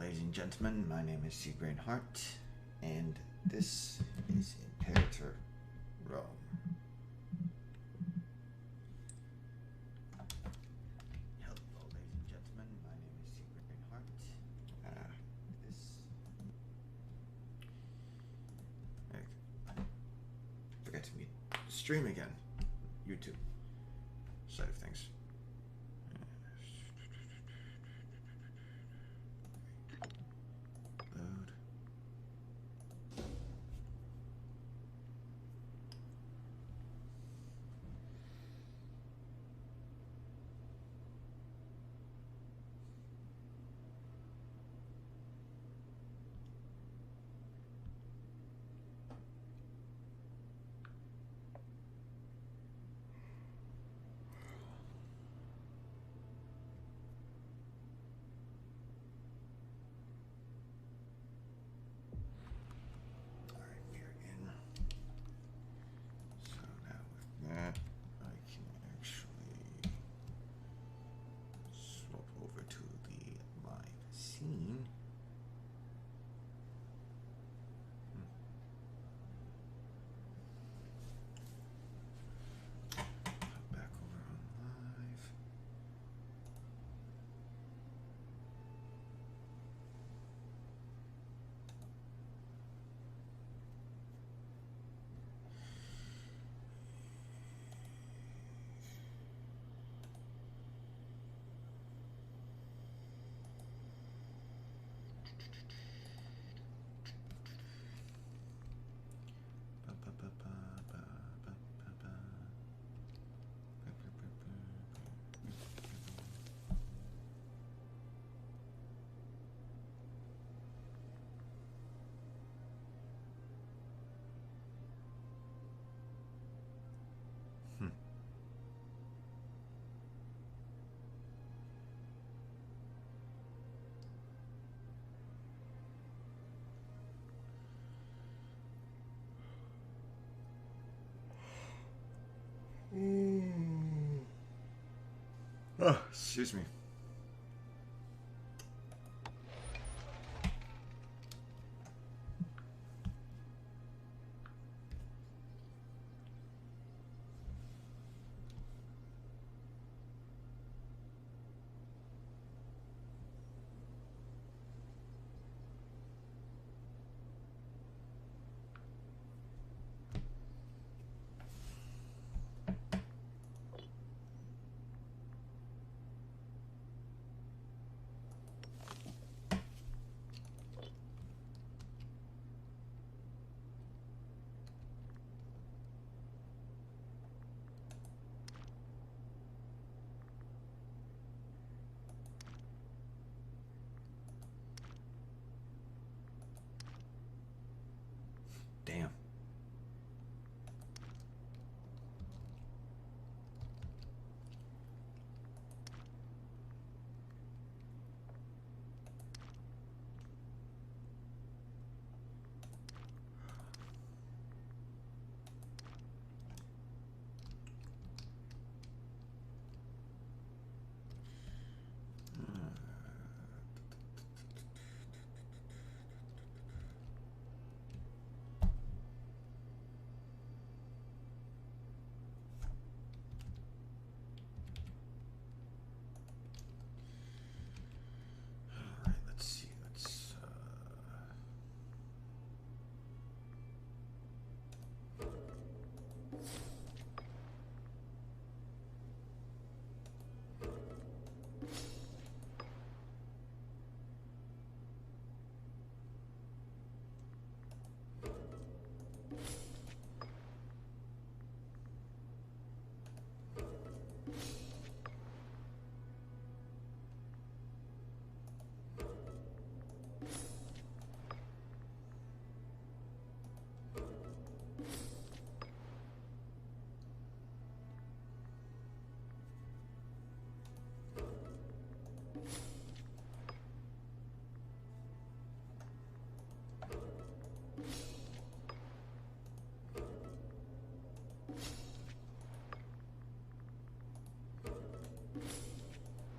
ladies and gentlemen, my name is Seagrain Hart, and this is Imperator Rome. Hello, ladies and gentlemen, my name is Seagrain Hart. Forgot to mute stream again. YouTube side of things. Load. Oh, excuse me. Damn.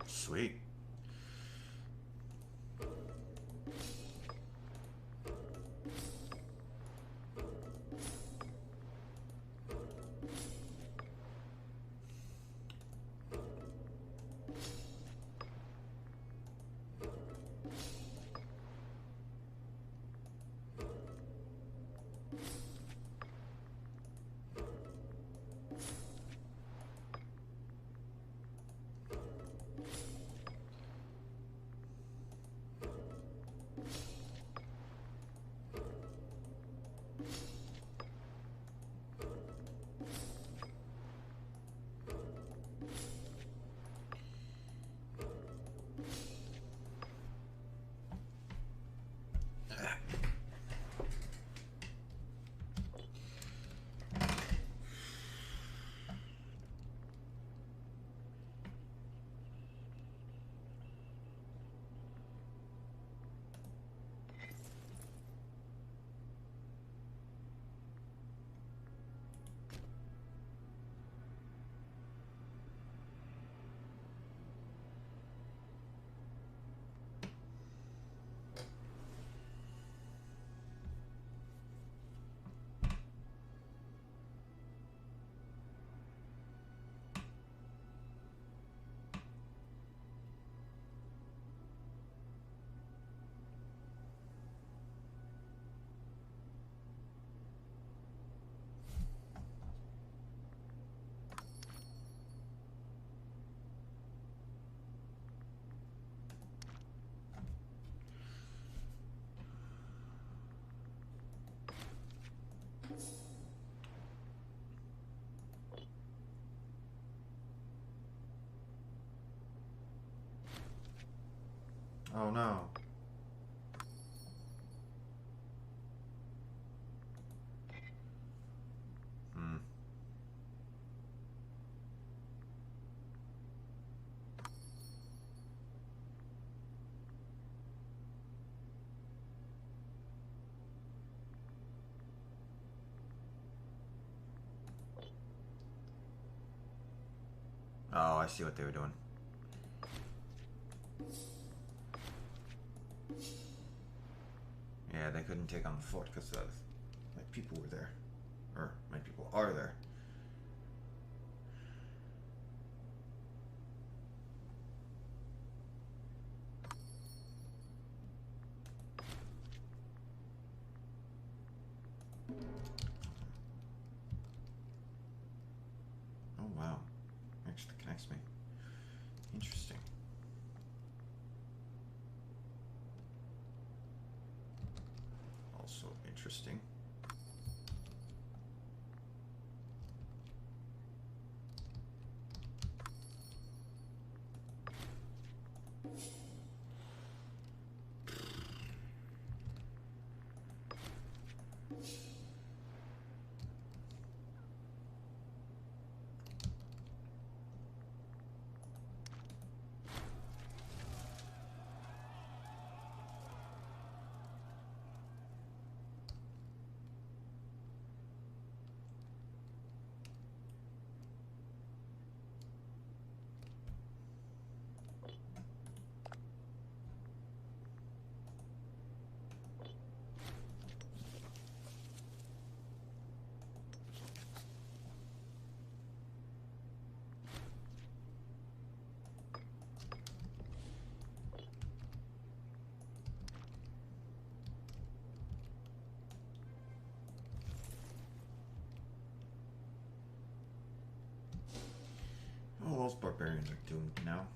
Sweet. Oh no. Hmm. Oh, I see what they were doing. Yeah, they couldn't take on the fort because my people were there. Or, my people are there. Oh, wow. Actually connects me. Interesting. Also interesting. Oh, those barbarians are doomed now.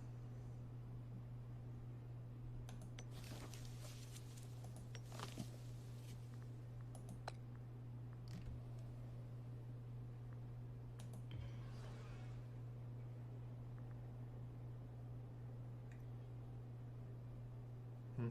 Hmm.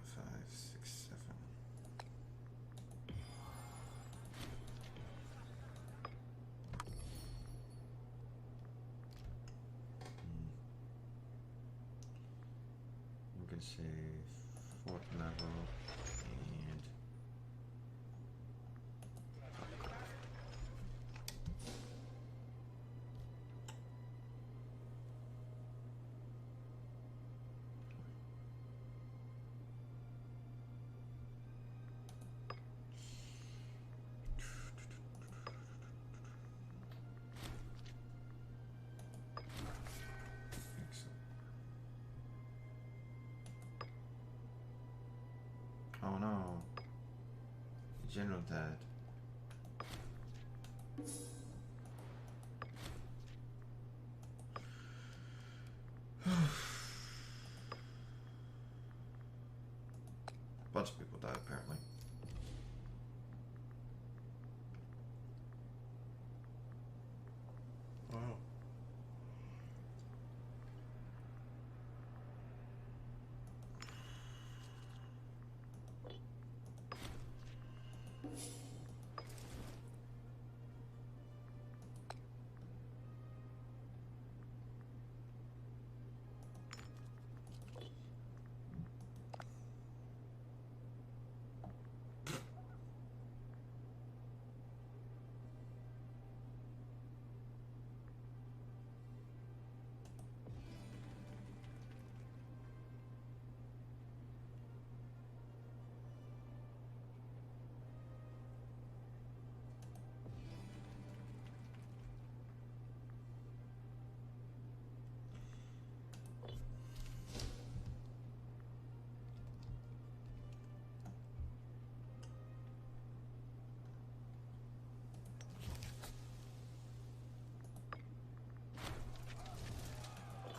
Five, six, seven. We can say fourth level and oh no. The general died. Bunch of people died apparently. Wow.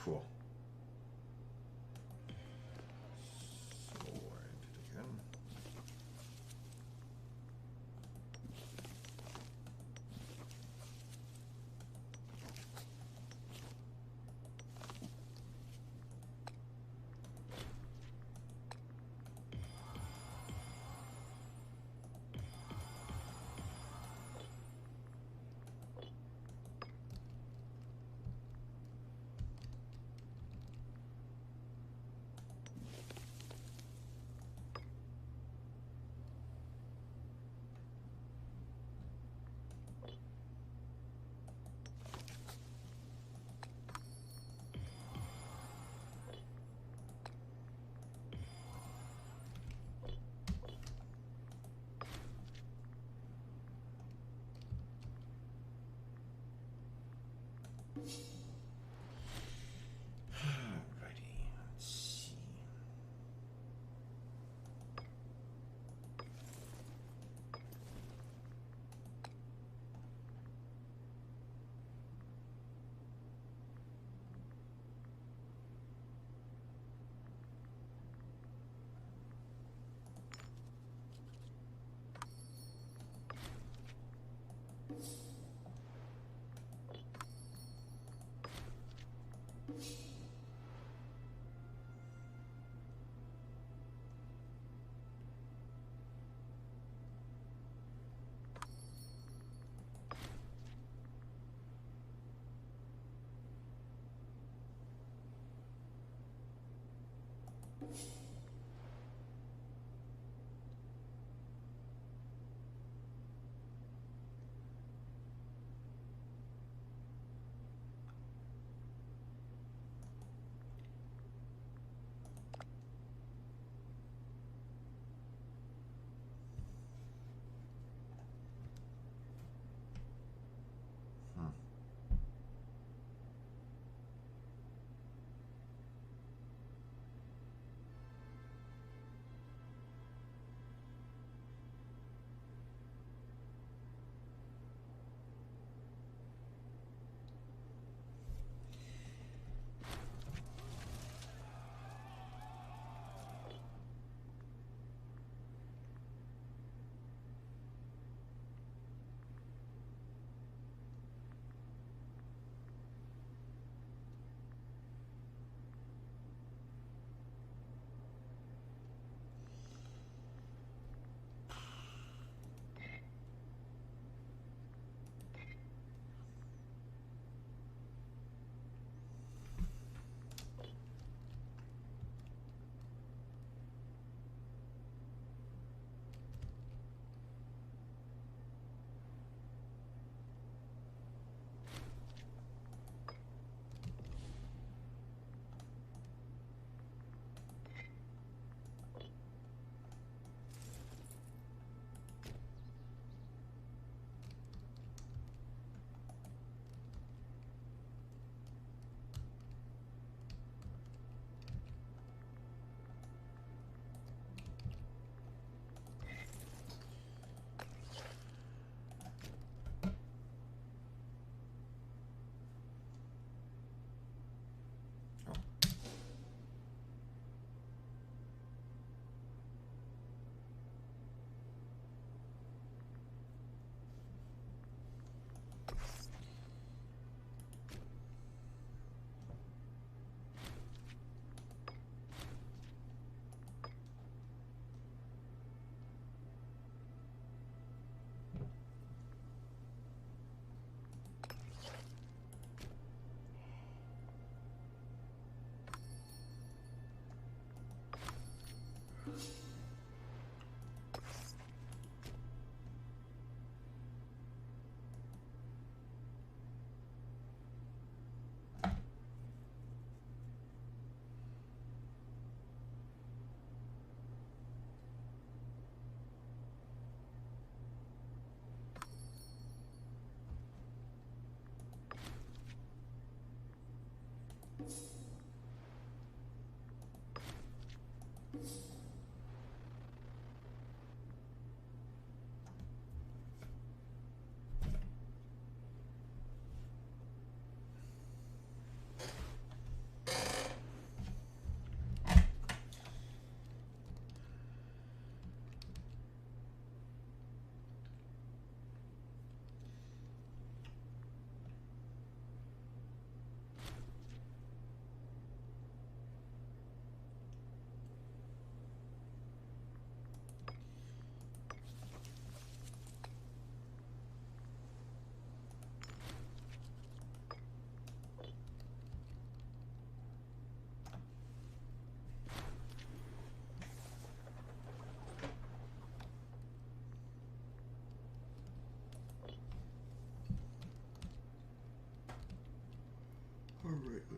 Cool. Sword again. Alrighty, let's see.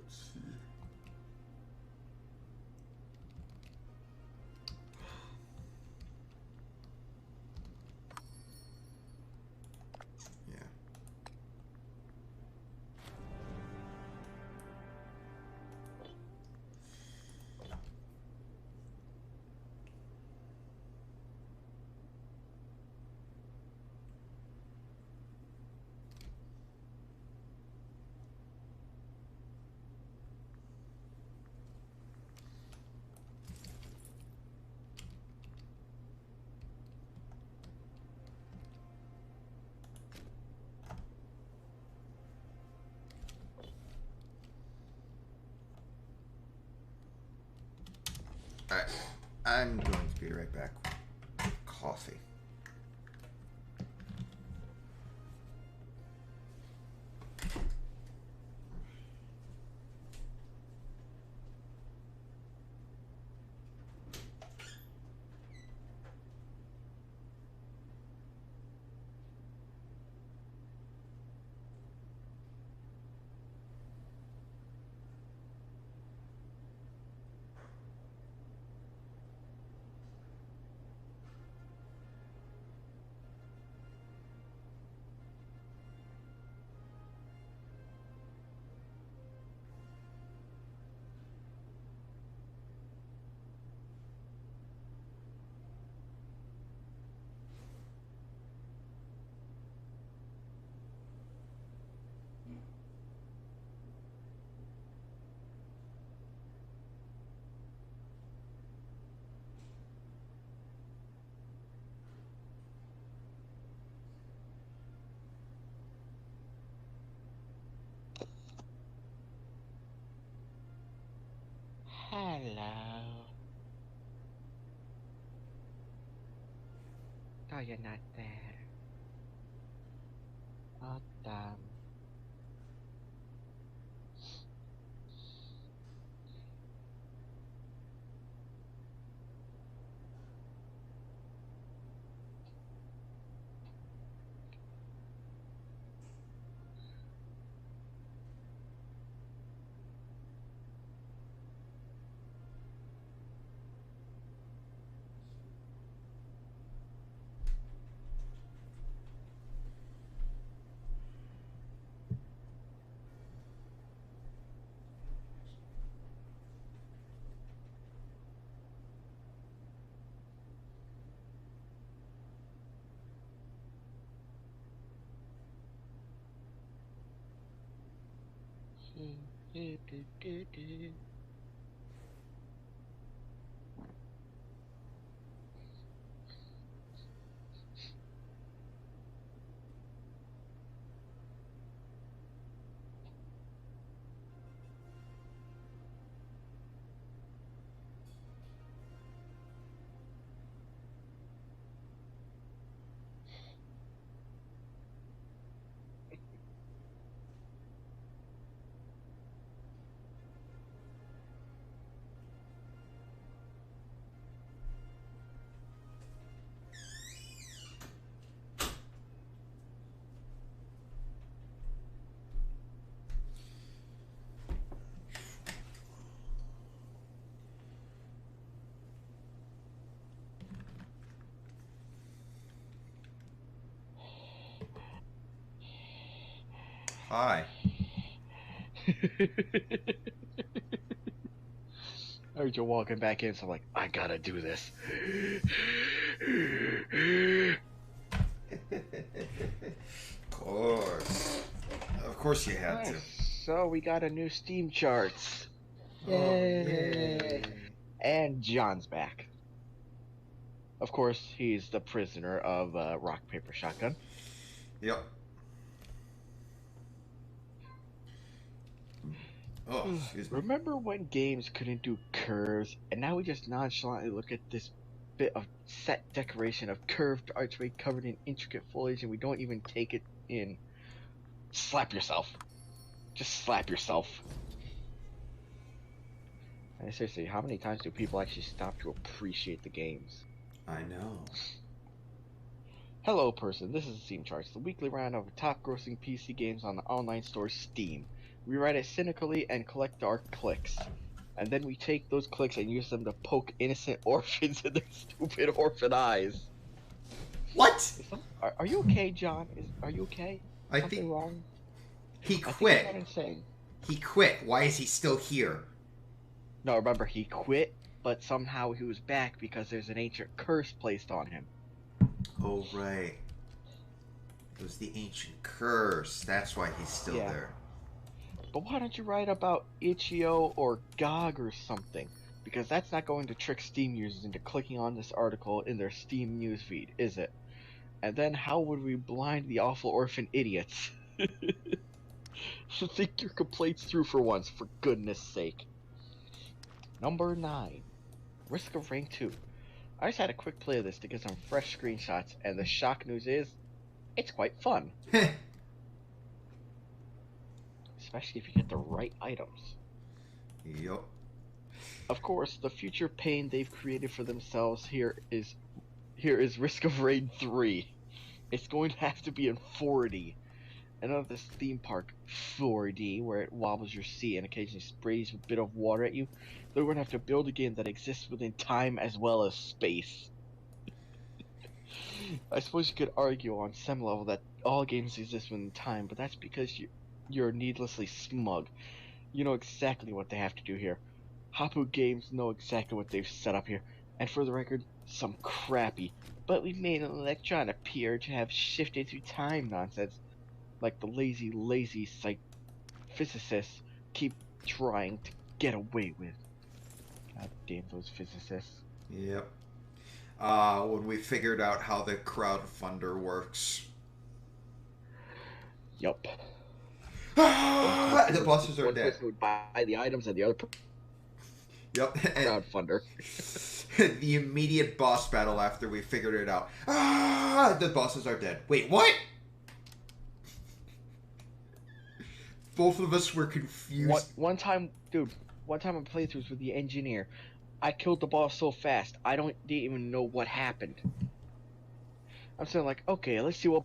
Let's see. Yeah. Alright, I'm going to be right back with coffee. Hello. Oh, you're not there. Oh, damn. Hi. I heard you walking back in, so I'm like, I gotta do this. Of course you had to. So we got a new Steam charts. Oh, Yay! yay. And John's back. Of course, he's the prisoner of Rock, Paper, Shotgun. Yep. Oh, excuse me. Remember when games couldn't do curves, and now we just nonchalantly look at this bit of set decoration of curved archway covered in intricate foliage, and we don't even take it in? Slap yourself. Just slap yourself. And seriously, how many times do people actually stop to appreciate the games? I know. Hello, person. This is Steam Charts, the weekly round of top grossing PC games on the online store Steam. We write it cynically and collect our clicks. And then we take those clicks and use them to poke innocent orphans in their stupid orphan eyes. What? Are you okay, John? Are you okay? I Something think wrong? he I think you've quit. gone insane. He quit. Why is he still here? No, remember, he quit, but somehow he was back because there's an ancient curse placed on him. Oh, right. It was the ancient curse. That's why he's still there. But why don't you write about Itch.io or GOG or something? Because that's not going to trick Steam users into clicking on this article in their Steam newsfeed, is it? And then how would we blind the awful orphan idiots? So think your complaints through for once, for goodness sake. Number 9. Risk of Rain 2. I just had a quick play of this to get some fresh screenshots, and the shock news is, it's quite fun. Especially if you get the right items. Yup. Of course, the future pain they've created for themselves here is Risk of Rain 3. It's going to have to be in 4D. And not this theme park 4D where it wobbles your seat and occasionally sprays a bit of water at you. They're going to have to build a game that exists within time as well as space. I suppose you could argue on some level that all games exist within time, but that's because you're needlessly smug. You know exactly what they have to do here. Hapu Games know exactly what they've set up here, and for the record, some crappy, but we've made an electron appear to have shifted through time nonsense, like the lazy physicists keep trying to get away with. God damn those physicists. Yep. When we figured out how the crowdfunder works. Yup. The bosses are dead. One person would buy the items and the other Yep. crowdfunder. The immediate boss battle after we figured it out. The bosses are dead. Wait, what? Both of us were confused. One time I played through with the engineer. I killed the boss so fast, I didn't even know what happened. I'm saying like, okay, let's see what...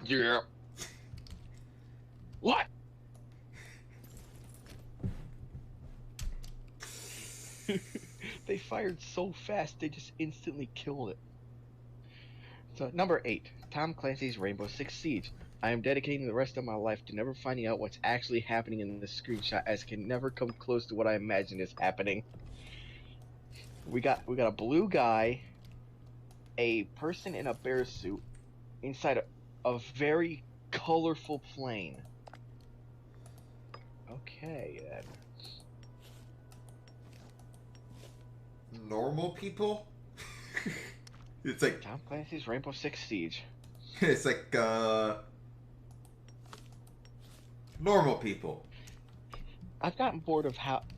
Yeah. What? They fired so fast, they just instantly killed it. So, number 8. Tom Clancy's Rainbow Six Siege. I am dedicating the rest of my life to never finding out what's actually happening in this screenshot, as it can never come close to what I imagine is happening. We got a blue guy, a person in a bear suit, inside a very colorful plane. Okay, then. Normal people? It's like... Tom Clancy's Rainbow Six Siege. It's like, normal people. I've gotten bored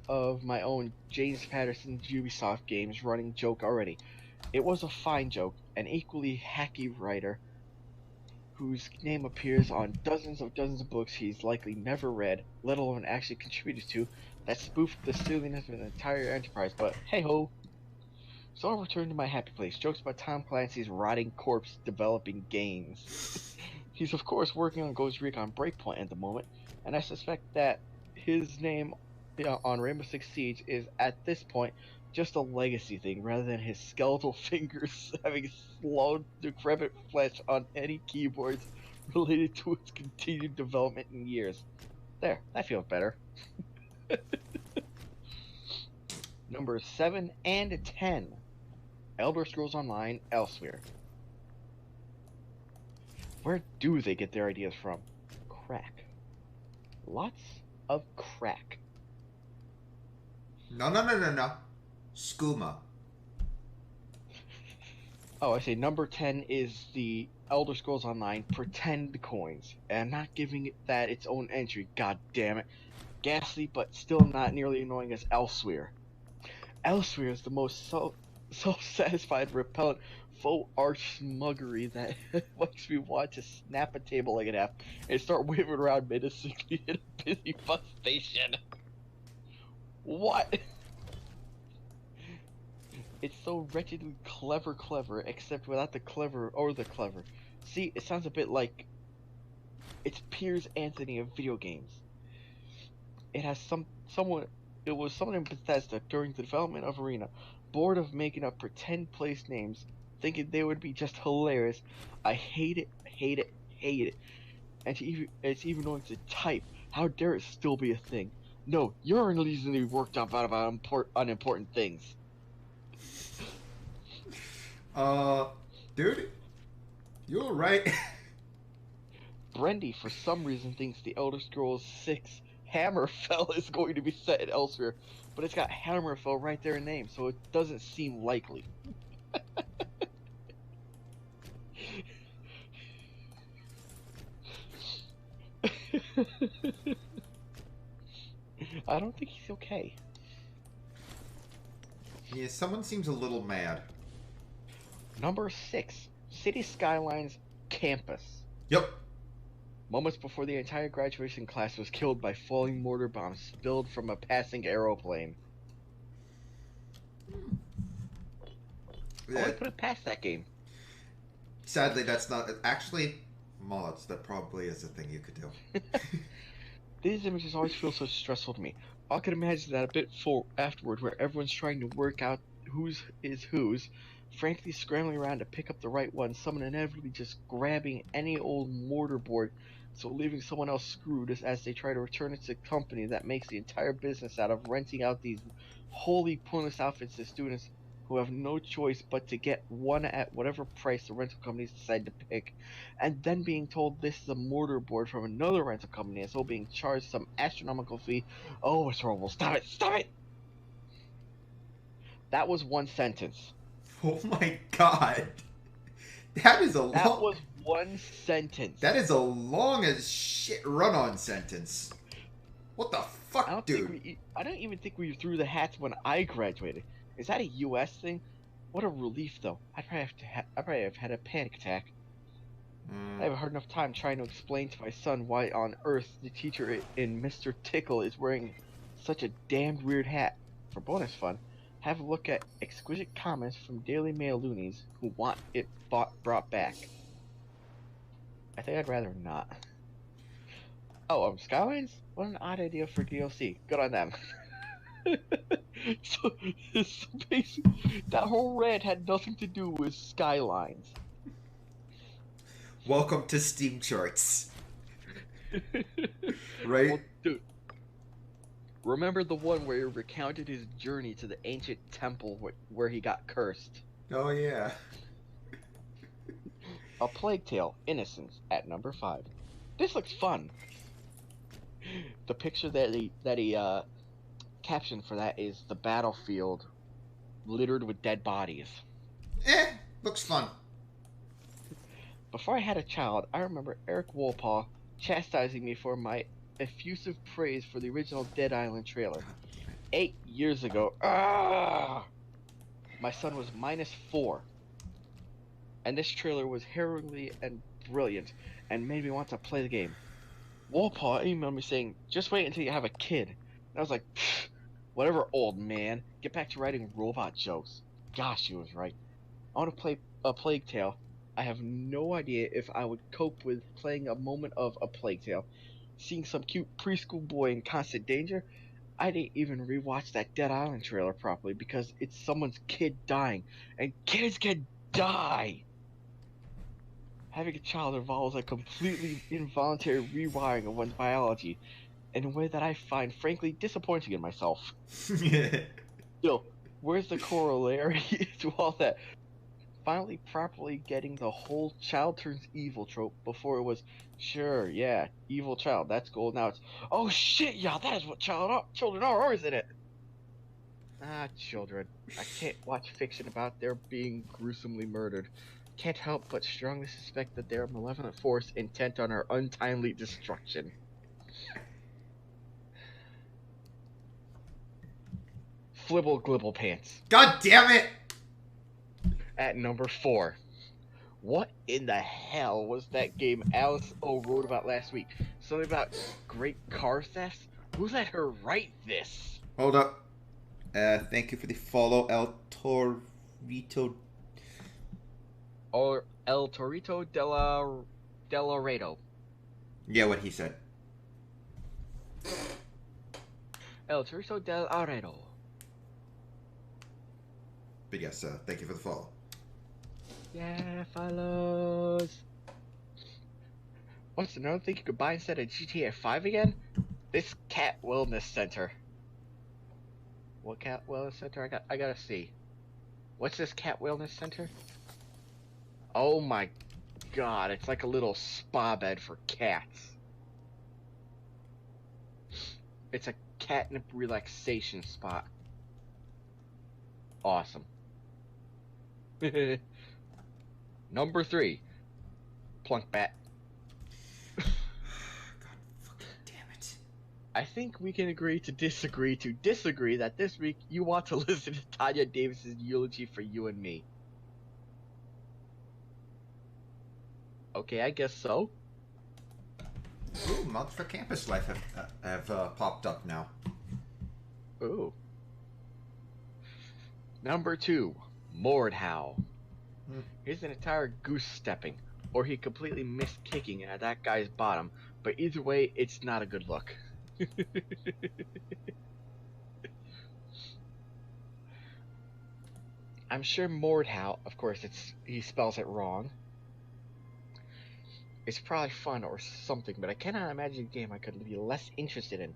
of my own James Patterson's Ubisoft games running joke already. It was a fine joke, an equally hacky writer whose name appears on dozens of books he's likely never read, let alone actually contributed to, that spoofed the silliness of an entire enterprise, but hey-ho. So I'll return to my happy place, jokes about Tom Clancy's rotting corpse developing games. He's of course working on Ghost Recon Breakpoint at the moment, and I suspect that his name on Rainbow Six Siege is, at this point, just a legacy thing, rather than his skeletal fingers having slowed decrepit flesh on any keyboards related to its continued development in years. There, that feels better. Number 7 and 10. Elder Scrolls Online Elsewhere. Where do they get their ideas from? Crack. Lots of crack. No. Skooma. Oh, I say number 10 is the Elder Scrolls Online Pretend Coins. And I'm not giving that its own entry, god damn it. Ghastly, but still not nearly annoying as Elsewhere. Elsewhere is the most self-satisfied, repellent, faux arch smuggery that makes me want to snap a table like an F and start waving around menacingly in a busy bus station. What? It's so wretchedly clever, except without the clever or the clever. See, it sounds a bit like it's Piers Anthony of video games. It has someone. It was someone in Bethesda during the development of Arena, bored of making up pretend place names, thinking they would be just hilarious. I hate it, hate it, hate it. And it's even going to type. How dare it still be a thing? No, you're easily worked up out about unimportant things. Dude, you're right. Brendy, for some reason, thinks the Elder Scrolls 6 Hammerfell is going to be set elsewhere, but it's got Hammerfell right there in name, so it doesn't seem likely. I don't think he's okay. Yeah, someone seems a little mad. Number 6, City Skylines Campus. Yep. Moments before the entire graduation class was killed by falling mortar bombs spilled from a passing aeroplane. I would put it past that game. Sadly, that's not actually mods. That probably is a thing you could do. These images always feel so stressful to me. I could imagine that a bit afterward, where everyone's trying to work out whose is whose, frankly scrambling around to pick up the right one, someone inevitably just grabbing any old mortar board, so leaving someone else screwed as they try to return it to a company that makes the entire business out of renting out these wholly pointless outfits to students who have no choice but to get one at whatever price the rental companies decide to pick, and then being told this is a mortar board from another rental company and so being charged some astronomical fee. Oh, it's horrible. Stop it! Stop it! That was one sentence. Oh my god. That is a long... That was one sentence. That is a long as shit run-on sentence. What the fuck, dude? I don't even think we threw the hats when I graduated. Is that a U.S. thing? What a relief, though. I'd probably have had a panic attack. I have a hard enough time trying to explain to my son why on earth the teacher in Mr. Tickle is wearing such a damned weird hat. For bonus fun, have a look at exquisite comments from Daily Mail loonies who want it brought back. I think I'd rather not. Oh, Skylines? What an odd idea for DLC. Good on them. so basically, that whole rant had nothing to do with Skylines. Welcome to Steam charts. Right? Well, dude, remember the one where he recounted his journey to the ancient temple where he got cursed? Oh, yeah. A Plague Tale: Innocence at number 5. This looks fun. The picture that he captioned for that is the battlefield littered with dead bodies. Looks fun. Before I had a child, I remember Eric Wolpaw chastising me for my effusive praise for the original Dead Island trailer. 8 years ago, my son was -4. And this trailer was harrowingly and brilliant, and made me want to play the game. Wolpaw emailed me saying, "Just wait until you have a kid." And I was like, whatever, old man. Get back to writing robot jokes. Gosh, he was right. I want to play A Plague Tale. I have no idea if I would cope with playing a moment of A Plague Tale. Seeing some cute preschool boy in constant danger. I didn't even rewatch that Dead Island trailer properly because it's someone's kid dying. And kids can die! Having a child involves a completely involuntary rewiring of one's biology in a way that I find frankly disappointing in myself. Still, where's the corollary to all that? Finally properly getting the whole child turns evil trope before it was, sure, yeah, evil child, that's cool. Now it's, oh shit, yeah, that is what children are, isn't it? Children. I can't watch fiction about their being gruesomely murdered. Can't help but strongly suspect that they're a malevolent force intent on our untimely destruction. Flibble Glibble Pants. God damn it! At number 4. What in the hell was that game Alice O wrote about last week? Something about great car thefts? Who let her write this? Hold up. Thank you for the follow, El Torito. Or El Torito de Laredo. Yeah, what he said. El Chorizo del Aredo. But yes, thank you for the follow. Yeah, follows. What's another thing you could buy instead of GTA 5 again? This cat wellness center. What cat wellness center? I gotta see. What's this cat wellness center? Oh my god, it's like a little spa bed for cats. It's a catnip relaxation spot. Awesome. Number 3. Plunk bat. God fucking damn it. I think we can agree to disagree that this week you want to listen to Tanya Davis's eulogy for you and me. Okay, I guess so. Ooh, mods for campus life have popped up now. Ooh. Number 2, Mordhau. Here's an entire goose stepping, or he completely missed kicking at that guy's bottom, but either way, it's not a good look. I'm sure Mordhau, of course he spells it wrong. It's probably fun or something, but I cannot imagine a game I could be less interested in.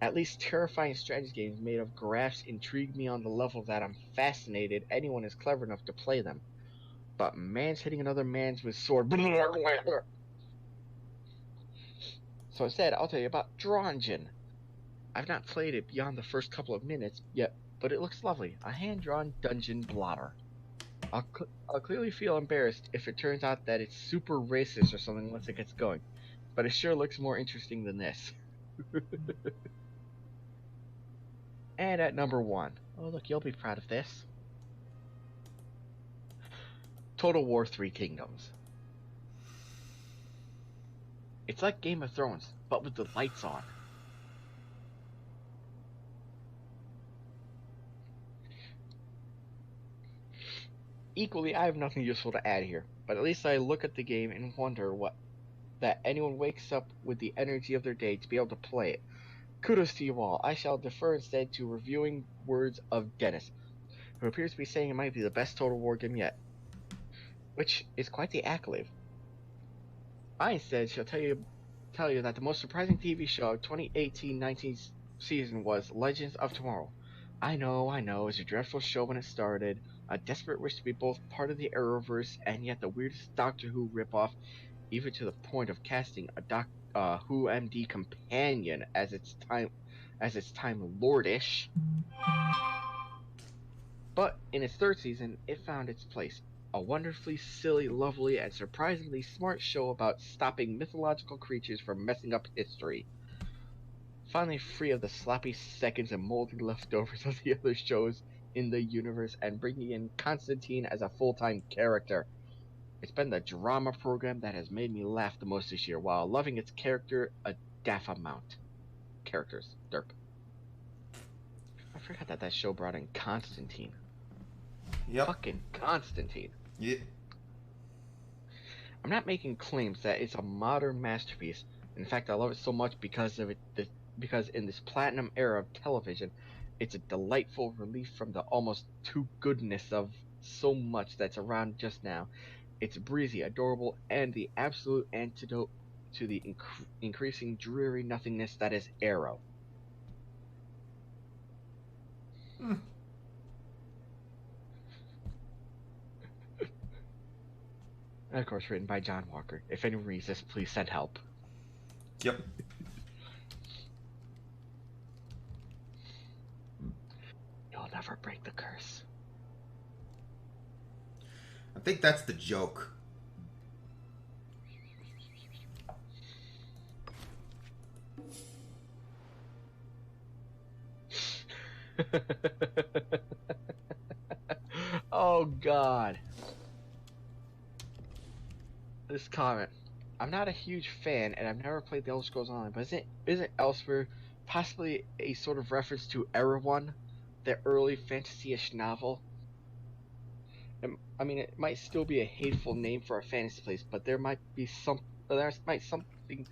At least terrifying strategy games made of graphs intrigue me on the level that I'm fascinated anyone is clever enough to play them. But man's hitting another man's with sword. So instead, I'll tell you about Dronjin. I've not played it beyond the first couple of minutes yet, but it looks lovely. A hand-drawn dungeon blotter. I'll clearly feel embarrassed if it turns out that it's super racist or something once it gets going, but it sure looks more interesting than this. And at number 1, oh look, you'll be proud of this. Total War 3 Kingdoms. It's like Game of Thrones, but with the lights on. Equally, I have nothing useful to add here, but at least I look at the game and wonder that anyone wakes up with the energy of their day to be able to play it. Kudos to you all. I shall defer instead to reviewing words of Dennis, who appears to be saying it might be the best Total War game yet, which is quite the accolade. I instead shall tell you that the most surprising TV show of 2018-19 season was Legends of Tomorrow. I know, it's a dreadful show when it started, a desperate wish to be both part of the Arrowverse and yet the weirdest Doctor Who ripoff, even to the point of casting a Who MD companion as its time Lordish. But in its 3rd season, it found its place. A wonderfully silly, lovely, and surprisingly smart show about stopping mythological creatures from messing up history. Finally free of the sloppy seconds and moldy leftovers of the other shows in the universe and bringing in Constantine as a full-time character. It's been the drama program that has made me laugh the most this year, while loving its character a daft amount. Characters. Derp. I forgot that show brought in Constantine. Yep. Fucking Constantine. Yeah. I'm not making claims that it's a modern masterpiece. In fact, I love it so much because in this platinum era of television, it's a delightful relief from the almost too goodness of so much that's around just now. It's breezy, adorable, and the absolute antidote to the increasing dreary nothingness that is Arrow. And of course, written by John Walker. If anyone reads this, please send help. Yep. You'll never break the curse. I think that's the joke. Oh God. This comment. I'm not a huge fan, and I've never played The Elder Scrolls Online, but isn't Elsewhere possibly a sort of reference to Erewhon, the early fantasy-ish novel? I mean, it might still be a hateful name for a fantasy place, but there might something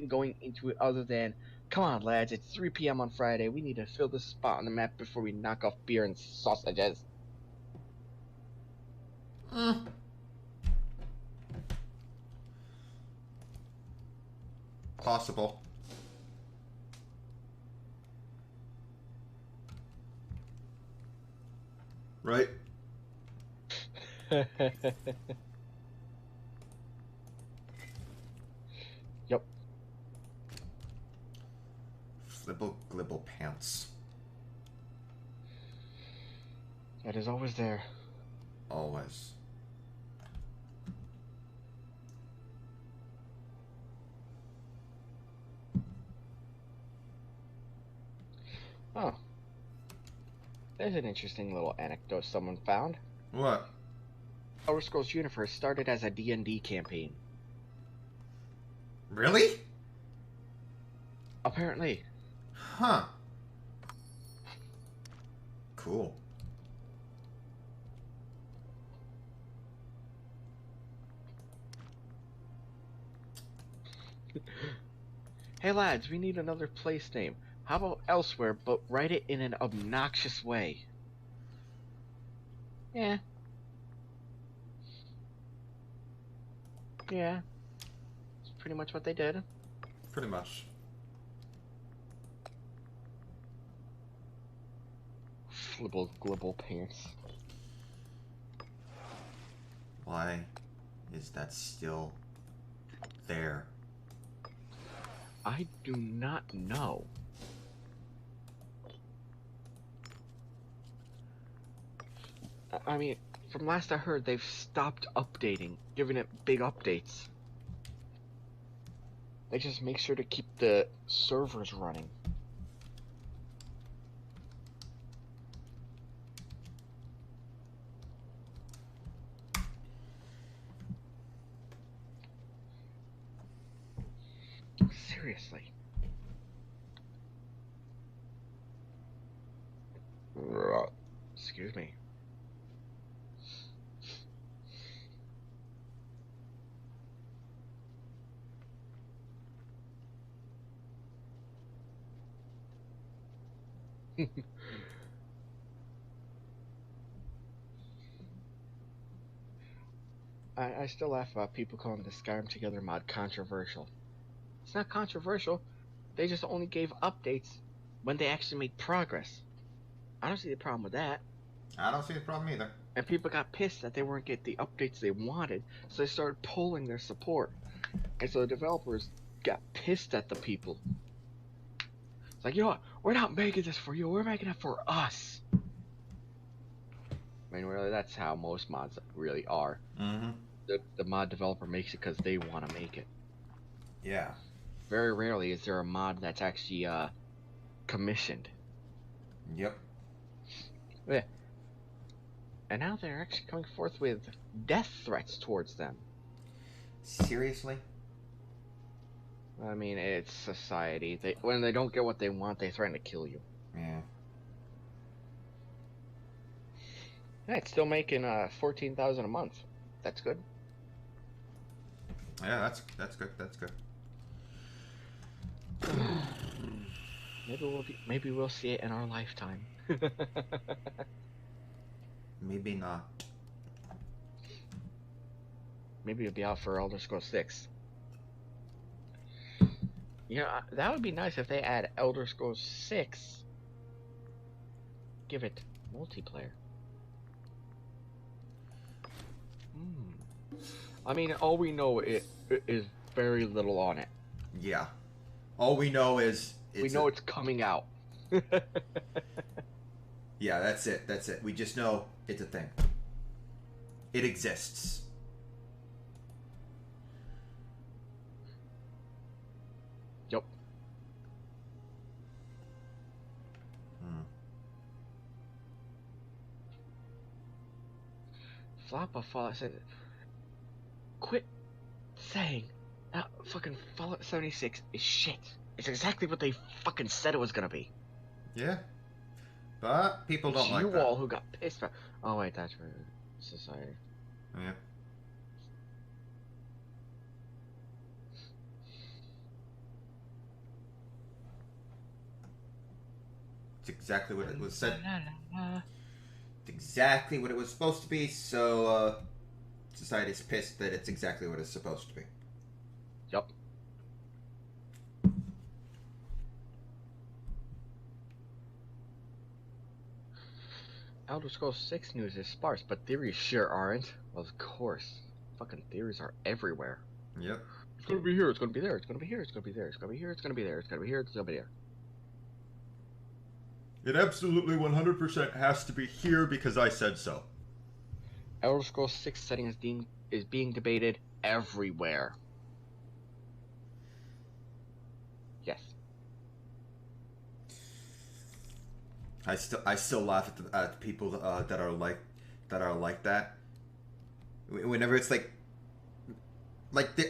going into it other than Come on, lads. It's 3 p.m. on Friday. We need to fill this spot on the map before we knock off beer and sausages. Possible. Right? Yep. Flibble glibble pants. That is always there. Always. Oh. There's an interesting little anecdote someone found. What? Elder Scrolls Universe started as a D&D campaign. Really? Apparently. Huh. Cool. Hey lads, we need another place name. How about Elsewhere, but write it in an obnoxious way? Yeah. Yeah. That's pretty much what they did. Pretty much. Flibble glibble pants. Why is that still there? I do not know. I mean, from last I heard, they've stopped updating, giving it big updates. They just make sure to keep the servers running. Seriously. Excuse me. I still laugh about people calling the Skyrim Together mod controversial. It's not controversial. They just only gave updates when they actually made progress. I don't see the problem with that. I don't see the problem either. And people got pissed that they weren't getting the updates they wanted, so they started pulling their support. And so the developers got pissed at the people. It's like, you know what? We're not making this for you. We're making it for us. I mean, really, that's how most mods really are. Mm-hmm. The mod developer makes it because they want to make it. Yeah. Very rarely is there a mod that's actually commissioned. Yep. Yeah. And now they're actually coming forth with death threats towards them. Seriously? I mean, it's society. When they don't get what they want, they threaten to kill you. Yeah. Yeah, it's still making $14,000 a month. That's good. Yeah, that's good. That's good. Maybe we'll see it in our lifetime. Maybe not. Maybe it'll be out for Elder Scrolls 6. You know, that would be nice if they add Elder Scrolls 6. Give it multiplayer. I mean, all we know is very little on it. Yeah. All we know is it's coming out. Yeah, that's it. That's it. We just know it's a thing. It exists. Yep. Floppa Fallout said, quit saying that fucking Fallout 76 is shit. It's exactly what they fucking said it was gonna be. Yeah. But people don't like that. You all who got pissed about. Oh wait, that's for society. Yeah. It's exactly what it was said. It's exactly what it was supposed to be. So society's pissed that it's exactly what it's supposed to be. Yup. Elder Scrolls 6 news is sparse, but theories sure aren't. Well, of course. Fucking theories are everywhere. Yep. It's gonna be here, it's gonna be there, it's gonna be here, it's gonna be there, it's gonna be here, it's gonna be there, it's gonna be here, it's gonna be there. It absolutely 100% has to be here because I said so. Elder Scrolls 6 setting is being debated everywhere. Yes. I still laugh at the people that are like that. Whenever it's like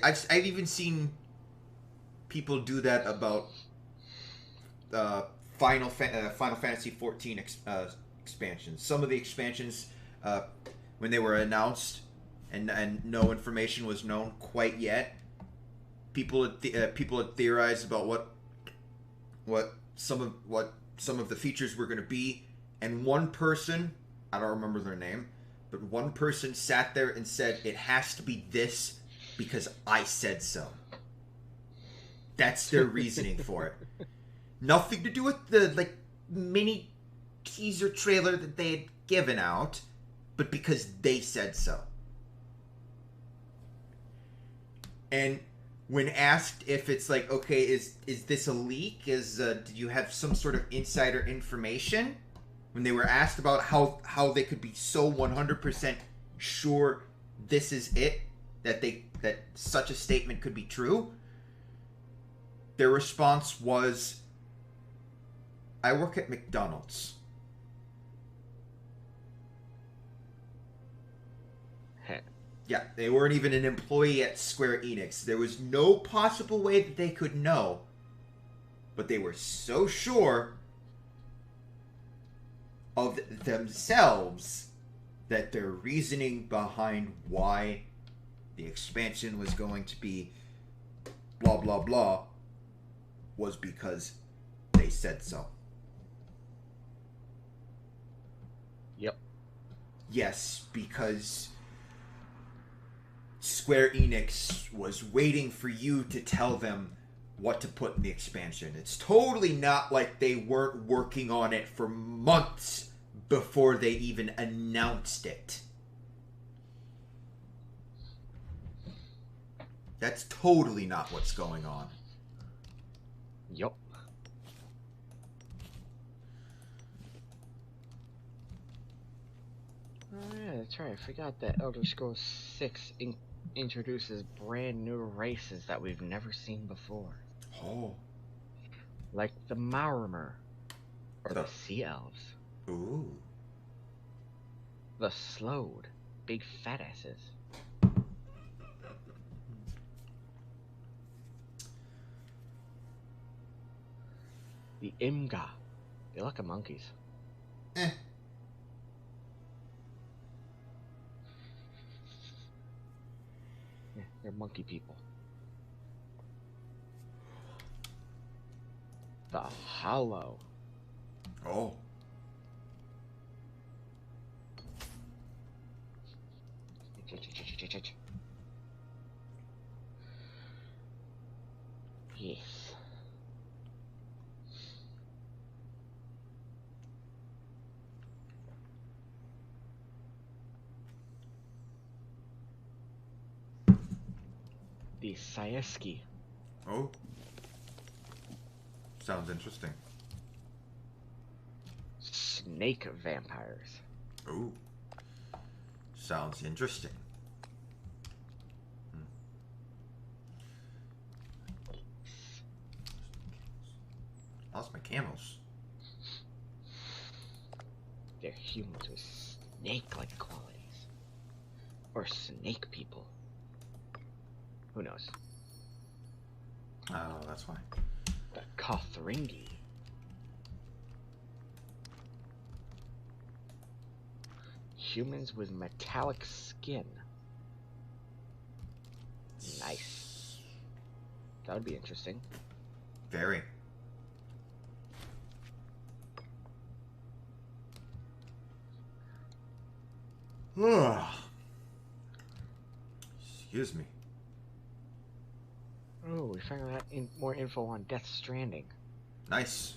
I've even seen people do that about Final Fantasy 14 expansions. Some of the expansions when they were announced and no information was known quite yet, people had theorized about what some of the features were going to be, and one person, I don't remember their name, but one person sat there and said it has to be this because I said so. That's their reasoning for it. Nothing to do with the mini teaser trailer that they had given out, but because they said so. And when asked if it's like, okay, is this a leak? Did you have some sort of insider information? When they were asked about how they could be so 100% sure this is it, that such a statement could be true, their response was, I work at McDonald's. Yeah, they weren't even an employee at Square Enix. There was no possible way that they could know, but they were so sure of themselves that their reasoning behind why the expansion was going to be blah blah blah was because they said so. Yep. Yes, because Square Enix was waiting for you to tell them what to put in the expansion. It's totally not like they weren't working on it for months before they even announced it. That's totally not what's going on. Yup. Oh yeah, that's right. I forgot that Elder Scrolls 6 introduces brand new races that we've never seen before. Oh. Like the Maurimer, or the Sea Elves. Ooh. The Slowed, big fat asses. The Imga, they look like monkeys. Eh. Yeah, they're monkey people. The Hollow. Oh. Yes. The Sieski. Oh. Sounds interesting. Snake vampires. Ooh. Sounds interesting. Lost my camels. They're humans with snake-like qualities. Or snake people. Who knows? Oh, that's why. The Kothringi. Humans with metallic skin. Nice. That would be interesting. Very. Excuse me. Oh, we found out more info on Death Stranding. Nice.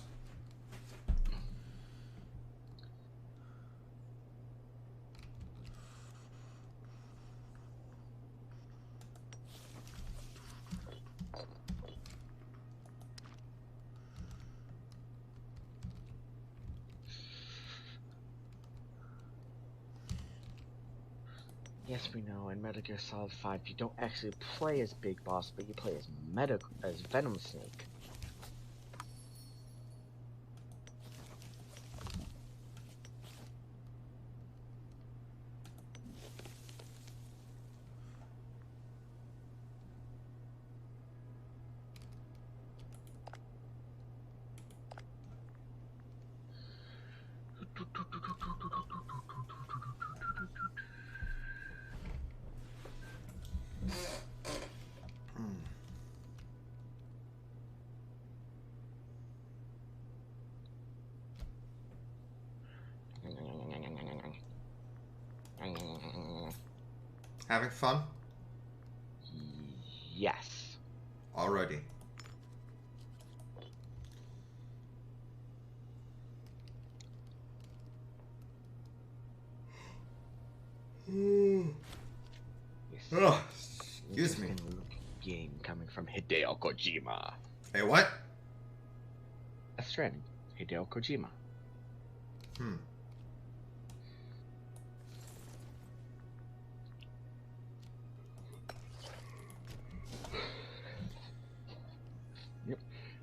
Yes, we know. In Metal Gear Solid 5, you don't actually play as Big Boss, but you play as Venom Snake. Having fun? Yes. Already. Excuse me. Game coming from Hideo Kojima. Hey, what? Death Stranding. Hideo Kojima. Yep.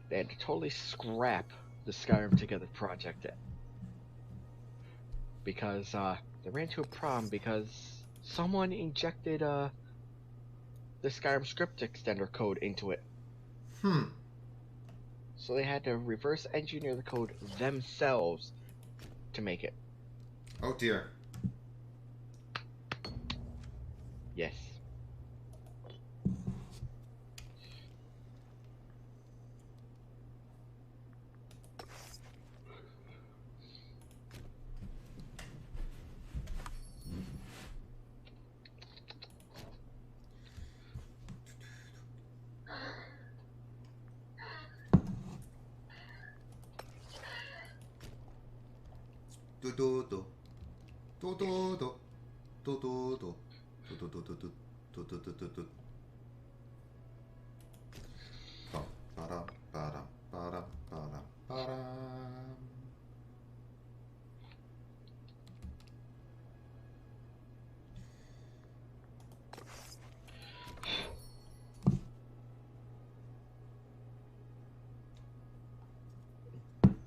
They had to totally scrap the Skyrim Together project because they ran into a problem because someone injected the Skyrim script extender code into it. So they had to reverse engineer the code themselves to make it. Oh dear. Yes.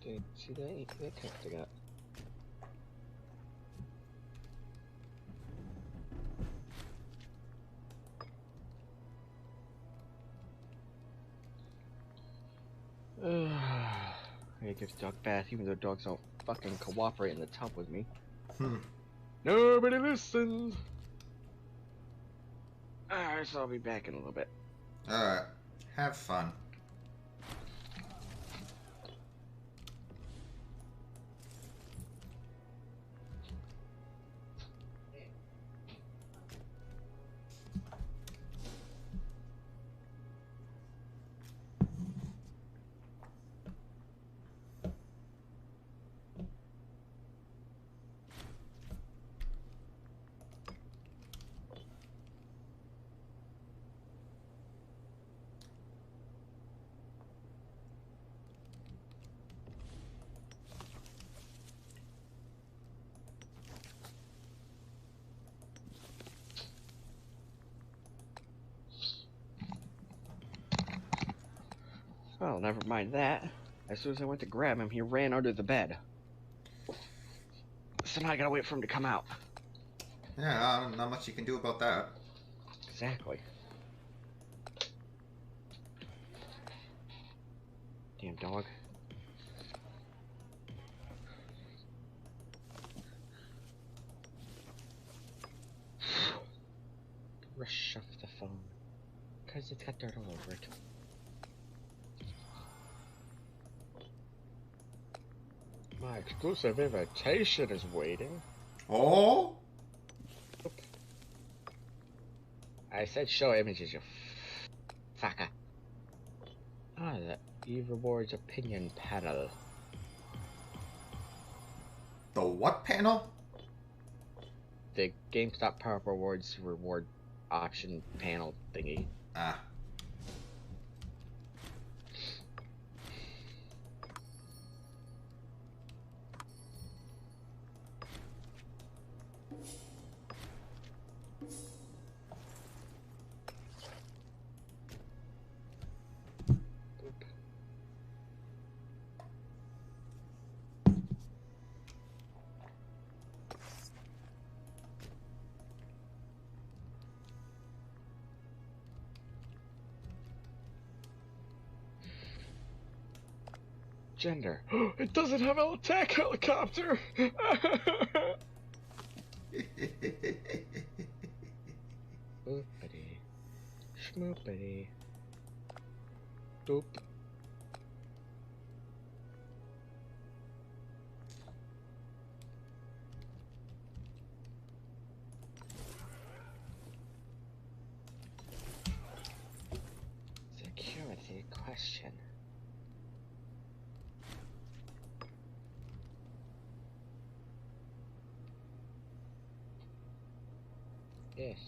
Dude, see that text I got. I give the dog a bath even though dogs don't fucking cooperate in the tub with me. Nobody listens! Alright, so I'll be back in a little bit. Alright. Have fun. Well, never mind that. As soon as I went to grab him, he ran under the bed. So now I gotta wait for him to come out. Yeah, not much you can do about that. Exactly. Damn dog. Rush off the phone. Because it's got dirt all over it. My exclusive invitation is waiting. Oh? I said show images, you fucker. Ah, the E-Rewards opinion panel. The what panel? The GameStop Power Rewards reward option panel thingy. Ah. Gender. It doesn't have an attack helicopter! Boopity. Schmoopity. Boop. Security question. Yes.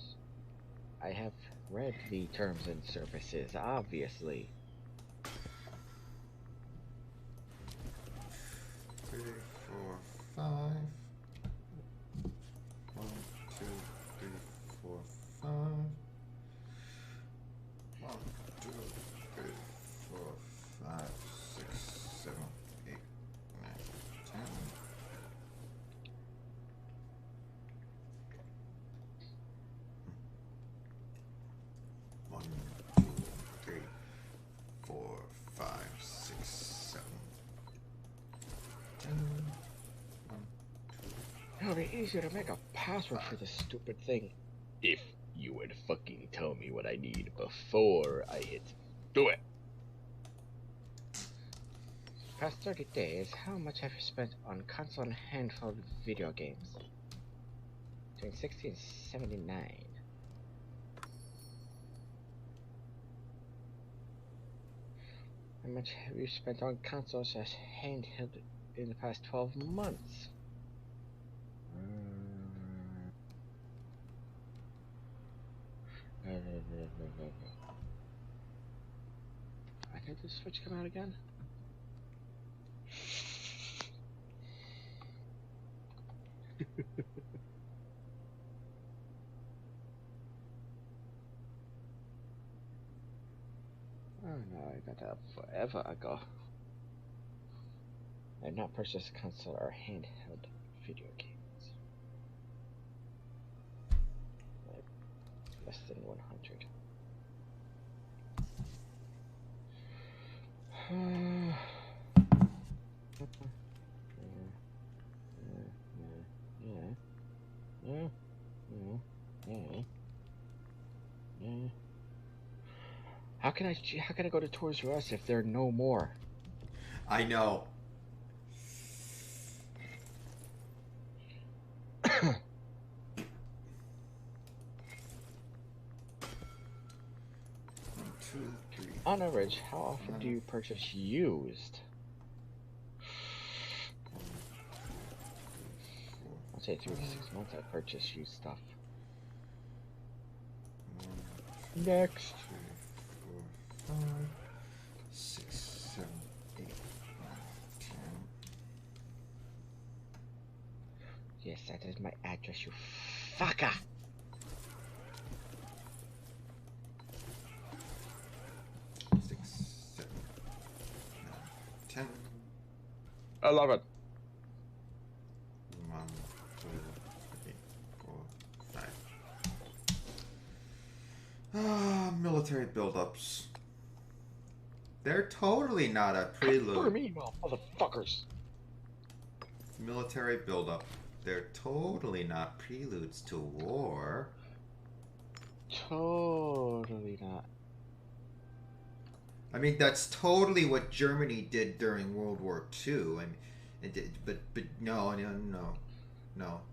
I have read the terms and services, obviously. 3, 4, 5. 1, 2, 3, 4, 5. 1, 2, 3, 4, 5, 6, 7, 8, 9, 10. 1, 2, 3, 4, 5, 6, 7, 10. 1, 2. It would be easier to make a password for this stupid thing. If you would fucking tell me what I need before I hit do it. Past 30 days, how much have you spent on console and handheld video games? Between 60 and 79. How much have you spent on consoles as handheld in the past 12 months? I think the Switch come out again? Oh no, I got that forever ago. I have not purchased a console or handheld video games. Like, less than 100. How can I go to Toys R Us if there are no more? I know. On average, how often do you purchase used? I'd say 3 to 6 months I purchase used stuff. Next. 3, 4, 5, 6, 7, 8, 9, 10. Yes, that is my address, you fucker! 6, 7, 9, 10. 11. 1, 2, 3, 4, 5. Ah, military buildups. They're totally not a prelude. For me, motherfuckers. Military buildup. They're totally not preludes to war. Totally not. I mean, that's totally what Germany did during World War II. I mean, it did, but no.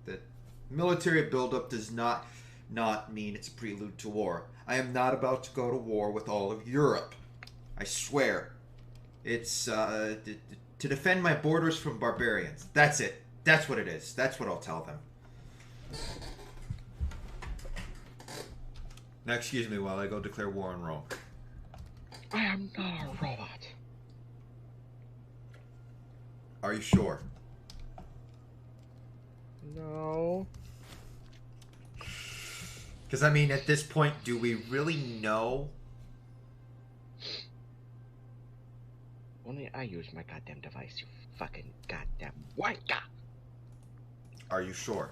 That military buildup does not. not mean it's a prelude to war. I am not about to go to war with all of Europe. I swear. It's to defend my borders from barbarians. That's it. That's what it is. That's what I'll tell them. Now, excuse me while I go declare war on Rome. I am not a robot. Are you sure? No. Because, I mean, at this point, do we really know? Only I use my goddamn device, you fucking goddamn wanker. Are you sure?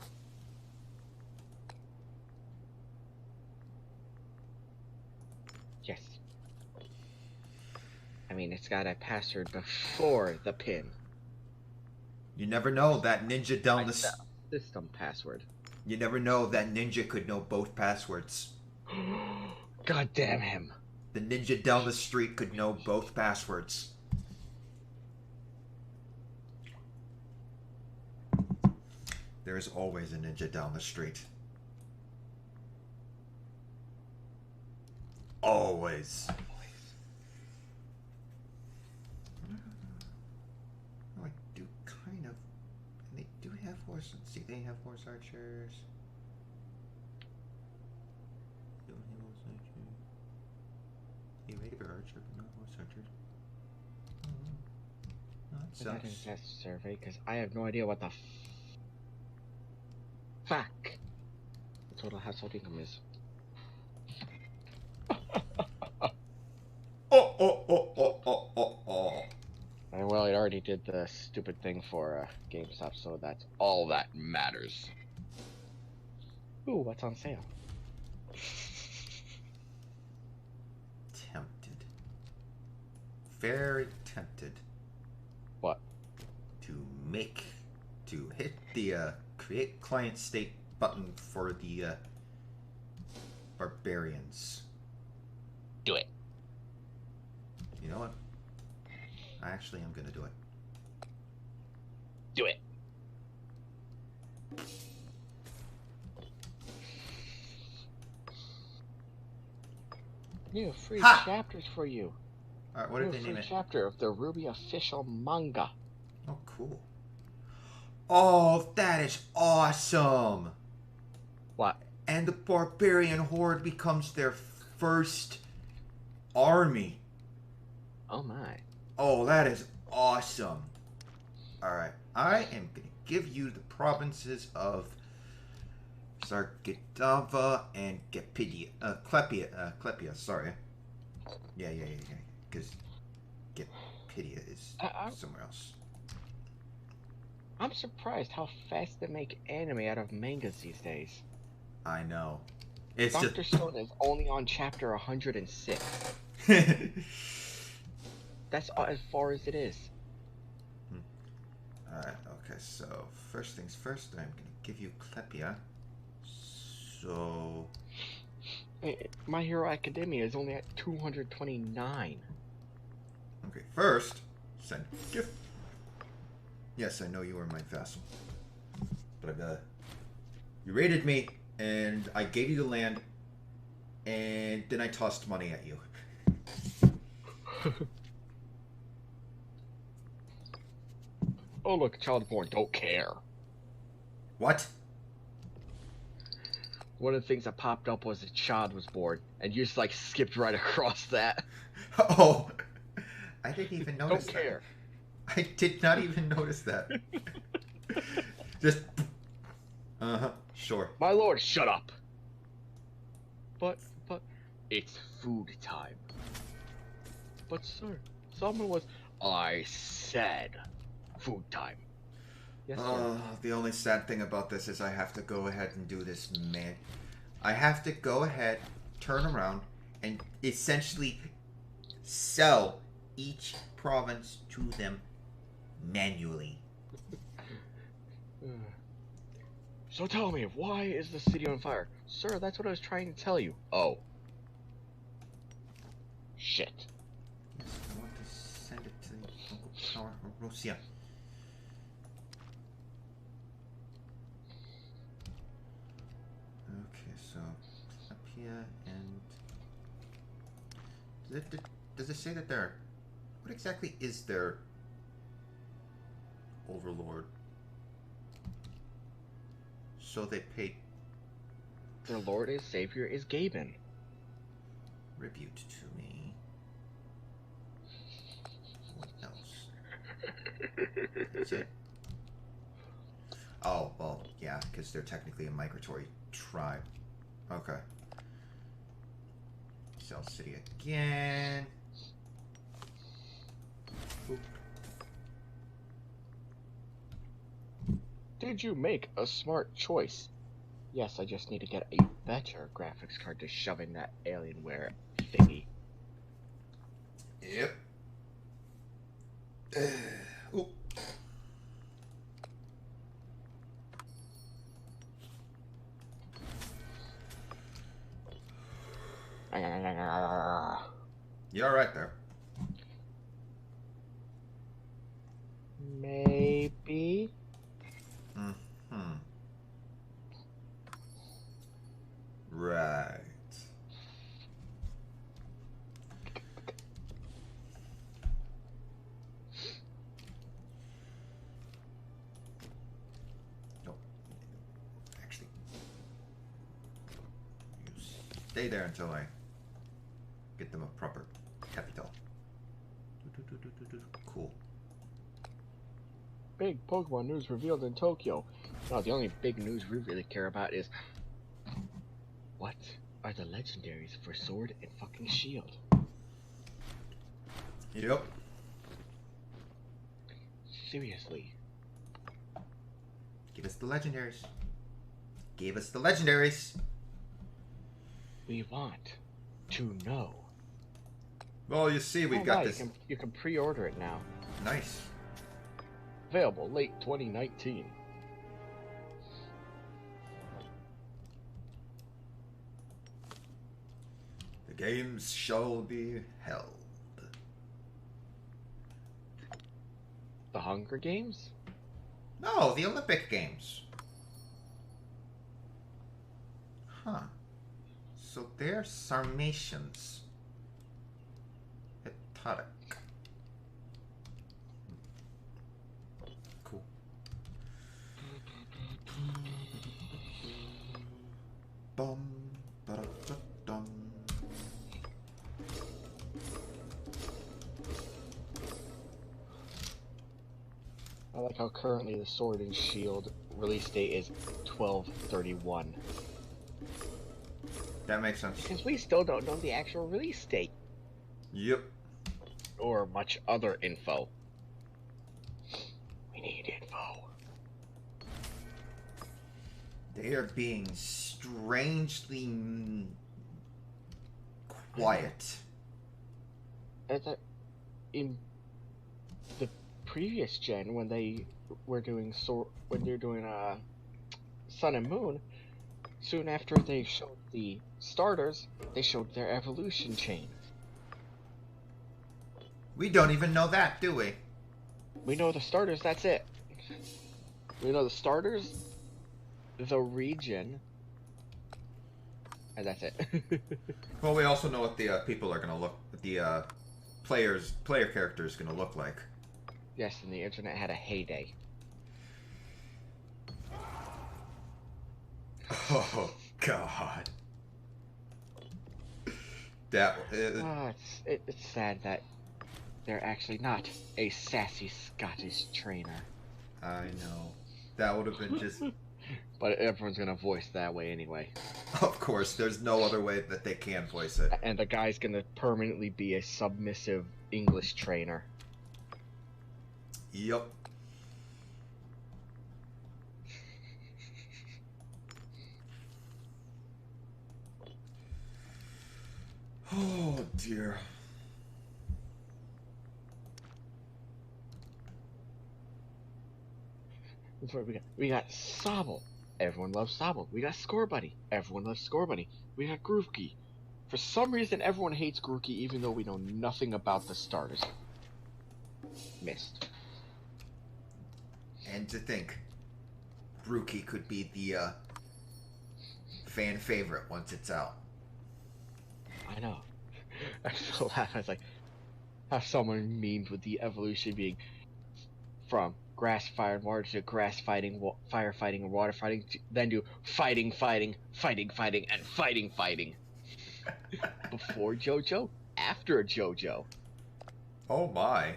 Yes. I mean, it's got a password before the pin. You never know that ninja down the... System password. You never know that ninja could know both passwords. God damn him. The ninja down the street could know both passwords. There is always a ninja down the street. Always. Oh, I do kind of... And they do have horse... Let's see, they have horse archers. A regular archer, but not horse archers. Put that in that survey, because I have no idea what the fuck the total household income is. And well, it already did the stupid thing for GameStop, so that's all that matters. Ooh, what's on sale? Tempted. Very tempted. What? To hit the create client state button for the barbarians. Do it. You know what? I actually am gonna do it. Do it. New free chapters for you. Alright, what did they name it? New free chapter of the Ruby official manga. Oh, cool. Oh, that is awesome! What? And the barbarian horde becomes their first army. Oh my. Oh, that is awesome. Alright, I am going to give you the provinces of Zargadava and Clepia, sorry. Yeah, because Gepidia is somewhere else. I'm surprised how fast they make anime out of mangas these days. I know. It's Dr. Stone is only on chapter 106. That's as far as it is. Alright, okay, so first things first, I'm going to give you Clepia. So... My Hero Academia is only at 229. Okay, first, send gift. Yes, I know you are my vassal. But you raided me, and I gave you the land, and then I tossed money at you. Oh look, child born, don't care. What? One of the things that popped up was a child was born, and you just like skipped right across that. Oh, I didn't even notice Don't care. That. I did not even notice that. Just, sure. My lord, shut up. But, it's food time. But sir, someone was, I said, food time. Yes, sir. The only sad thing about this is I have to go ahead and do this, man. I have to go ahead, turn around, and essentially sell each province to them manually. So tell me, why is the city on fire? Sir, that's what I was trying to tell you. Oh. Shit. Yes, I want to send it to the local power of Rosia. Okay. so up here and does it say that they're what exactly is their overlord? So they paid. Their lord and savior is Gaben. Tribute to me. What else? That's it. Oh, well, yeah, because they're technically a migratory tribe. Okay. Cell City again. Boop. Did you make a smart choice? Yes, I just need to get a better graphics card to shove in that Alienware thingy. Yep. Oop. You're all right there. Maybe. Right. Nope. Actually, you stay there until I get them a proper capital. Cool. Big Pokemon news revealed in Tokyo. No, the only big news we really care about is what are the legendaries for Sword and fucking Shield? Yep. Seriously. Give us the legendaries. Give us the legendaries. We want to know. Well, you see, we've got this. You can pre-order it now. Nice. Available late 2019. The games shall be held. The Hunger Games? No, the Olympic Games. Huh. So they're Sarmatians. Hetaric. Cool. Bum, ba-da-da-dum. I like how currently the Sword and Shield release date is 12/31. That makes sense. Because we still don't know the actual release date. Yep. Or much other info. We need info. They are being strangely quiet. In the previous gen, when they were doing Sun and Moon, soon after they showed the starters, they showed their evolution chain. We don't even know that, do we? We know the starters, that's it. We know the starters, the region, and that's it. Well, we also know what the people are gonna look, the player character is gonna look like. Yes, and the internet had a heyday. Oh God. That. It's sad that they're actually not a sassy Scottish trainer. I know. That would have been just. But everyone's gonna voice that way anyway. Of course, there's no other way that they can voice it. And the guy's gonna permanently be a submissive English trainer. Yep. Oh dear. That's what we got Sobble. Everyone loves Sobble. We got Score Buddy. Everyone loves Score Buddy. We got Grookey. For some reason, everyone hates Grookey, even though we know nothing about the starters. Missed. And to think, Brookie could be the fan favorite once it's out. I know. I still laugh. I was like, how someone memed with the evolution being from grass, fire, and water to grass fighting, firefighting, and water fighting, then do fighting, fighting, fighting, fighting, and fighting, fighting. Before JoJo, after JoJo. Oh my.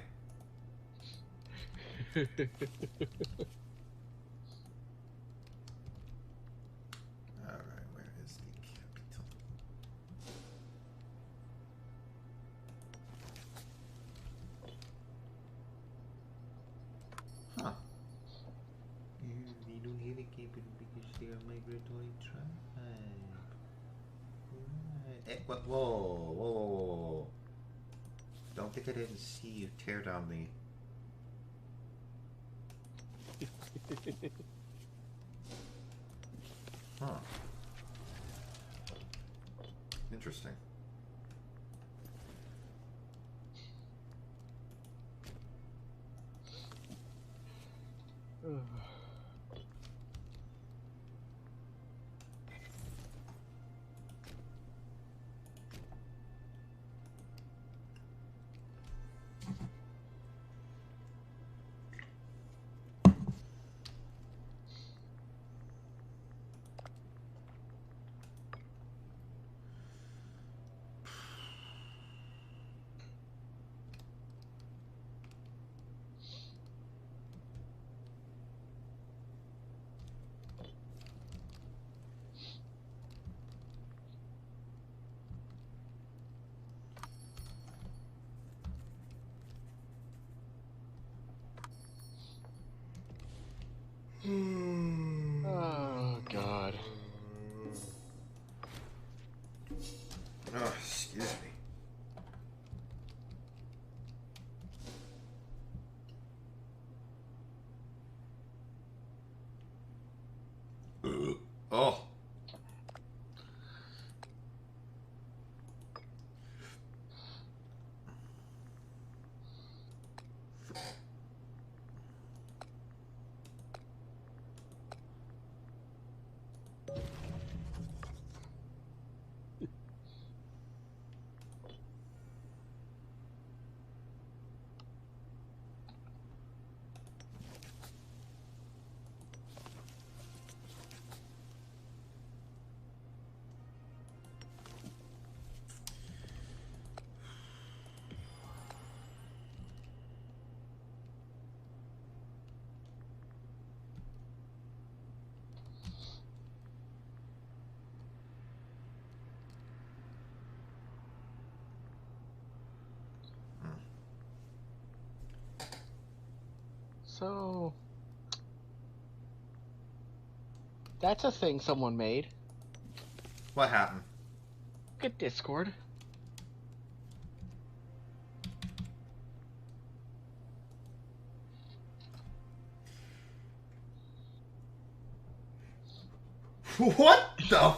Alright, where is the capital? Huh. They don't have a capital because they are migratory tribe. Right. Whoa, whoa, whoa, whoa. Don't think I didn't see you tear down the... Huh. Interesting. Oh, God. Oh, excuse me. Oh. So, that's a thing someone made. What happened? Good Discord. What the?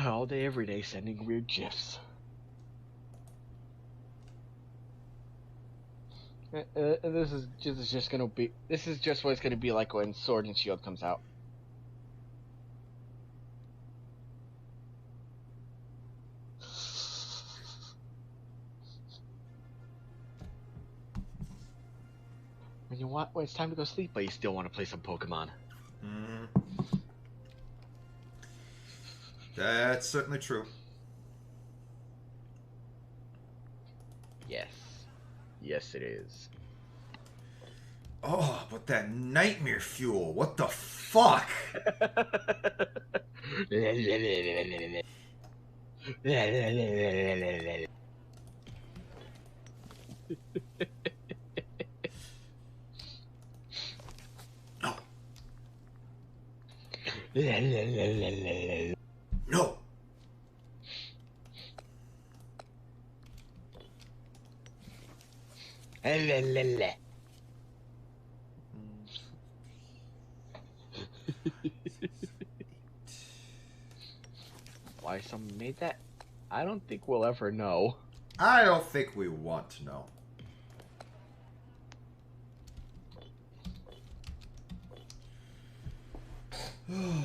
All day, every day, sending weird gifs. This is just gonna be. This is just what it's gonna be like when Sword and Shield comes out. When it's time to go sleep, but you still want to play some Pokemon. That's certainly true. Yes. Yes, it is. Oh, but that nightmare fuel. What the fuck? No. No. Why someone made that? I don't think we'll ever know. I don't think we want to know. Oh.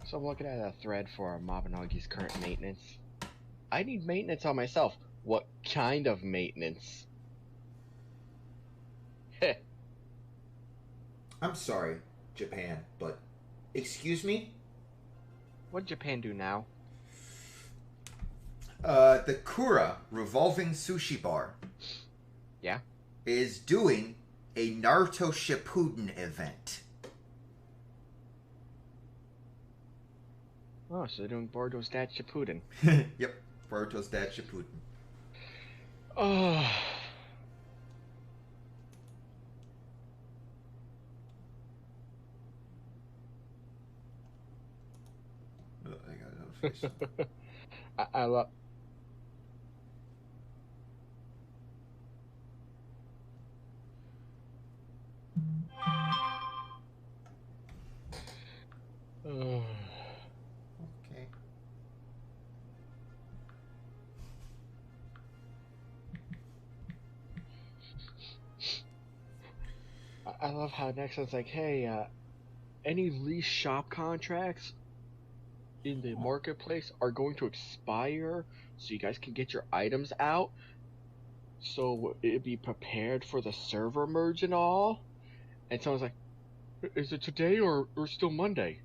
So I'm looking at a thread for Mabinogi's current maintenance. I need maintenance on myself. What kind of maintenance? Heh. I'm sorry, Japan, but excuse me? What'd Japan do now? The Kura Revolving Sushi Bar. Yeah? Is doing a Naruto Shippuden event. Oh, so they're doing Boruto's Dad Shippuden. Yep, Boruto's Dad Shippuden. Oh. Oh, I got a notification. I love. Oh. Okay. I love how next one's like, hey, any lease shop contracts in the marketplace are going to expire, so you guys can get your items out, so it'd be prepared for the server merge and all. And someone's like, is it today or still Monday?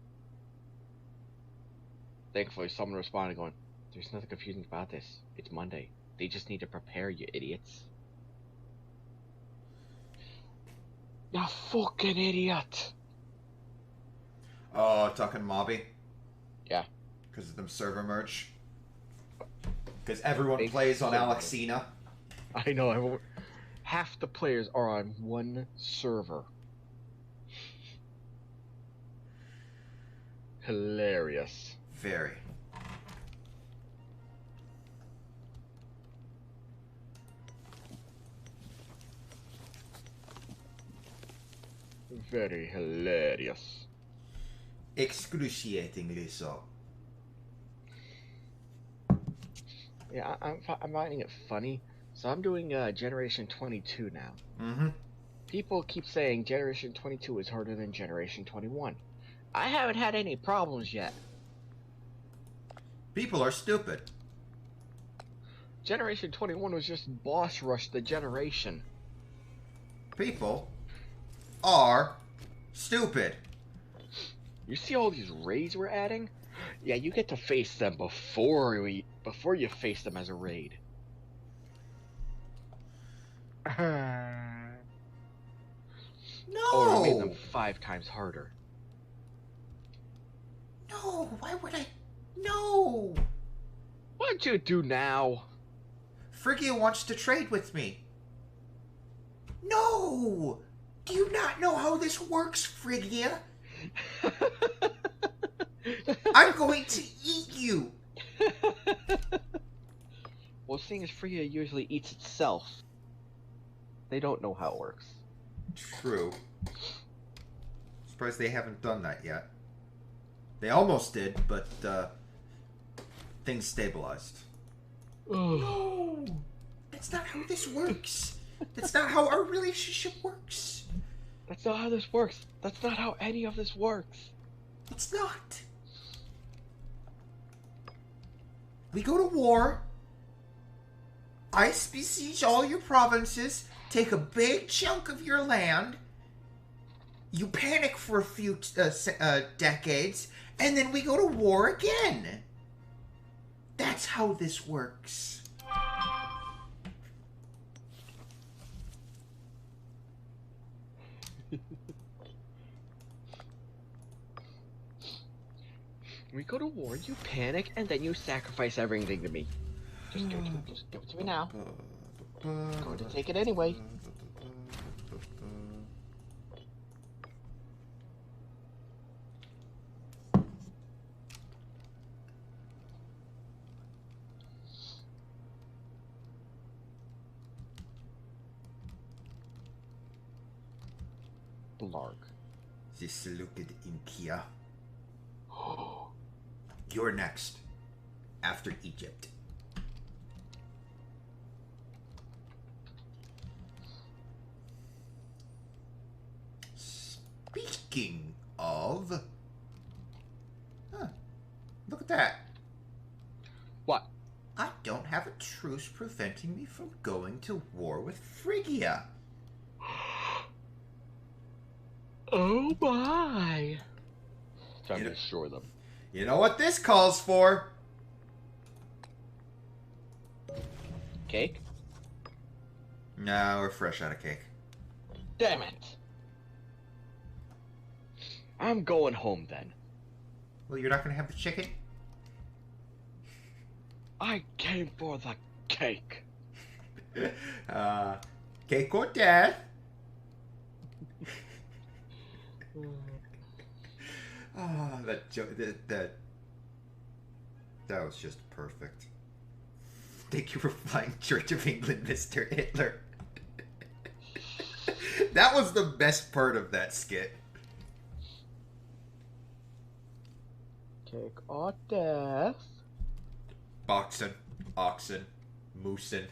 Thankfully, someone responded going, there's nothing confusing about this. It's Monday. They just need to prepare, you idiots. You fucking idiot. Oh, talking Mobby? Yeah. Because of them server merge? Because everyone Big plays on server. Alexina? I know. Half the players are on one server. Hilarious. Very. Very hilarious. Excruciatingly so. Yeah, I'm finding it funny. So I'm doing Generation 22 now. Mm-hmm. People keep saying Generation 22 is harder than Generation 21. I haven't had any problems yet. People are stupid. Generation 21 was just boss rush the generation. People are stupid. You see all these raids we're adding? Yeah, you get to face them before you face them as a raid. No! Or we made them 5 times harder. No, why would I? No! What'd you do now? Phrygia wants to trade with me. No! Do you not know how this works, Phrygia? I'm going to eat you! Well, seeing as Freya usually eats itself, they don't know how it works. True. Surprised they haven't done that yet. They almost did, but things stabilized. No! That's not how this works. That's not how our relationship works. That's not how this works. That's not how any of this works. It's not. We go to war. I besiege all your provinces, take a big chunk of your land. You panic for a few decades, and then we go to war again. That's how this works. We go to war, you panic, and then you sacrifice everything to me. Just give it to me. Just give it to me now. I'm going to take it anyway. Blarg. This looked in Kia. You're next. After Egypt. Speaking of... Huh. Look at that. What? I don't have a truce preventing me from going to war with Phrygia. Oh my! Time to destroy them. You know what this calls for? Cake? No, we're fresh out of cake. Damn it! I'm going home then. Well, you're not gonna have the chicken? I came for the cake. Cake or death? Ah, that joke, that was just perfect. Thank you for flying Church of England, Mr. Hitler. That was the best part of that skit. Cake or death? Oxen, moosin.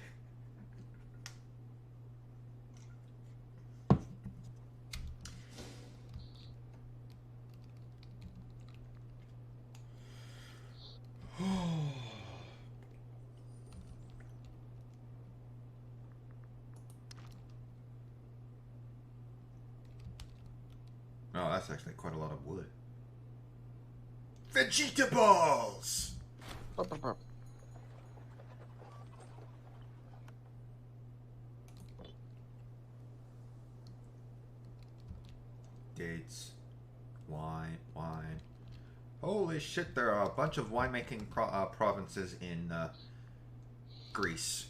Oh, that's actually quite a lot of wood. Vegetables! Dates. Wine. Holy shit, there are a bunch of winemaking provinces in Greece.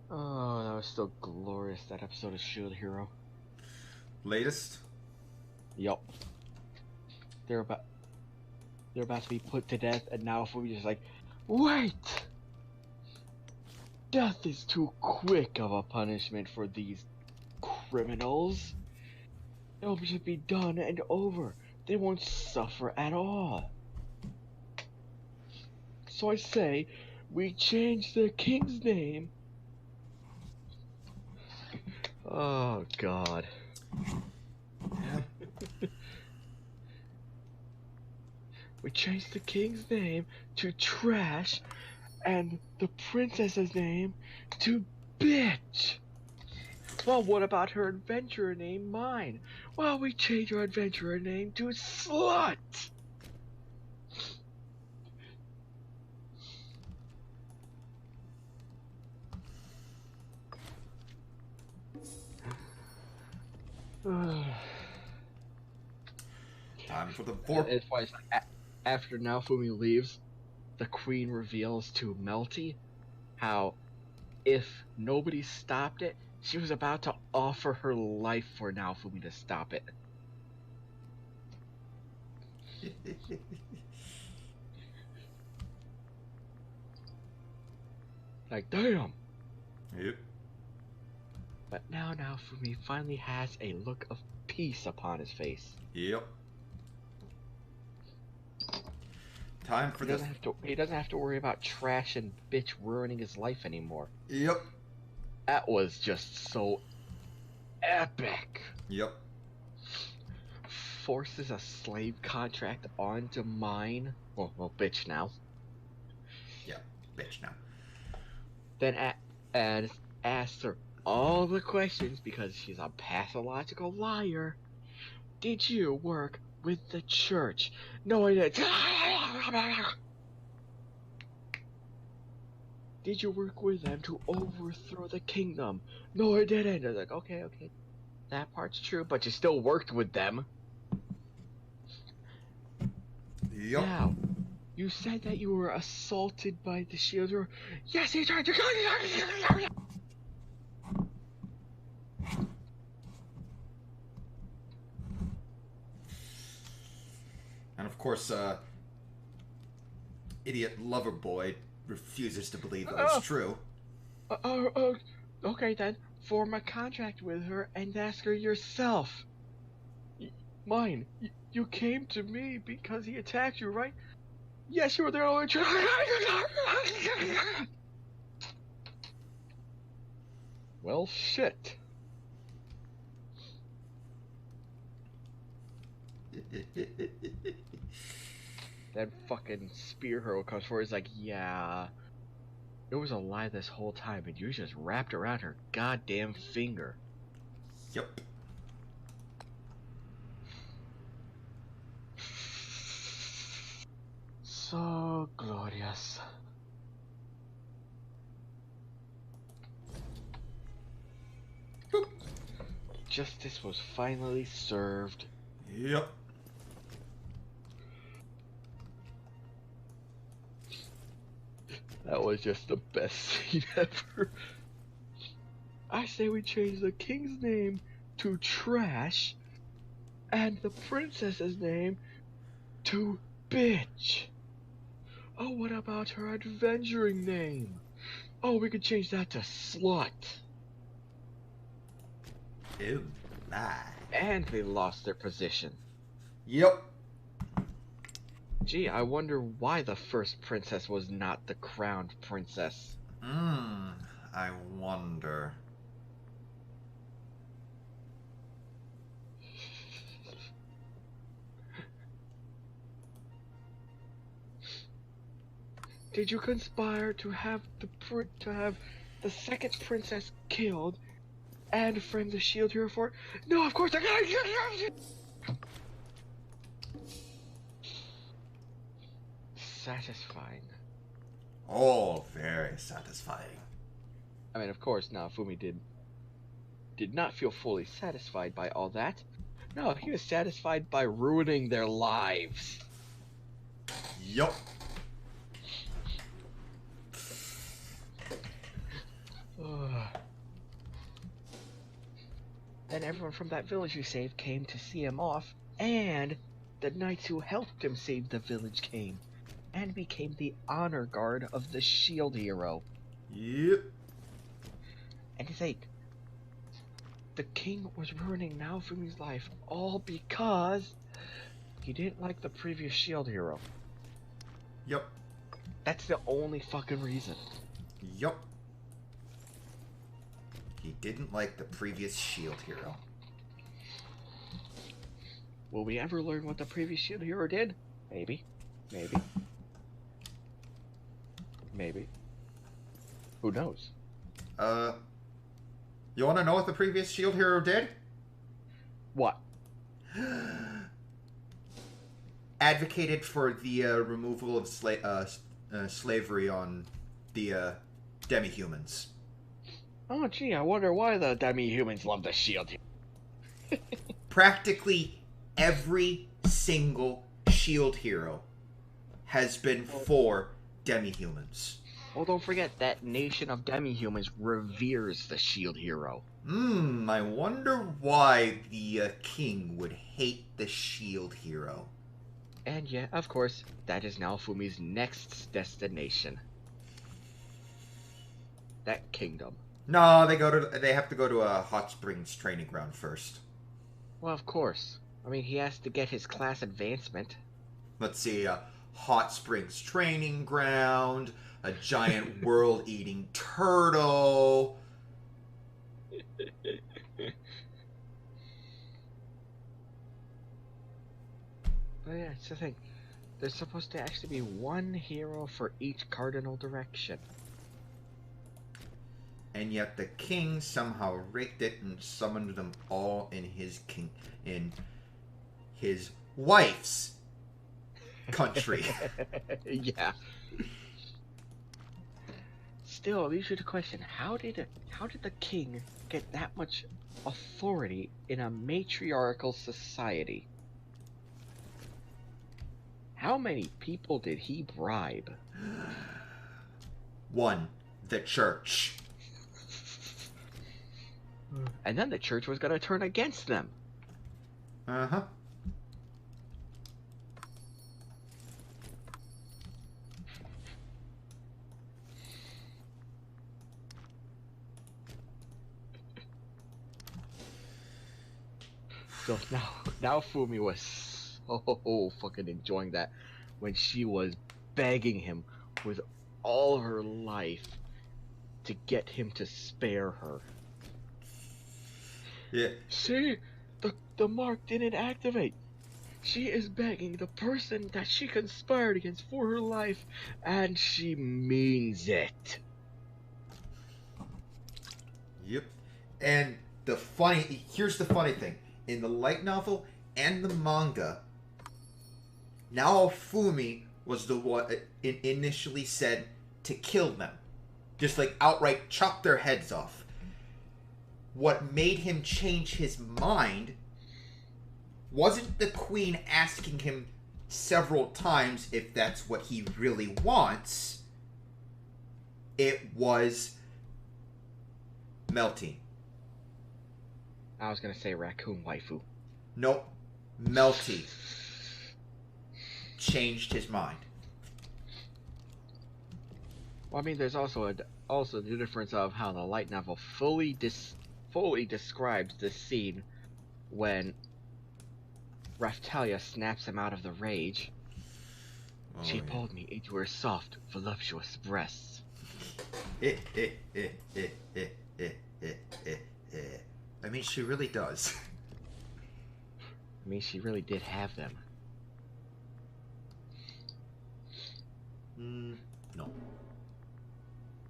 Oh, that was so glorious, that episode of Shield Hero. Latest? Yup. They're about to be put to death, and now if we just like, wait! Death is too quick of a punishment for these criminals. It'll just be done and over. They won't suffer at all. So I say, we change the king's name. Oh, God. We changed the king's name to Trash, and the princess's name to Bitch. Well, what about her adventurer name, Mine? Well, we changed her adventurer name to Slut. Time for the four. It's why it's like, after Naofumi leaves, the queen reveals to Melty how if nobody stopped it, she was about to offer her life for Naofumi to stop it. Like, damn. Yep. But now Naofumi finally has a look of peace upon his face. Yep. Time for this. He doesn't have to worry about Trash and Bitch ruining his life anymore. Yep. That was just so epic. Yep. Forces a slave contract onto Mine. Well, Bitch now. Yeah, bitch now. Then asks her, all the questions because she's a pathological liar. Did you work with the church? No, I didn't. Did you work with them to overthrow the kingdom? No, I didn't. I was like, okay, that part's true, but you still worked with them. Yup. Now, you said that you were assaulted by the shield hero. Yes, he tried to. And of course, idiot lover boy refuses to believe that it's true. Okay then. Form a contract with her and ask her yourself. Mine. You came to me because he attacked you, right? Yes, you were the only. Well, shit. That fucking spear hero comes forward. He's like, yeah, it was a lie this whole time, and you just wrapped around her goddamn finger. Yep. So glorious. Boop. Justice was finally served. Yep. That was just the best scene ever. I say we change the king's name to Trash and the princess's name to Bitch. Oh, what about her adventuring name? Oh, we could change that to Slut. Ew. Nah. And they lost their position. Yep. Gee, I wonder why the first princess was not the crowned princess. I wonder. Did you conspire to have the second princess killed and frame the shield hero for it? No, of course I got. Satisfying. Oh, very satisfying. I mean, of course, Naofumi did not feel fully satisfied by all that. No, he was satisfied by ruining their lives. Yup. Then everyone from that village he saved came to see him off, and the knights who helped him save the village came, and became the honor guard of the shield hero. Yep. And to think, the king was ruining Naofumi's life all because he didn't like the previous shield hero. Yep. That's the only fucking reason. Yup. He didn't like the previous shield hero. Will we ever learn what the previous shield hero did? Maybe. Maybe. Maybe. Who knows? You want to know what the previous shield hero did? What? Advocated for the removal of slavery on the demi-humans. Oh, gee, I wonder why the demi-humans love the shield hero. Practically every single shield hero has been for demi-humans. Well, don't forget that nation of demi-humans reveres the shield hero. I wonder why the king would hate the shield hero. And yeah, of course, that is Naofumi's next destination. That kingdom. No, they have to go to a hot springs training ground first. Well, of course. I mean, he has to get his class advancement. Let's see, hot springs training ground, a giant world-eating turtle. But yeah, it's the thing. There's supposed to actually be one hero for each cardinal direction. and yet the king somehow raked it and summoned them all in his wife's country. Yeah. Still, leads you to question: how did the king get that much authority in a matriarchal society? How many people did he bribe? One, the church. And then the church was gonna turn against them. Uh-huh. So now Fumi was so fucking enjoying that when she was begging him with all her life to get him to spare her. Yeah. See, the mark didn't activate. She is begging the person that she conspired against for her life, and she means it. Yep. And here's the funny thing. In the light novel and the manga, Naofumi was the one initially said to kill them. Just like outright chop their heads off. What made him change his mind wasn't the queen asking him several times if that's what he really wants. It was Melty. I was gonna say raccoon waifu. Nope. Melty changed his mind. Well, I mean, there's also the difference of how the light novel fully describes the scene when Raftalia snaps him out of the rage. Oh, She yeah. pulled me into her soft, voluptuous breasts. I mean, she really does. I mean, she really did have them. No.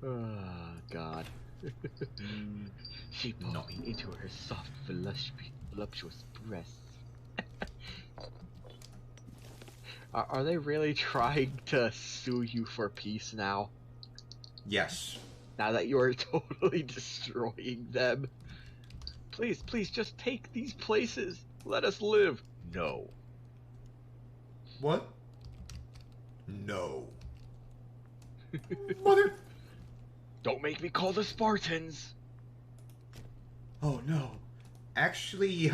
Oh, God. She pulled me into her soft, voluptuous breasts. Are they really trying to sue you for peace now? Yes. Now that you are totally destroying them? Please, just take these places. Let us live. No. What? No. Mother. Don't make me call the Spartans. Oh no. Actually,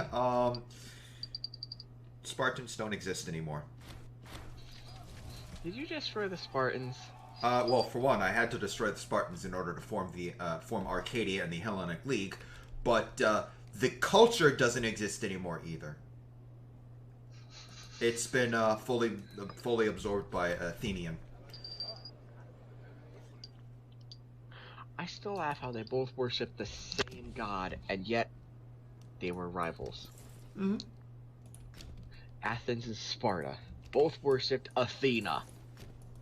Spartans don't exist anymore. Did you destroy the Spartans? Well, for one, I had to destroy the Spartans in order to form Arcadia and the Hellenic League, but the culture doesn't exist anymore either. It's been fully absorbed by Athenian. I still laugh how they both worship the same god, and yet they were rivals. Mm-hmm. Athens and Sparta both worshipped Athena.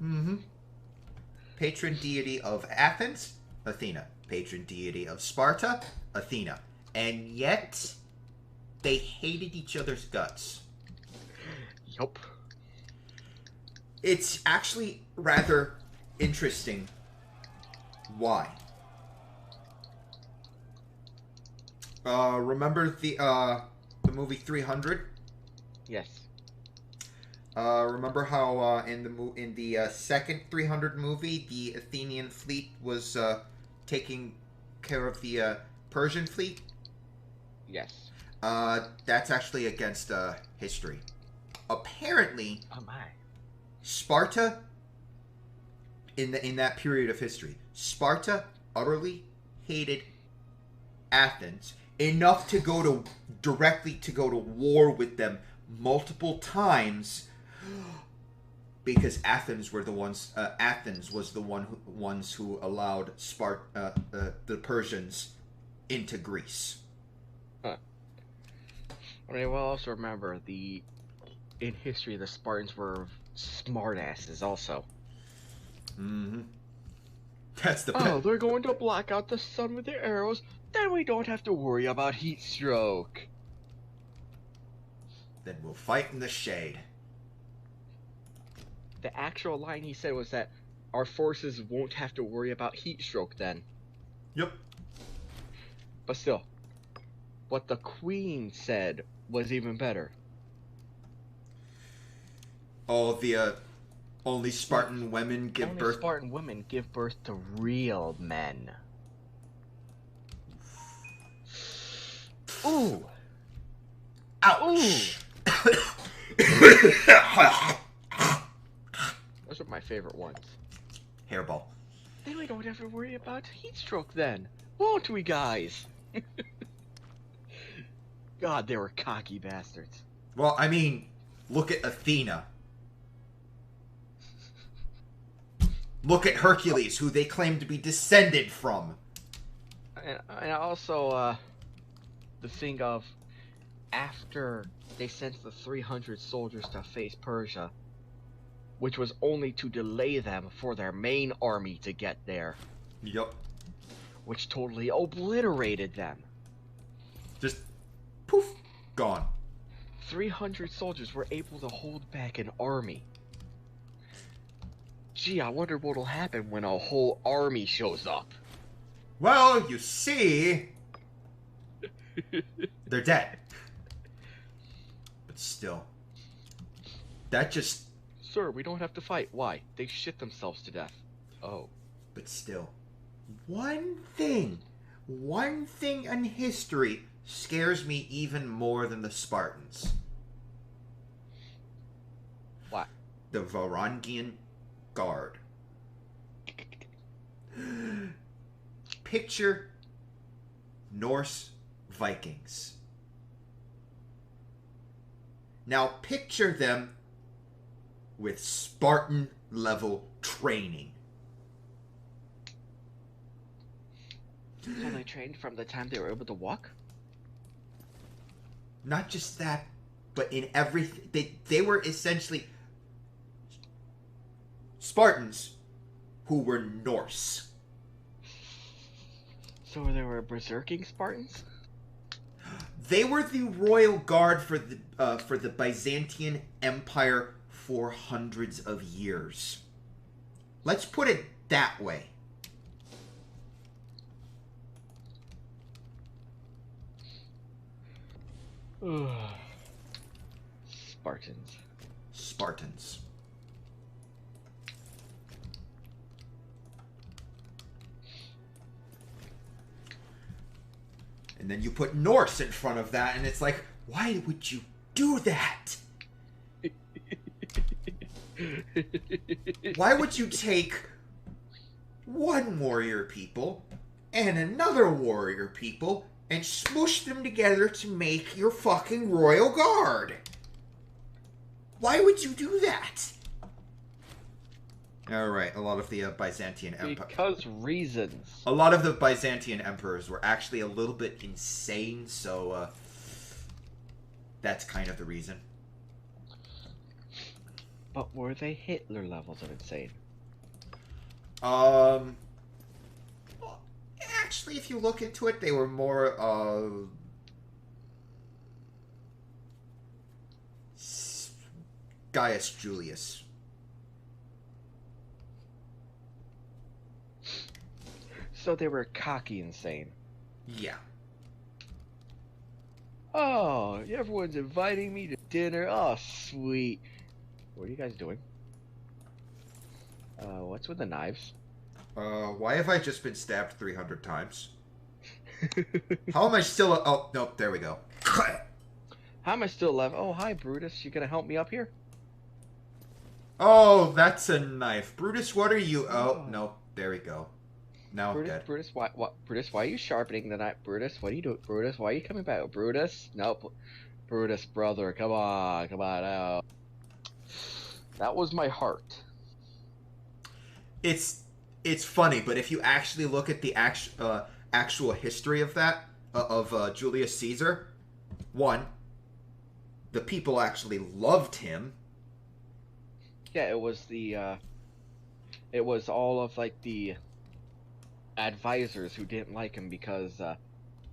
Mm-hmm. Patron deity of Athens, Athena. Patron deity of Sparta, Athena. And yet, they hated each other's guts. Yup. It's actually rather interesting. Why? Remember the movie 300? Yes. Remember how in the second 300 movie, the Athenian fleet was taking care of the Persian fleet? Yes. That's actually against history. Apparently, Oh my. Sparta in that period of history, Sparta utterly hated Athens enough to directly go to war with them multiple times, because Athens was the ones who allowed the Persians into Greece. Huh. I mean, we'll also remember in history the Spartans were smartasses also. Mm-hmm. That's the Oh, best. they're going to block out the sun with their arrows. Then we don't have to worry about heat stroke. Then we'll fight in the shade. The actual line he said was that our forces won't have to worry about heat stroke then. Yep. But still, what the Queen said was even better. Oh, the only Spartan women give Only birth. Spartan women give birth to real men. Ooh. Ouch. Those are my favorite ones. Hairball. Then we don't have to worry about heat stroke then. Won't we, guys? God, they were cocky bastards. Well, I mean, look at Athena. Look at Hercules, who they claim to be descended from. And also, the thing of, after they sent the 300 soldiers to face Persia, which was only to delay them for their main army to get there. Yup. Which totally obliterated them. Just poof, gone. 300 soldiers were able to hold back an army. Gee, I wonder what'll happen when a whole army shows up. Well, you see, they're dead. But still, that just... Sir, we don't have to fight. Why? They shit themselves to death. Oh. But still, one thing in history scares me even more than the Spartans. What? The Varangian Guard. Picture Norse Vikings. Now picture them with Spartan level training. So they trained from the time they were able to walk? Not just that, but in everything. They were essentially Spartans who were Norse. So they were berserking Spartans? They were the royal guard for the Byzantine Empire for hundreds of years. Let's put it that way. Spartans. Spartans. And then you put Norse in front of that, and it's like, why would you do that? Why would you take one warrior people and another warrior people and smoosh them together to make your fucking royal guard? Why would you do that? Alright, a lot of the Byzantine Empire... Because reasons. A lot of the Byzantine emperors were actually a little bit insane, so that's kind of the reason. But were they Hitler levels of insane? Actually, if you look into it, they were more Gaius Julius. So they were cocky insane. Yeah. Oh, everyone's inviting me to dinner. Oh, sweet. What are you guys doing? What's with the knives? Why have I just been stabbed 300 times? How am I still... Oh, nope, there we go. How am I still alive? Oh, hi, Brutus. You gonna help me up here? Oh, that's a knife. Brutus, what are you... Oh, no, there we go. Now I'm dead. Brutus, Brutus, why are you sharpening the knife? Brutus, what are you doing? Brutus, why are you coming back? Brutus? Nope. Brutus, brother, come on out. That was my heart. It's funny, but if you actually look at the actual history of that, of Julius Caesar, one, the people actually loved him. Yeah, it was all of like the advisors who didn't like him because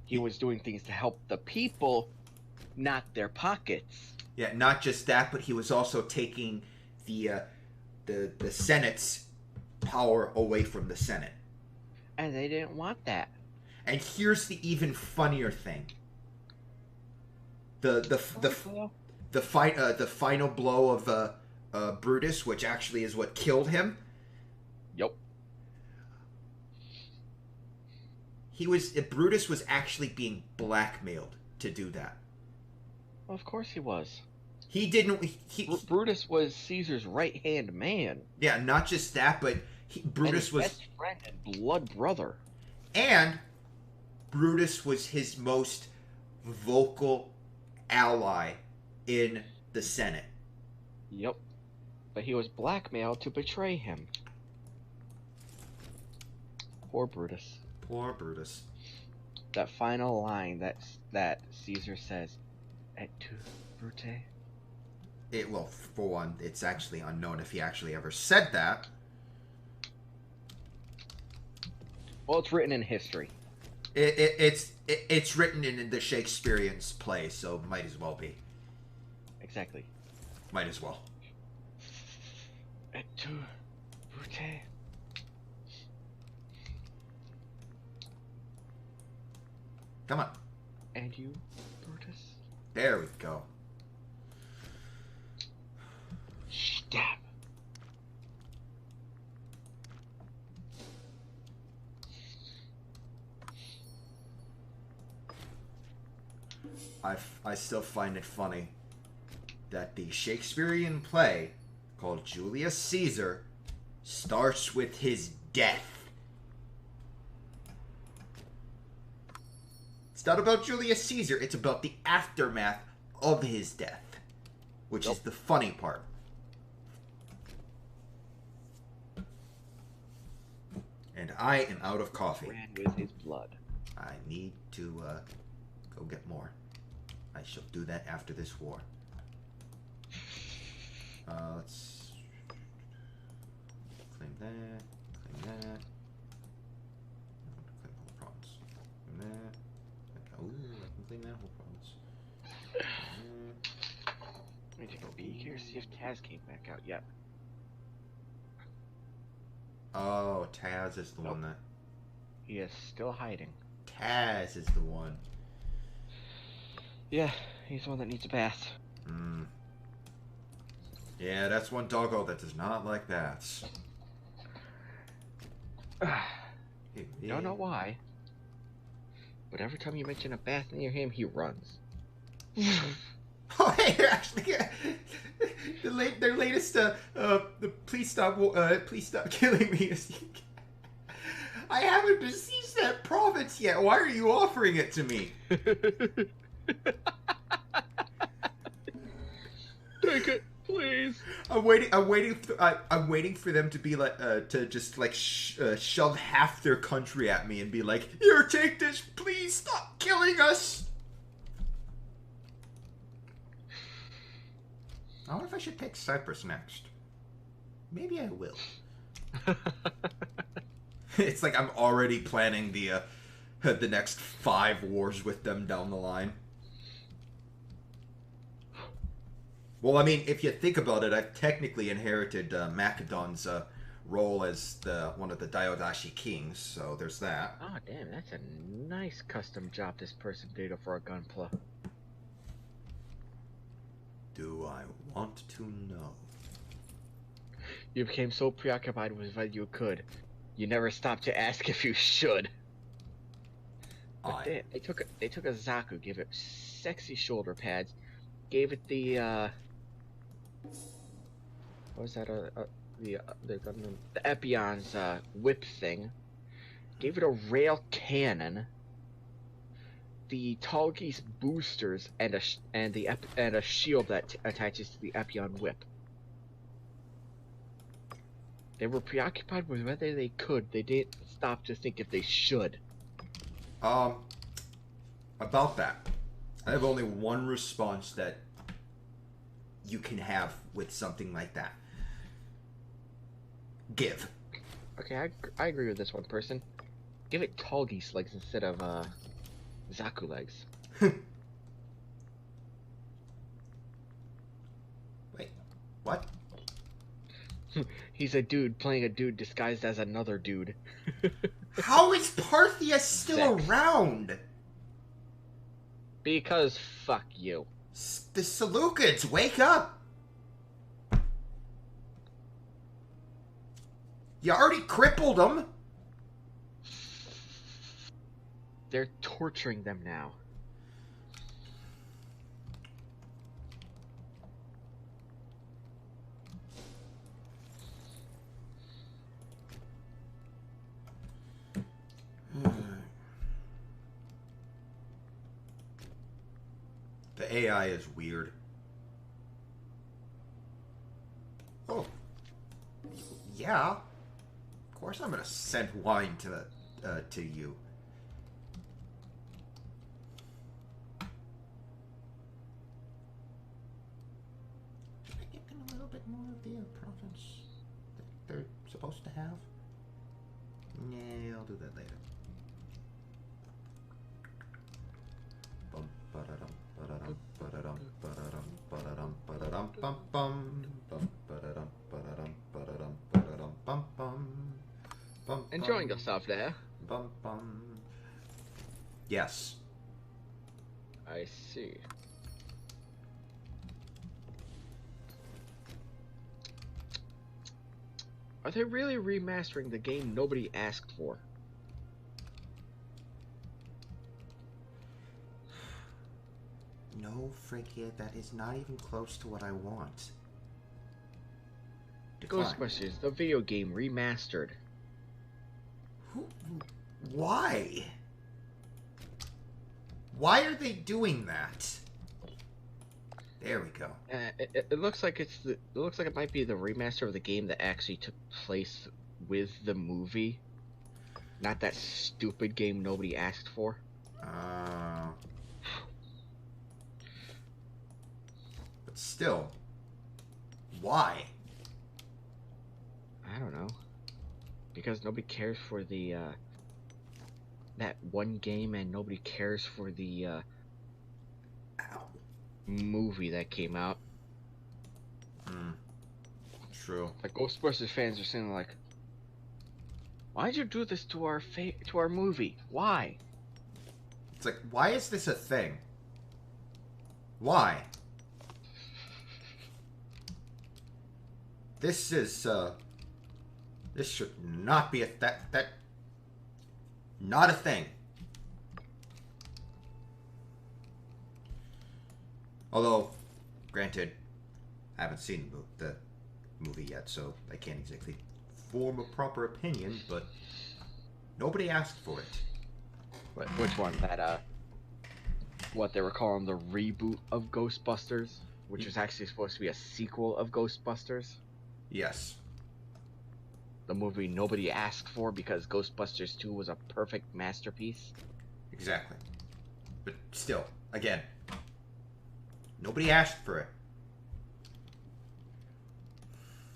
he was doing things to help the people, not their pockets. Yeah, not just that, but he was also taking the the Senate's power away from the Senate. And they didn't want that. And here's the even funnier thing: the final blow of Brutus, which actually is what killed him. Yep. Brutus was actually being blackmailed to do that. Well, of course he was. He didn't. Brutus was Caesar's right-hand man. Yeah, not just that, but Brutus was best friend and blood brother. And Brutus was his most vocal ally in the Senate. Yep. But he was blackmailed to betray him. Poor Brutus. Poor Brutus. That final line that Caesar says, "Et tu, Brute?" Well, for one, it's actually unknown if he actually ever said that. Well, it's written in history. It's written in the Shakespearean play, so might as well be. Exactly. Might as well. Et tu, Brute? Come on. And you, Brutus? There we go. Stab. I still find it funny that the Shakespearean play called Julius Caesar starts with his death. It's not about Julius Caesar, it's about the aftermath of his death, which is the funny part. And I am out of coffee. Ran with his blood. I need to go get more. I shall do that after this war. Let's claim that. Claim that. Claim the whole province. Claim that. Oh, I can claim that whole province. Let me take a peek here, see if Taz came back out yet. Oh, Taz is the one that... He is still hiding. Taz is the one. Yeah, he's the one that needs a bath. Hmm. Yeah, that's one doggo that does not like baths. Don't know why, but every time you mention a bath near him, he runs. Oh, hey, actually, their latest, please stop killing me. I haven't besieged that province yet. Why are you offering it to me? Take it, please. I'm waiting for them to be like, to just like shove half their country at me and be like, "Here, take this. Please stop killing us." I wonder if I should take Cyprus next. Maybe I will. It's like I'm already planning the next 5 wars with them down the line. Well, I mean, if you think about it, I've technically inherited Macedon's role as one of the Diadochi kings, so there's that. Oh, damn, that's a nice custom job this person did for a gunpla. Do I want to know? You became so preoccupied with what you could, you never stopped to ask if you should. But they took a Zaku, gave it sexy shoulder pads, gave it the what was that? The Epion's whip thing, gave it a rail cannon, the Talgis boosters, and a shield that attaches to the Epion whip. They were preoccupied with whether they could. They didn't stop to think if they should. About that, I have only one response that you can have with something like that. Give. Okay, I agree with this one person. Give it tall geese legs instead of Zaku legs. Wait, what? He's a dude playing a dude disguised as another dude. How is Parthia still Zex. around? Because fuck you. The Seleucids, wake up! You already crippled them. They're torturing them now. The AI is weird. Oh. Yeah. Of course I'm gonna send wine to you. Should I give them a little bit more of the province that they're supposed to have? Yeah, I'll do that later. Enjoying yourself there? Yes. I see. Are they really remastering the game nobody asked for? No, Phrygia, that is not even close to what I want. Decline. Ghostbusters, the video game remastered. Why? Why are they doing that? There we go. It looks like it looks like it might be the remaster of the game that actually took place with the movie, not that stupid game nobody asked for. But still, why? I don't know. Because nobody cares for the that one game, and nobody cares for the movie that came out. True. Like Ghostbusters fans are saying like, why'd you do this to our movie? Why? It's like, why is this a thing? Why? This is this should not be not a thing. Although, granted, I haven't seen the movie yet, so I can't exactly form a proper opinion, but nobody asked for it. Which one? That what they were calling the reboot of Ghostbusters, which is actually supposed to be a sequel of Ghostbusters. Yes. The movie nobody asked for because Ghostbusters 2 was a perfect masterpiece. Exactly. But still, again, nobody asked for it.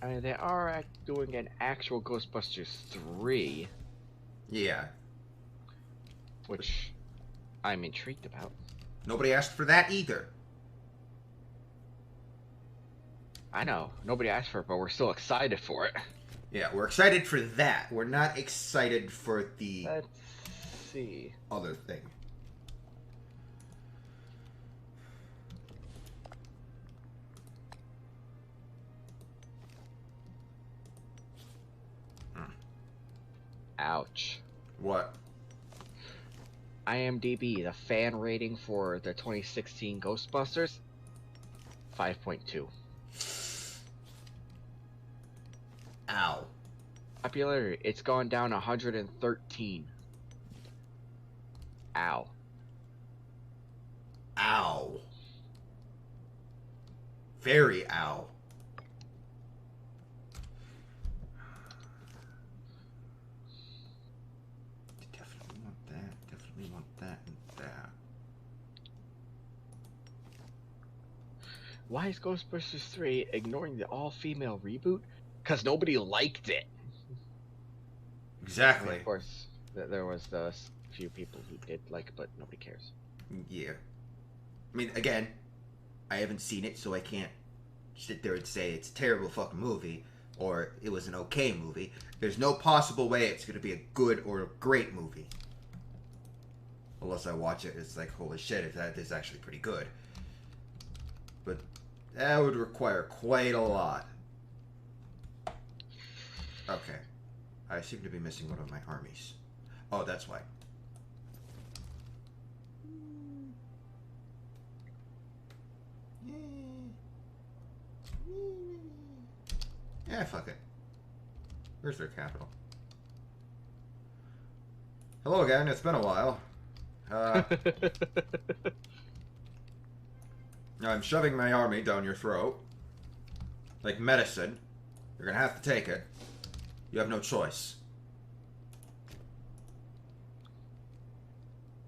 I mean, they are doing an actual Ghostbusters 3. Yeah. Which I'm intrigued about. Nobody asked for that either. I know. Nobody asked for it, but we're still excited for it. Yeah, we're excited for that. We're not excited for the Let's see. other thing. Ouch. What? IMDb, the fan rating for the 2016 Ghostbusters, 5.2. Ow. Popularity, it's gone down 113. Ow. Ow. Very ow. Definitely want that. Definitely want that and that. Why is Ghostbusters 3 ignoring the all-female reboot? Because nobody liked it. Exactly. I mean, of course, There was the few people who did like it, but nobody cares. Yeah. I mean, again, I haven't seen it, so I can't sit there and say it's a terrible fucking movie or it was an okay movie. There's no possible way it's going to be a good or a great movie. Unless I watch it, it's like, holy shit, if that is actually pretty good. But that would require quite a lot. Okay. I seem to be missing one of my armies. Oh, that's why. Yeah, fuck it. Where's their capital? Hello again, it's been a while. I'm shoving my army down your throat. Like medicine. You're gonna have to take it. You have no choice.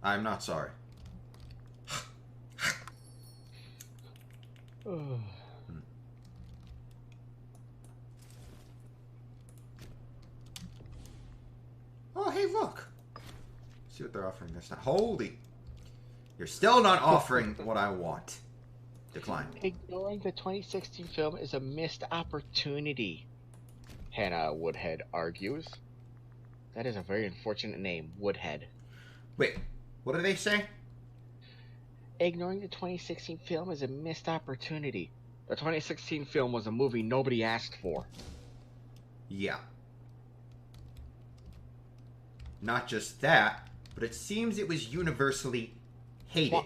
I'm not sorry. Oh, hey, look. See what they're offering this time. Holy. You're still not offering what I want. Decline. Ignoring the 2016 film is a missed opportunity, Hannah Woodhead argues. That is a very unfortunate name, Woodhead. Wait, what do they say? Ignoring the 2016 film is a missed opportunity. The 2016 film was a movie nobody asked for. Yeah. Not just that, but it seems it was universally hated.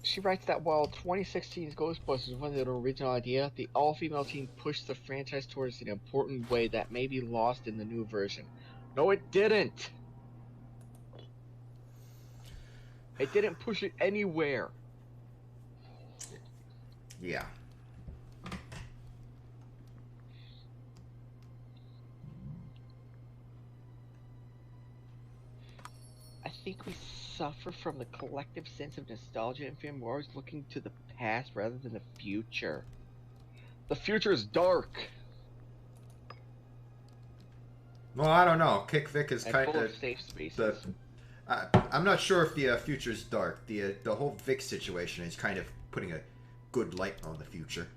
She writes that while 2016's Ghostbusters was an original idea, the all-female team pushed the franchise towards an important way that may be lost in the new version. No, it didn't! It didn't push it anywhere. Yeah. I think we suffer from the collective sense of nostalgia in film. We're always looking to the past rather than the future. The future is dark. Well, I don't know. Kick Vic is kind full of safe spaces. I'm not sure if the future's dark. The whole Vic situation is kind of putting a good light on the future.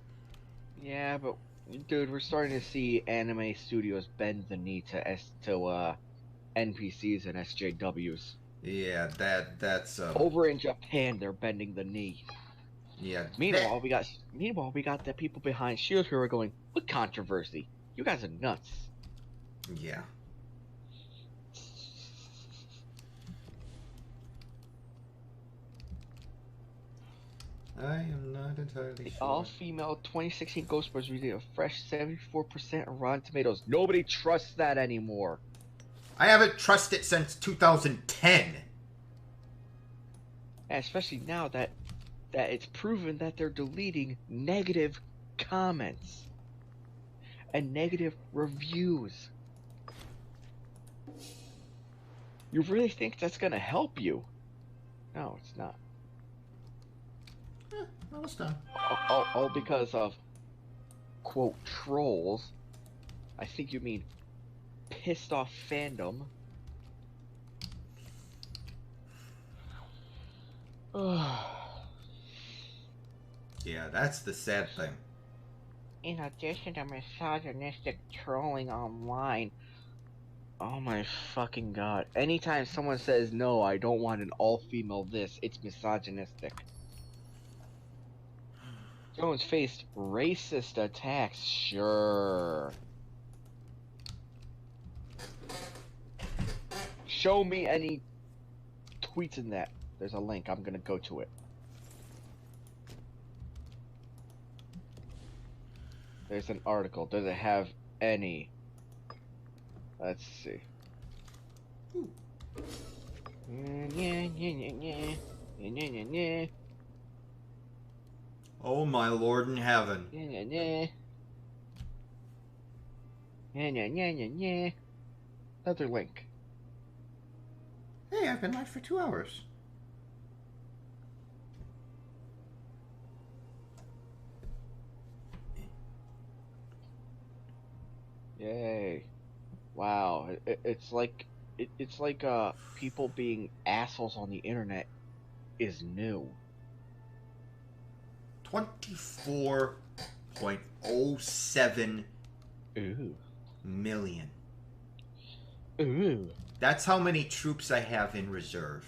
Yeah, but dude, we're starting to see anime studios bend the knee to NPCs and SJWs. Yeah, that's over in Japan. They're bending the knee. Yeah. Meanwhile, we got the people behind Shield who are going, "What controversy? You guys are nuts." Yeah. I am not entirely the sure. The all-female 2016 Ghostbusters received a fresh 74% on Rotten Tomatoes. Nobody trusts that anymore. I haven't trusted it since 2010. And especially now that it's proven that they're deleting negative comments and negative reviews. You really think that's gonna help you? No, it's not. Well, it's done. All because of, quote, trolls. I think you mean pissed off fandom. Yeah, that's the sad thing. In addition to misogynistic trolling online, oh my fucking god. Anytime someone says, no, I don't want an all-female this, it's misogynistic. Jones faced racist attacks, sure. Show me any tweets in that. There's a link, I'm gonna go to it. There's an article. Does it have any? Let's see. Oh my Lord in heaven. Another link. Hey, I've been live for 2 hours. Yay. Wow, it's like people being assholes on the internet is new. 24.07 Ooh. million. Ooh. That's how many troops I have in reserve.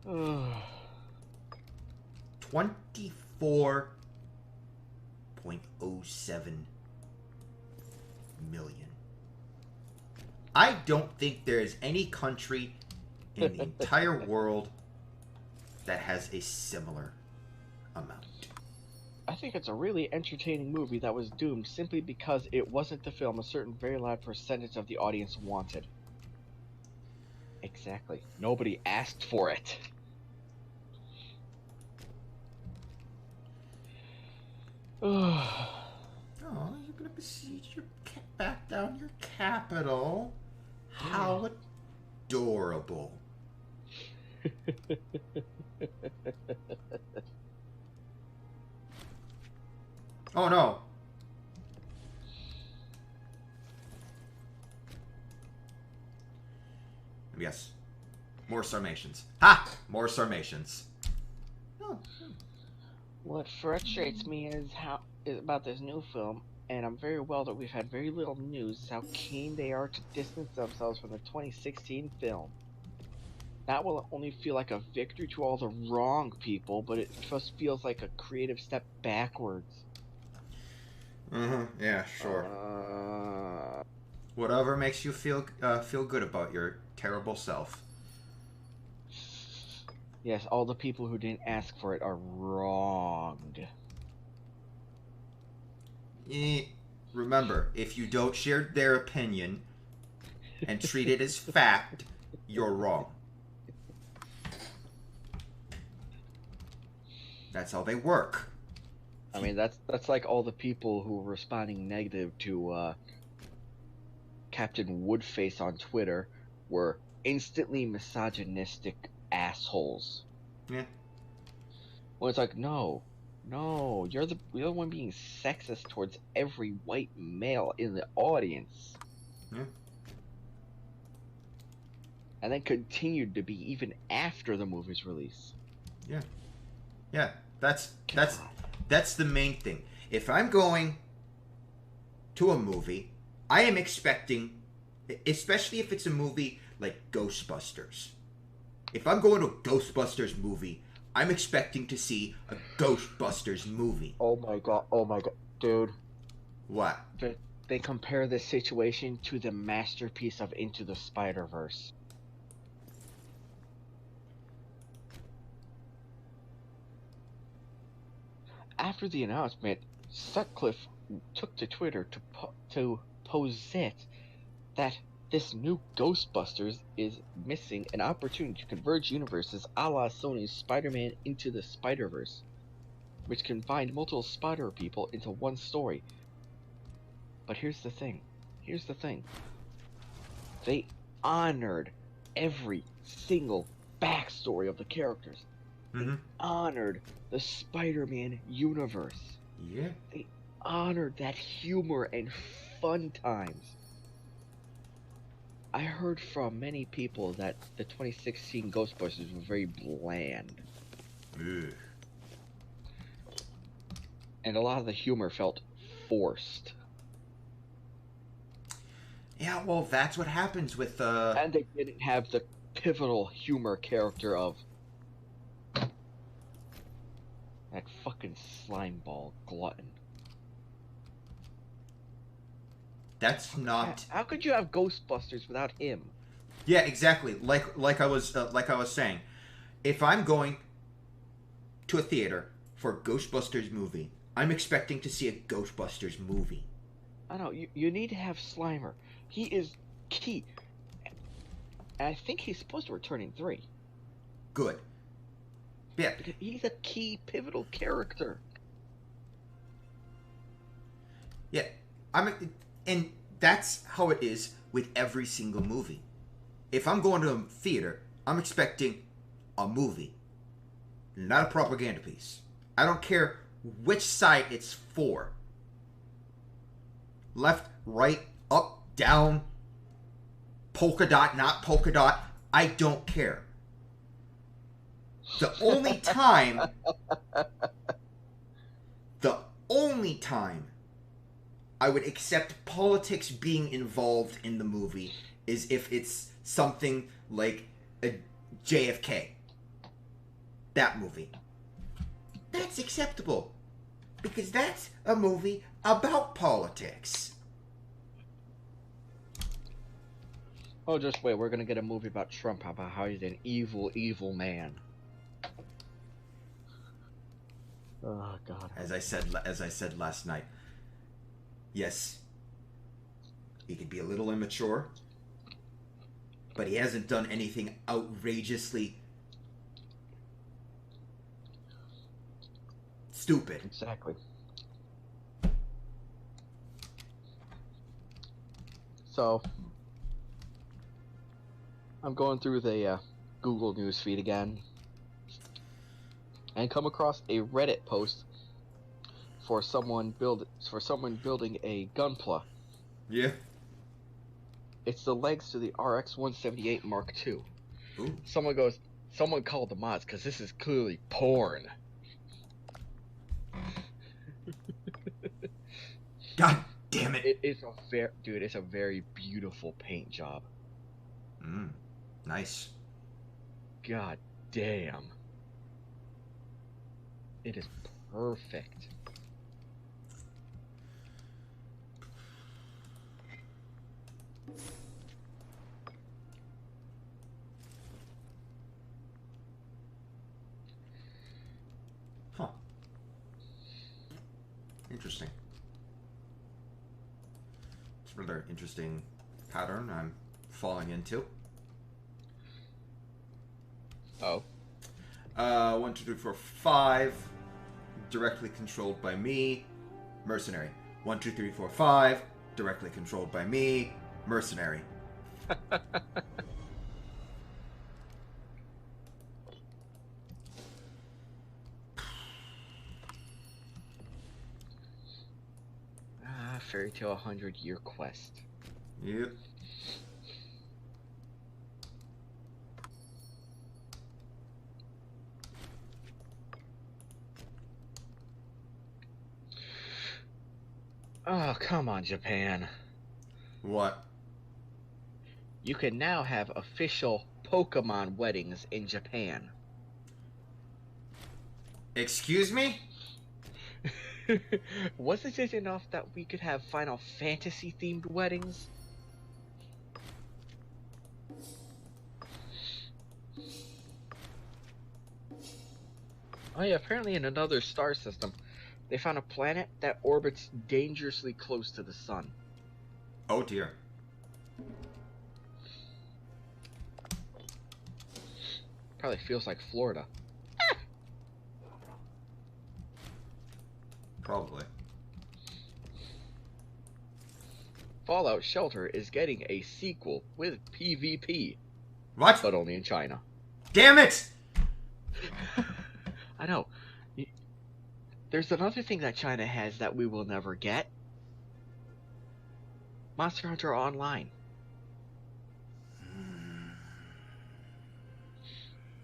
Ugh. 24.07 million. I don't think there is any country in the entire world that has a similar amount. I think it's a really entertaining movie that was doomed simply because it wasn't the film a certain very loud percentage of the audience wanted. Exactly. Nobody asked for it. Oh, you're gonna besiege your back down your capital. How adorable. Oh no. Yes. More Sarmatians. Ha! More Sarmatians. Oh. What frustrates me is about this new film, and I'm very well that we've had very little news, is how keen they are to distance themselves from the 2016 film. That will only feel like a victory to all the wrong people, but it just feels like a creative step backwards. Yeah, sure. Whatever makes you feel good about your terrible self. Yes, all the people who didn't ask for it are wrong. Remember, if you don't share their opinion and treat it as fact, you're wrong. That's how they work. I mean, that's like all the people who were responding negative to Captain Woodface on Twitter were instantly misogynistic assholes. Yeah. Well, it's like, no, you're the one being sexist towards every white male in the audience. Yeah. And then continued to be even after the movie's release. Yeah. Yeah. That's the main thing. If I'm going to a movie, I am expecting, especially if it's a movie like Ghostbusters. If I'm going to a Ghostbusters movie, I'm expecting to see a Ghostbusters movie. Oh my god, dude. What? They compare this situation to the masterpiece of Into the Spider-Verse. After the announcement, Sutcliffe took to Twitter to posit that this new Ghostbusters is missing an opportunity to converge universes a la Sony's Spider-Man Into the Spider-Verse, which combined multiple Spider people into one story. But here's the thing. They honored every single backstory of the characters. Mm-hmm. They honored the Spider-Man universe. Yeah. They honored that humor and fun times. I heard from many people that the 2016 Ghostbusters was very bland. Ugh. And a lot of the humor felt forced. Yeah, well, that's what happens with And they didn't have the pivotal humor character of that fucking slimeball glutton. That's not. How could you have Ghostbusters without him? Yeah, exactly. Like I was saying, if I'm going to a theater for a Ghostbusters movie, I'm expecting to see a Ghostbusters movie. I know you need to have Slimer. He is key. And I think he's supposed to return in 3. Good. Yeah. He's a key pivotal character. Yeah. And that's how it is with every single movie. If I'm going to a theater, I'm expecting a movie, not a propaganda piece. I don't care which side it's for. left, right, up, down, polka dot, not polka dot. I don't care. The only time I would accept politics being involved in the movie is if it's something like a JFK. That movie. That's acceptable. Because that's a movie about politics. Oh, just wait. We're going to get a movie about Trump, about how he's an evil, evil man. Oh, God. As I said last night. Yes, he could be a little immature, but he hasn't done anything outrageously stupid. Exactly. So, I'm going through the Google News feed again, and come across a Reddit post for someone building a Gunpla. Yeah. It's the legs to the RX-178 Mark II. Ooh. Someone called the mods because this is clearly porn. God damn it! It's a very beautiful paint job. Nice. God damn. It is perfect. Huh. Interesting. It's a rather interesting pattern I'm falling into. Oh. 1, 2, 3, 4, 5. Directly controlled by me. Mercenary. 1, 2, 3, 4, 5. Directly controlled by me. Mercenary. Fairy Tale 100-Year Quest. Yep. Oh, come on, Japan. What? You can now have official Pokemon weddings in Japan. Excuse me? Wasn't it enough that we could have Final Fantasy themed weddings? Oh yeah, apparently in another star system, they found a planet that orbits dangerously close to the sun. Oh dear. Probably feels like Florida. Probably. Fallout Shelter is getting a sequel with PvP. What? But only in China. Damn it! I know. There's another thing that China has that we will never get. Monster Hunter Online.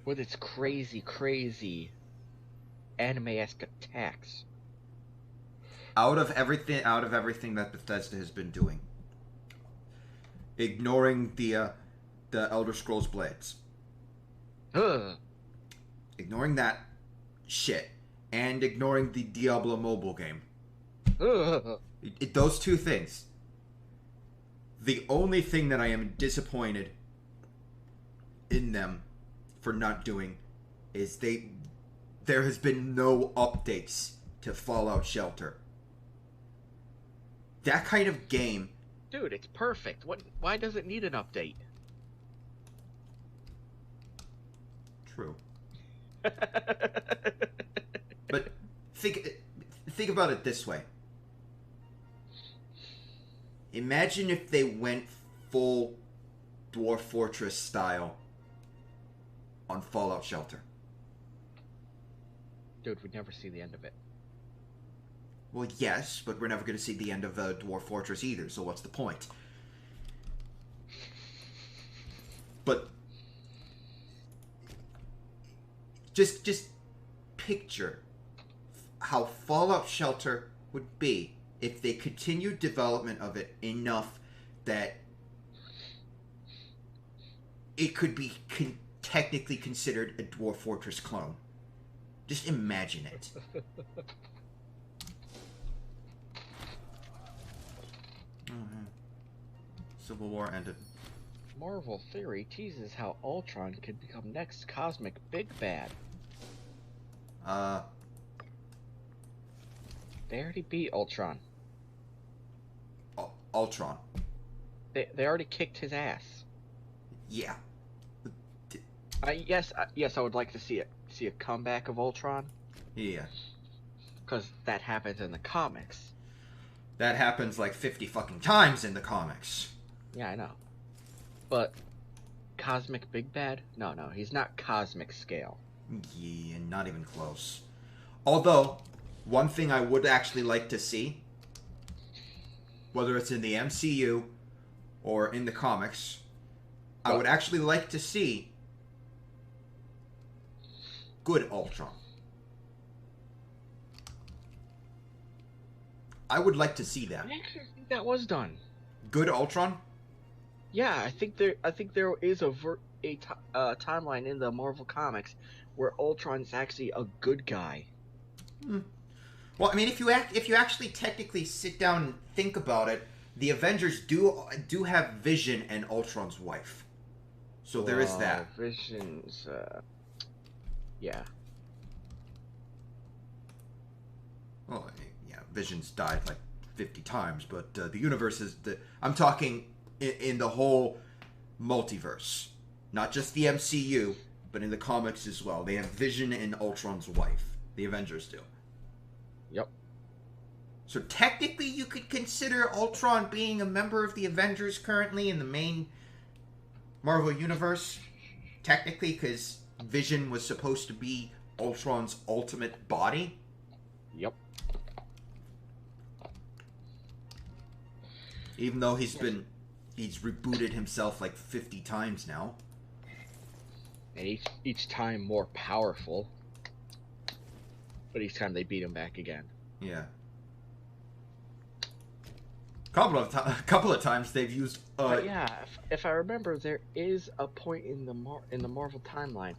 With its crazy, crazy anime-esque attacks. Out of everything that Bethesda has been doing, ignoring the Elder Scrolls Blades, ignoring that shit, and ignoring the Diablo mobile game, those two things. The only thing that I am disappointed in them for not doing is there has been no updates to Fallout Shelter. That kind of game... Dude, it's perfect. Why does it need an update? True. But think about it this way. Imagine if they went full Dwarf Fortress style on Fallout Shelter. Dude, we'd never see the end of it. Well, yes, but we're never going to see the end of Dwarf Fortress either, so what's the point? But just picture how Fallout Shelter would be if they continued development of it enough that it could be technically considered a Dwarf Fortress clone. Just imagine it. Civil War ended. Marvel Theory teases how Ultron could become next cosmic big bad. They already beat Ultron. Ultron. They already kicked his ass. Yeah. Yes, I would like to see a comeback of Ultron. Yeah. Because that happens in the comics. That happens like 50 fucking times in the comics. Yeah, I know. But cosmic big bad? No, he's not cosmic scale. Yeah, not even close. Although, one thing I would actually like to see, whether it's in the MCU or in the comics, I would actually like to see good Ultron. I would like to see that. I actually think that was done. Good Ultron? Yeah, I think there is a timeline in the Marvel comics where Ultron's actually a good guy. Well, I mean, if you actually technically sit down and think about it, the Avengers do have Vision and Ultron's wife. So there is that. Vision's yeah. Well, yeah, Vision's died like 50 times, but the universe is I'm talking in the whole multiverse, not just the MCU, but in the comics as well. They have Vision and Ultron's wife. The Avengers do. Yep. So technically, you could consider Ultron being a member of the Avengers currently in the main Marvel universe. Technically, because Vision was supposed to be Ultron's ultimate body. Yep. Even though he's rebooted himself like 50 times now. And each time more powerful. But each time they beat him back again. Yeah. A couple of times they've used. But yeah, if I remember, there is a point in the Marvel timeline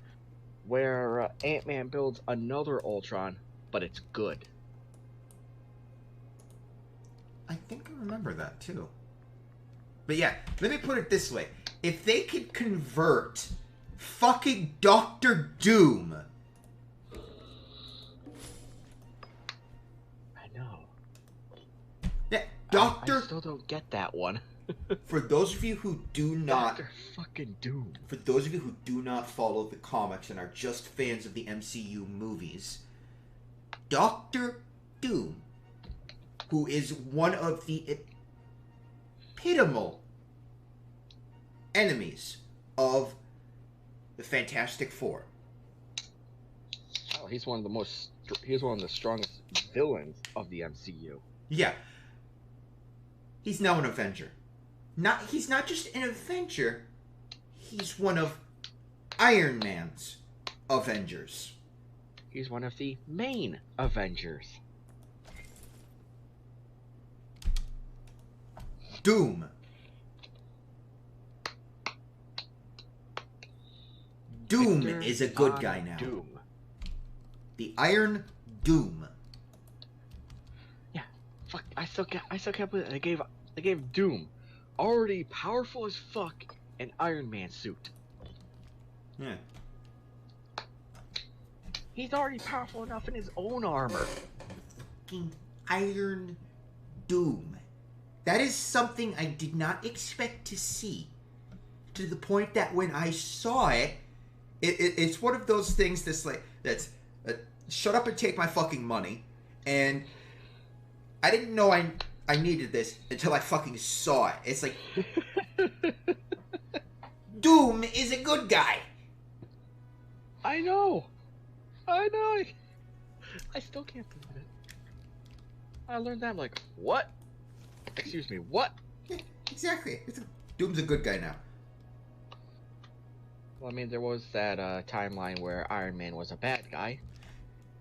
where Ant-Man builds another Ultron, but it's good. I think I remember that too. But yeah, let me put it this way: if they could convert fucking Doctor Doom. Yeah, I still don't get that one. For those of you who do not... Dr. fucking Doom. For those of you who do not follow the comics and are just fans of the MCU movies, Doctor Doom, who is one of the epitomal enemies of the Fantastic Four. Oh, he's one of the strongest villains of the MCU. Yeah. He's now an Avenger. He's not just an Avenger, he's one of Iron Man's Avengers. He's one of the main Avengers. Doom. Doom Victor is a good Von guy now. Doom. The Iron Doom. Yeah, fuck. I still can't believe it. They gave Doom, already powerful as fuck, an Iron Man suit. Yeah. He's already powerful enough in his own armor. Fucking Iron Doom. That is something I did not expect to see. To the point that when I saw it, it's one of those things that's shut up and take my fucking money. And I didn't know I needed this until I fucking saw it. It's like... Doom is a good guy. I know. I still can't believe it. I learned that. I'm like, what? Excuse me, what? Yeah, exactly. Doom's a good guy now. Well, I mean, there was that timeline where Iron Man was a bad guy.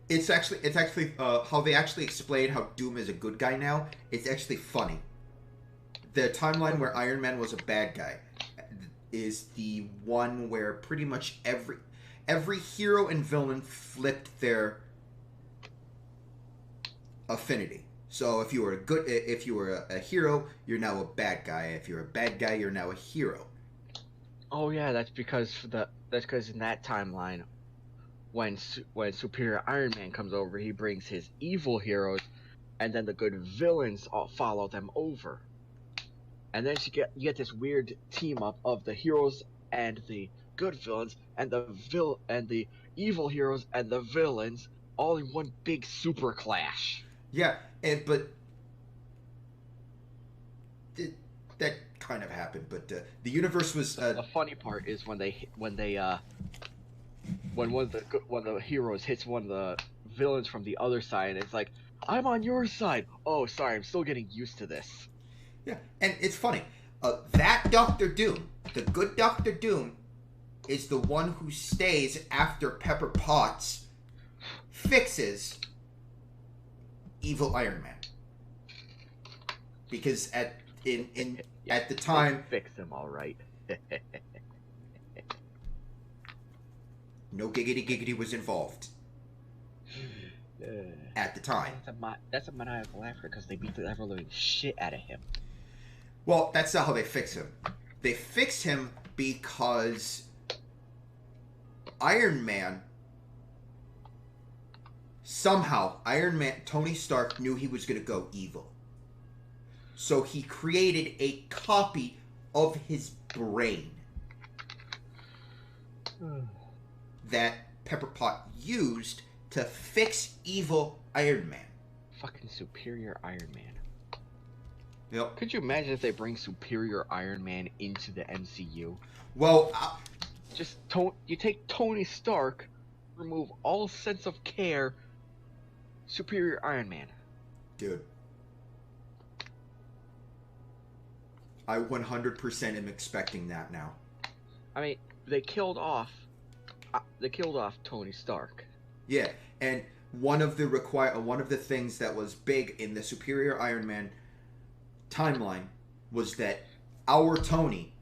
It's actually how they actually explain how Doom is a good guy now. It's actually funny. The timeline where Iron Man was a bad guy is the one where pretty much every hero and villain flipped their affinity. So if you were a hero, you're now a bad guy. If you're a bad guy, you're now a hero. Oh yeah, that's because in that timeline, when Superior Iron Man comes over, he brings his evil heroes, and then the good villains all follow them over. And then you get this weird team up of the heroes and the good villains, and the evil heroes and the villains all in one big super clash. Yeah, but that kind of happened. But the universe was. The funny part is when one of the heroes hits one of the villains from the other side, and it's like, I'm on your side. Oh, sorry, I'm still getting used to this. Yeah, and it's funny. That Doctor Doom, the good Doctor Doom, is the one who stays after Pepper Potts fixes evil Iron Man. Because at the time, fix him all right. no giggity was involved at the time. That's a maniacal laughter because they beat the ever living shit out of him. Well, that's not how they fix him. They fixed him because Tony Stark knew he was going to go evil. So he created a copy of his brain that Pepper Pot used to fix evil Iron Man. Fucking Superior Iron Man. Yep. Could you imagine if they bring Superior Iron Man into the MCU? Well, you take Tony Stark, remove all sense of care, Superior Iron Man. Dude. I 100% am expecting that now. I mean, they killed off Tony Stark. Yeah, and one of the things that was big in the Superior Iron Man timeline was that our Tony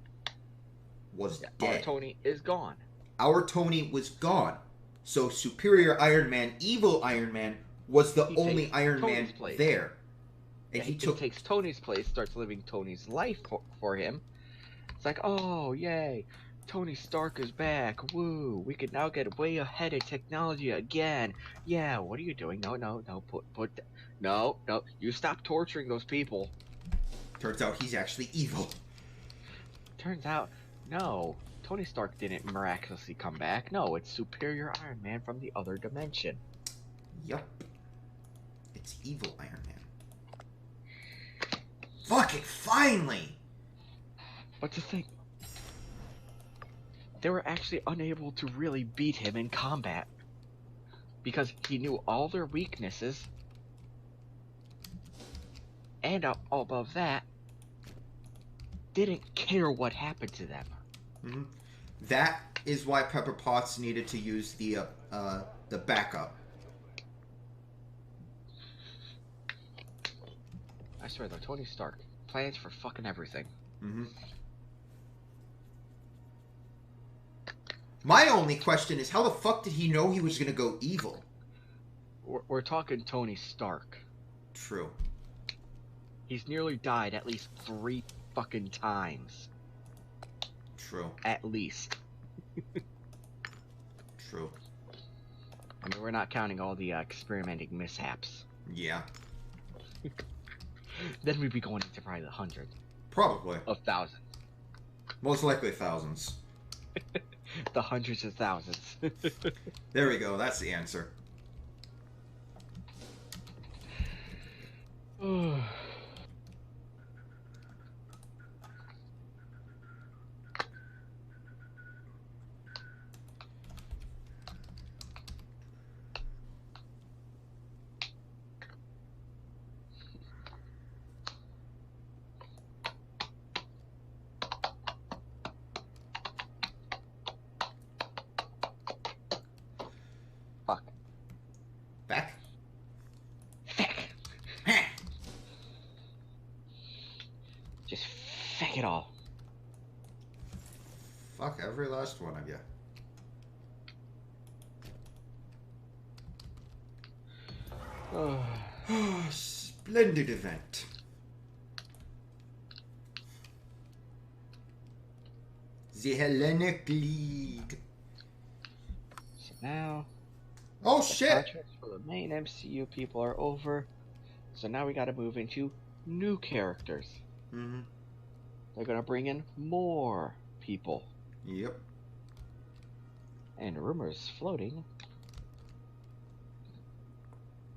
was dead. Our Tony is gone. Our Tony was gone. So Superior Iron Man, Evil Iron Man was the only Iron Man there. And he takes Tony's place, starts living Tony's life for him. It's like, oh, yay. Tony Stark is back. Woo. We can now get way ahead of technology again. Yeah, what are you doing? No. No. You stop torturing those people. Turns out he's actually evil. Turns out, no. Tony Stark didn't miraculously come back. No, it's Superior Iron Man from the other dimension. Yup. It's evil Iron Man. Fuck it, finally! But to think, they were actually unable to really beat him in combat. Because he knew all their weaknesses. And above that, didn't care what happened to them. Mm-hmm. That is why Pepper Potts needed to use the backup. I swear though, Tony Stark plans for fucking everything. Mm-hmm. My only question is, how the fuck did he know he was gonna go evil? We're talking Tony Stark. True. He's nearly died at least 3 fucking times. True. At least. True. I mean, we're not counting all the experimenting mishaps. Yeah. Then we'd be going into probably the hundreds. Probably. Of thousands. Most likely thousands. The hundreds of thousands. There we go. That's the answer. it all. Fuck every last one of you. Splendid event. The Hellenic League. So now, Oh the shit! contracts for the main MCU people are over. So now we gotta move into new characters. Mm-hmm. They're gonna bring in more people. Yep. And rumors floating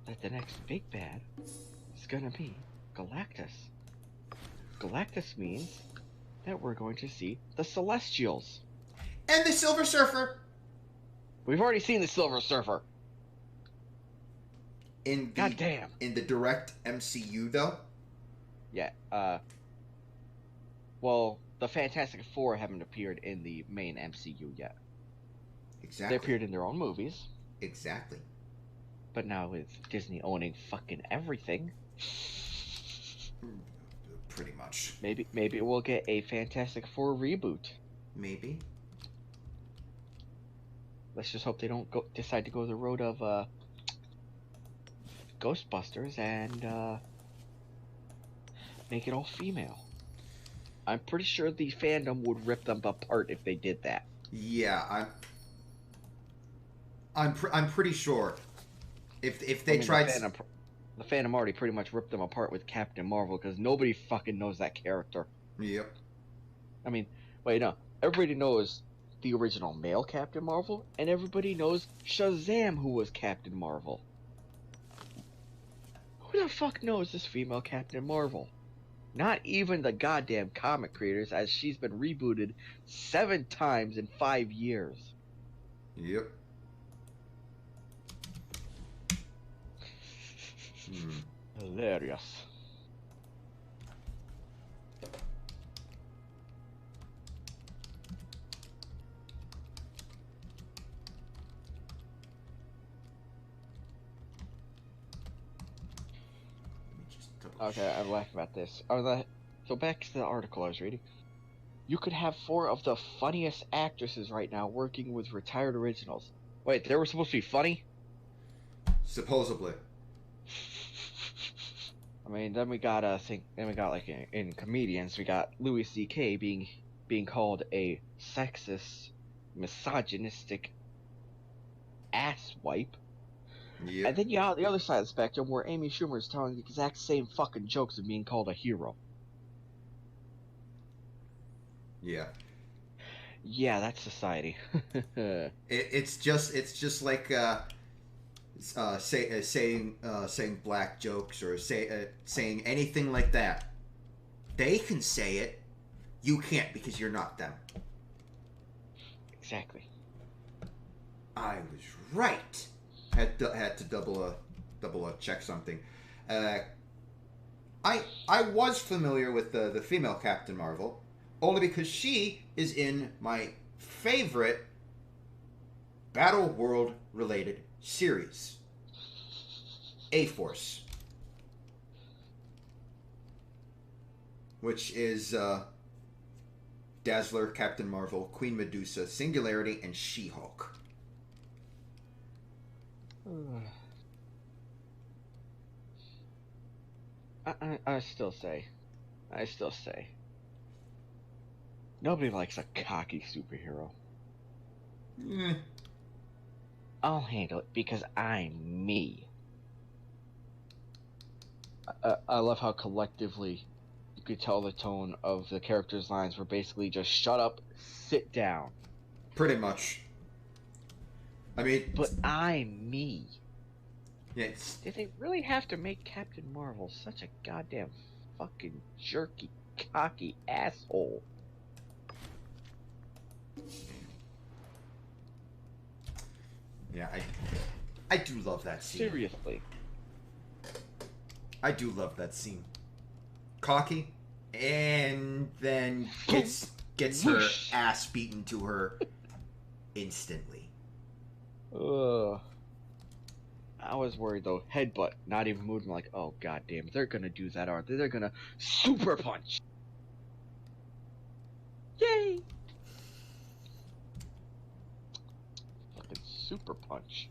that the next big bad is gonna be Galactus. Galactus means that we're going to see the Celestials. And the Silver Surfer. We've already seen the Silver Surfer. In the Goddamn. In the direct MCU though. Yeah. Well, the Fantastic Four haven't appeared in the main MCU yet. Exactly. They appeared in their own movies. Exactly. But now with Disney owning fucking everything, pretty much. Maybe we'll get a Fantastic Four reboot. Maybe. Let's just hope they don't decide to go the road of Ghostbusters and make it all female. I'm pretty sure the fandom would rip them apart if they did that. Yeah, I'm pretty sure if they tried. The fandom already pretty much ripped them apart with Captain Marvel because nobody fucking knows that character. Yep. I mean, wait, no. Everybody knows the original male Captain Marvel, and everybody knows Shazam, who was Captain Marvel. Who the fuck knows this female Captain Marvel? Not even the goddamn comic creators, as she's been rebooted 7 times in 5 years. Yep. Hilarious. Okay, I'm laughing about this. So back to the article I was reading. You could have 4 of the funniest actresses right now working with retired originals. Wait, they were supposed to be funny? Supposedly. I mean, then we got like in comedians, we got Louis C.K. being called a sexist, misogynistic asswipe. Yep. And then you got the other side of the spectrum where Amy Schumer is telling the exact same fucking jokes of being called a hero. Yeah. Yeah, that's society. It's just like saying black jokes or saying anything like that. They can say it, you can't because you're not them. Exactly. I was right. Had to double check something. I was familiar with the female Captain Marvel, only because she is in my favorite Battle World related series, A-Force, which is Dazzler, Captain Marvel, Queen Medusa, Singularity, and She-Hulk. I still say, nobody likes a cocky superhero. I'll handle it because I'm me. I love how collectively you could tell the tone of the characters' lines were basically just shut up, sit down. Pretty much. I mean... But I'm me. Yeah, Did they really have to make Captain Marvel such a goddamn fucking jerky, cocky asshole? Yeah, I do love that scene. Seriously. I do love that scene. Cocky, and then gets her ass beaten to her instantly. Ugh. I was worried though. Headbutt, not even moving. Like, oh goddamn, they're gonna do that, aren't they? They're gonna super punch. Super Punch.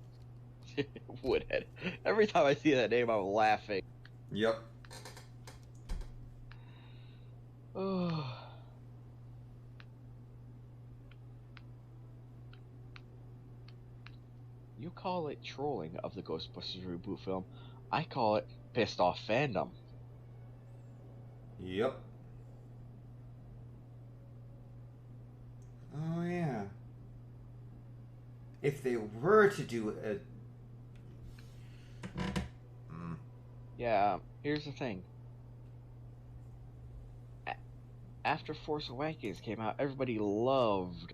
Woodhead. Every time I see that name, I'm laughing. Yep. Oh. You call it trolling of the Ghostbusters reboot film. I call it pissed off fandom. Yep. Oh yeah. If they were to do a... Yeah, here's the thing. After Force Awakens came out, everybody loved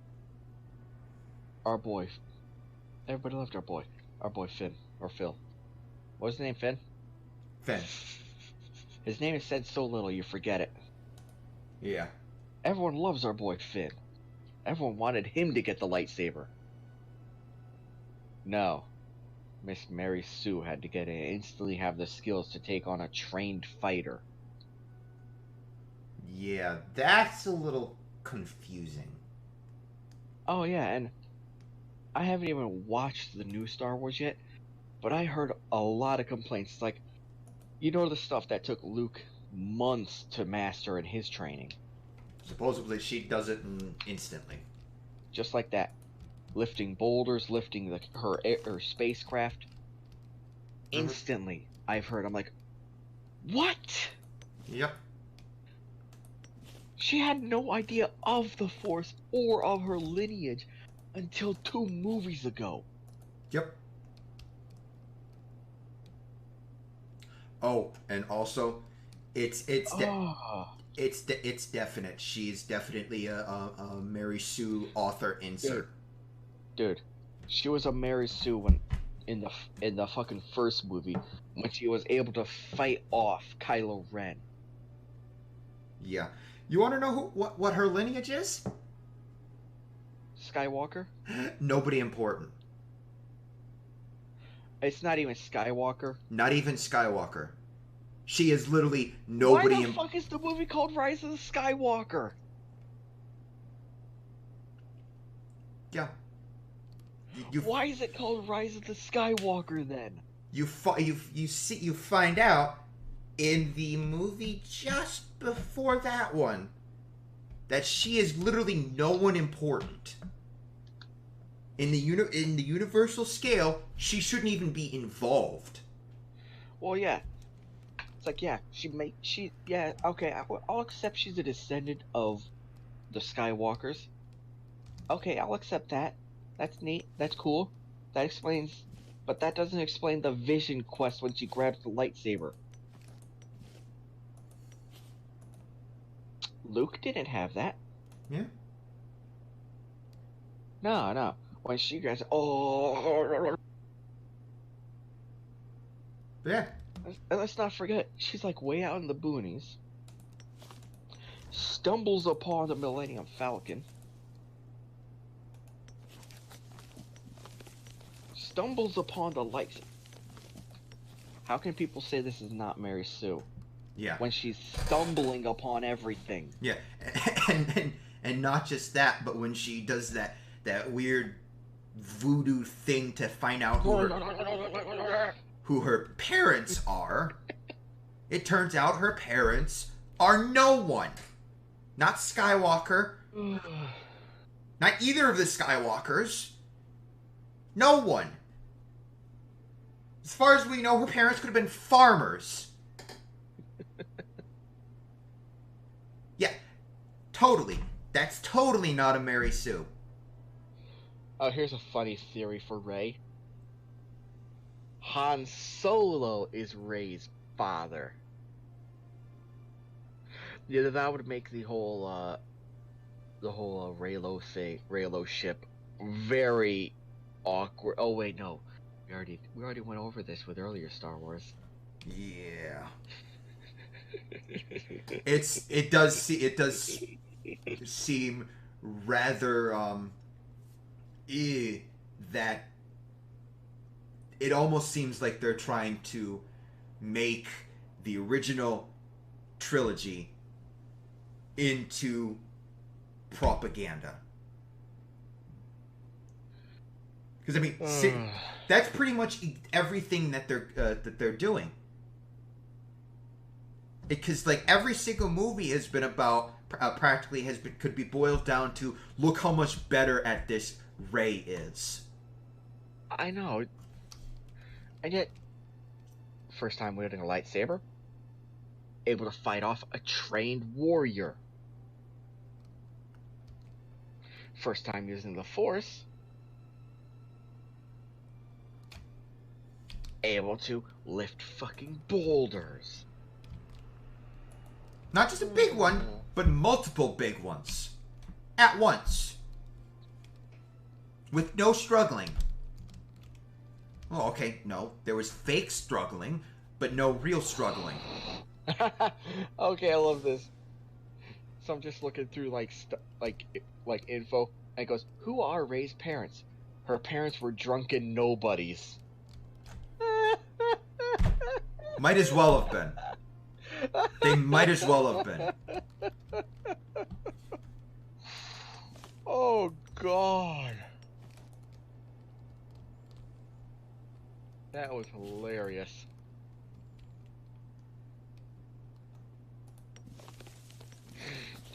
our boy. Everybody loved our boy. Our boy Finn. Or Phil. What was his name, Finn? Finn. His name is said so little you forget it. Yeah. Everyone loves our boy Finn. Everyone wanted him to get the lightsaber. No. Miss Mary Sue had to get it and instantly have the skills to take on a trained fighter. Yeah, that's a little confusing. Oh yeah, and I haven't even watched the new Star Wars yet, but I heard a lot of complaints. Like, you know, the stuff that took Luke months to master in his training. Supposedly she does it instantly. Just like that. Lifting boulders, lifting her spacecraft. Instantly, I've heard. I'm like, what? Yep. She had no idea of the Force or of her lineage until 2 movies ago. Yep. Oh, and also, it's definite. She's definitely a Mary Sue author insert. Dude, she was a Mary Sue in the fucking first movie when she was able to fight off Kylo Ren. Yeah. You want to know what her lineage is? Skywalker? Nobody important. It's not even Skywalker. Not even Skywalker. She is literally nobody. Why the fuck is the movie called Rise of the Skywalker? Yeah. Why is it called Rise of the Skywalker then? You find out in the movie just before that one that she is literally no one important. In the universal scale, she shouldn't even be involved. Well, yeah. It's like, yeah, okay, I'll accept she's a descendant of the Skywalkers. Okay, I'll accept that. That's neat. That's cool. That explains... But that doesn't explain the vision quest when she grabs the lightsaber. Luke didn't have that. Yeah? No. When she grabs... Oh... Yeah. And let's not forget, she's like way out in the boonies. Stumbles upon the Millennium Falcon. Stumbles upon the lights. How can people say this is not Mary Sue? Yeah. When she's stumbling upon everything. Yeah. And not just that, but when she does that weird voodoo thing to find out who her parents are, it turns out her parents are no one. Not Skywalker. Not either of the Skywalkers. No one. As far as we know, her parents could have been farmers. Yeah, totally. That's totally not a Mary Sue. Oh, here's a funny theory for Rey. Han Solo is Rey's father. Yeah, that would make the whole Reylo ship very awkward. Oh wait, no, we already went over this with earlier Star Wars. Yeah. It does seem rather that it almost seems like they're trying to make the original trilogy into propaganda. Because I mean, that's pretty much everything that they're doing. Because like every single movie has been about practically could be boiled down to look how much better at this Rey is. I know, and yet first time wielding a lightsaber, able to fight off a trained warrior. First time using the Force, able to lift fucking boulders. Not just a big one, but multiple big ones. At once. With no struggling. Oh, okay, no. There was fake struggling, but no real struggling. Okay, I love this. So I'm just looking through like info, and it goes, "Who are Rey's parents? Her parents were drunken nobodies." Might as well have been. They might as well have been. Oh God, that was hilarious.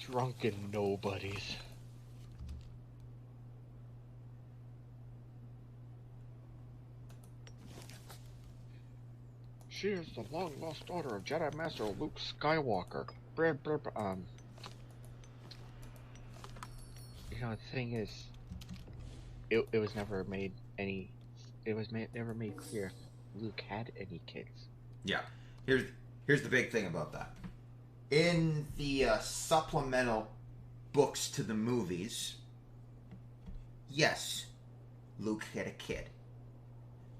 Drunken nobodies. She is the long-lost daughter of Jedi Master Luke Skywalker. You know, the thing is, it was never made any. It was never made clear if Luke had any kids. Yeah. Here's the big thing about that. In the supplemental books to the movies, yes, Luke had a kid.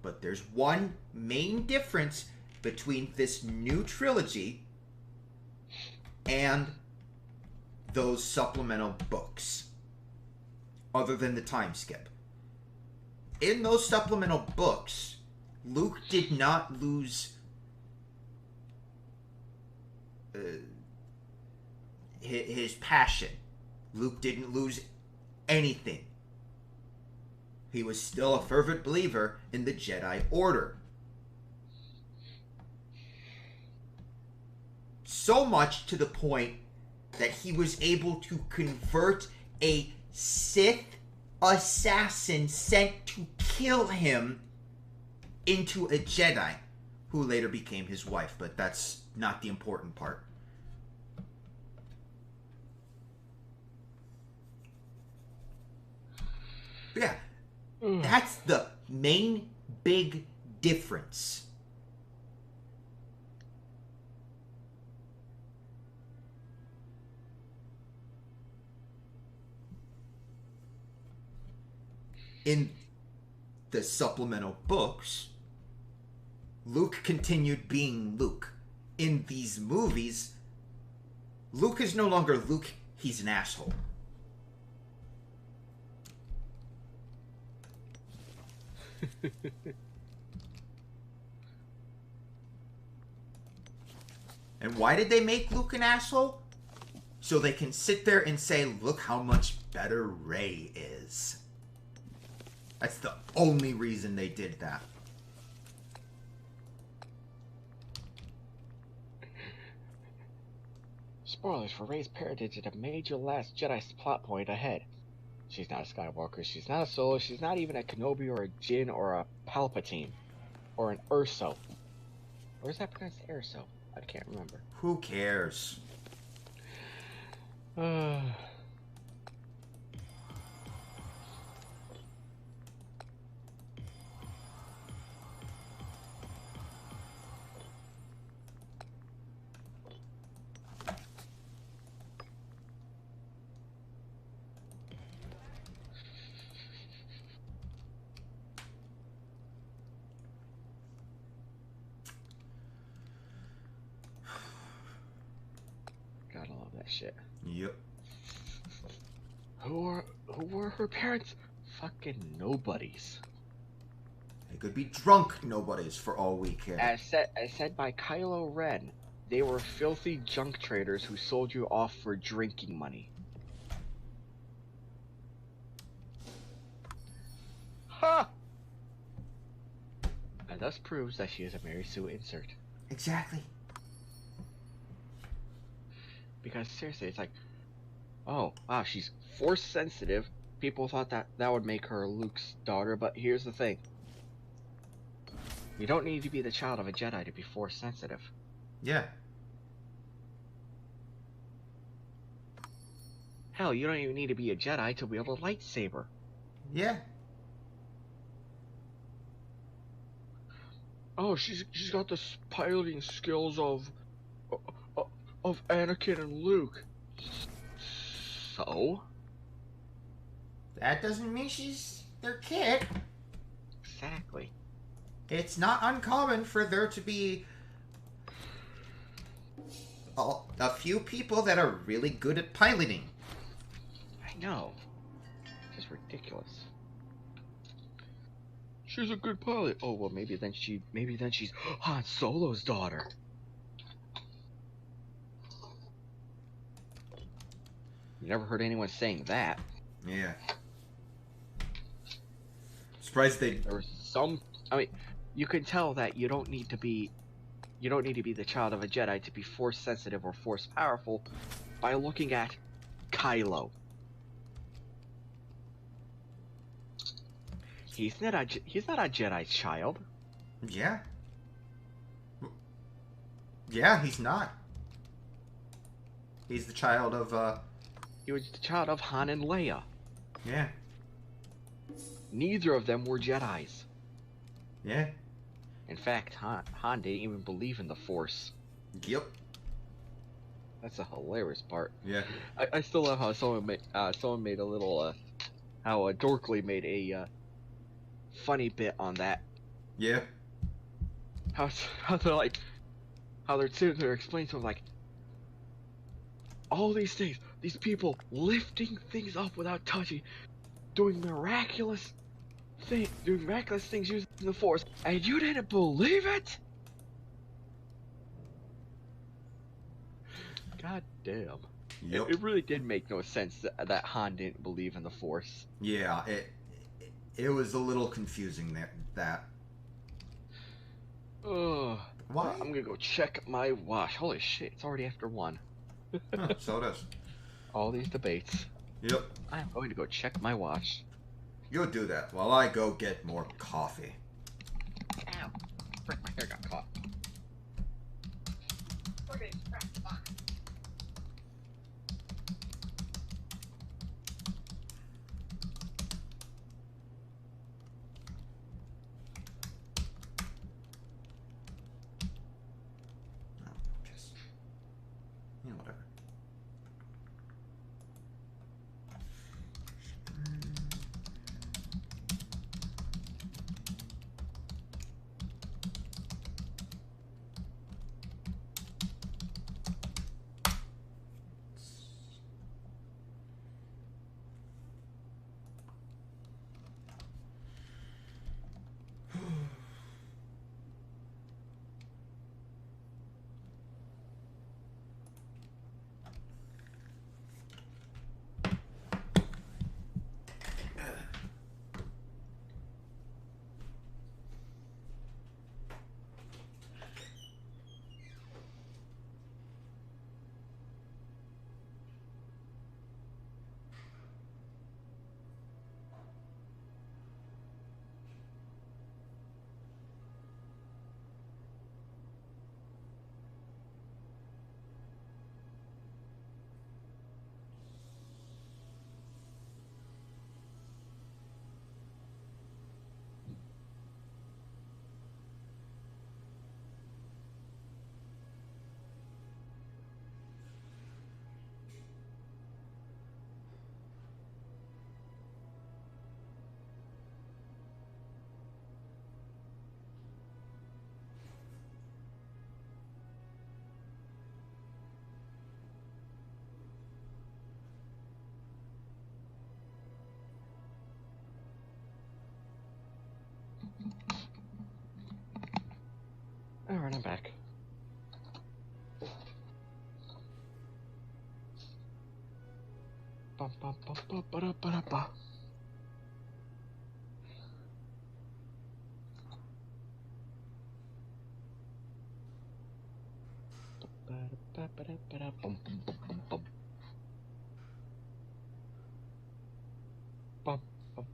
But there's one main difference between this new trilogy and those supplemental books, other than the time skip. In those supplemental books, Luke did not lose his passion. Luke didn't lose anything. He was still a fervent believer in the Jedi Order. So much to the point that he was able to convert a Sith assassin sent to kill him into a Jedi, who later became his wife, but that's not the important part. But yeah, that's the main big difference. In the supplemental books, Luke continued being Luke. In these movies, Luke is no longer Luke, he's an asshole. And why did they make Luke an asshole? So they can sit there and say, look how much better Rey is. That's the only reason they did that. Spoilers for Rey's parentage at a major Last Jedi plot point ahead. She's not a Skywalker, she's not a Solo, she's not even a Kenobi or a Jin or a Palpatine. Or an Urso. Or is that pronounced Erso? I can't remember. Who cares? Gotta love that shit. Yep. Who were her parents? Fucking nobodies. They could be drunk nobodies for all we care. As said by Kylo Ren, they were filthy junk traders who sold you off for drinking money. Ha! That thus proves that she is a Mary Sue insert. Exactly. Because seriously, it's like, oh wow, she's force sensitive. People thought that would make her Luke's daughter, but here's the thing. You don't need to be the child of a Jedi to be force sensitive. Yeah. Hell, you don't even need to be a Jedi to wield a lightsaber. Yeah. Oh, she's got the piloting skills of Anakin and Luke. So? That doesn't mean she's their kid. Exactly. It's not uncommon for there to be a few people that are really good at piloting. I know. It's just ridiculous. She's a good pilot. Oh well, maybe then she's Han Solo's daughter. You never heard anyone saying that. Yeah. Surprised they. There was some. I mean, you can tell that you don't need to be the child of a Jedi to be force sensitive or force powerful by looking at Kylo. He's not a Jedi's child. Yeah. Yeah, he's not. He's the child of, He was the child of Han and Leia. Yeah. Neither of them were Jedis. Yeah. In fact, Han didn't even believe in the Force. Yep. That's a hilarious part. Yeah. I still love how someone made a little, how Dorkly made a, funny bit on that. Yeah. How they're sitting there explaining to him, like, all these things, these people lifting things up without touching, doing miraculous things using the Force, and you didn't believe it? God damn. Yep. It really did make no sense that Han didn't believe in the Force. Yeah, it was a little confusing that. Ugh. Why? I'm gonna go check my watch. Holy shit, it's already after 1. Huh, so it is. All these debates. Yep. I'm going to go check my watch. You'll do that while I go get more coffee. Ow. Frick, my hair got caught. Okay, crap. Just, whatever. Alright, I'm back. Bum, bum, bum, bum, ba-da, ba-da, ba. Bum, bum.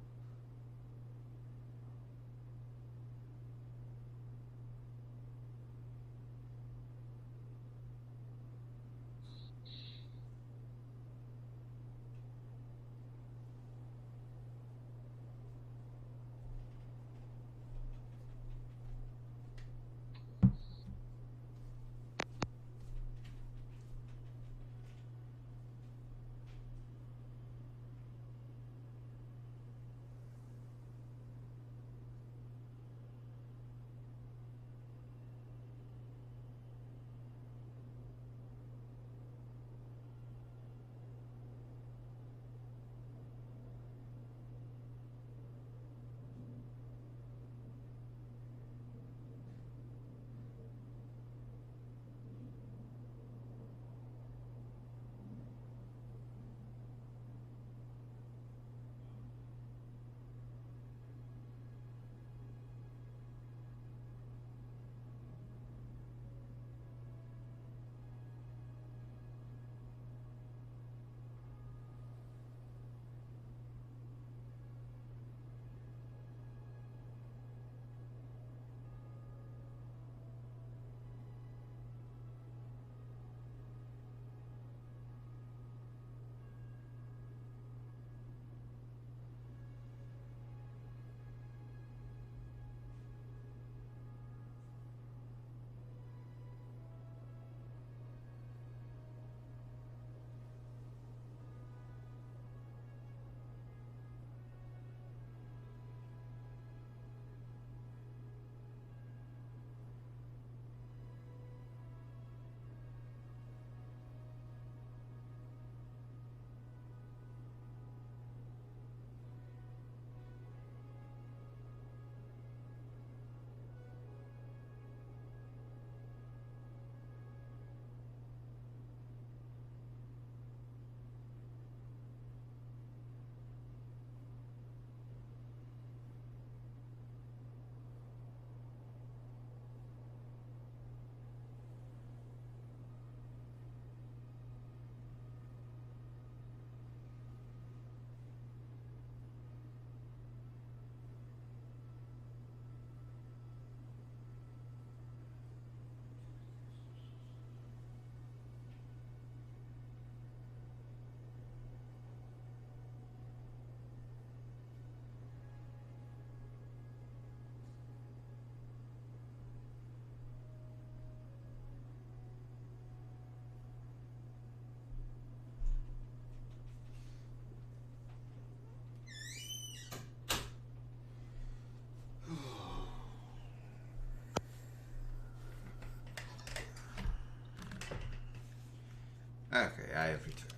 Okay, I have returned.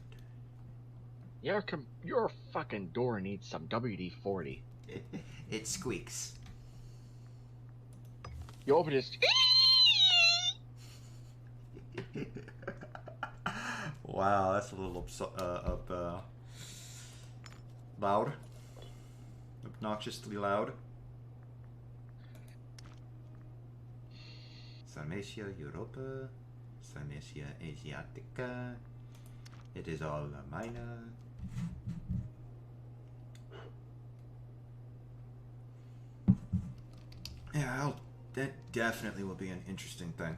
Your fucking door needs some WD-40. It squeaks. You open this. Wow, that's a little loud. Obnoxiously loud. Sarmatia Europa, Sarmatia Asiatica. It is all minor. Yeah, that definitely will be an interesting thing.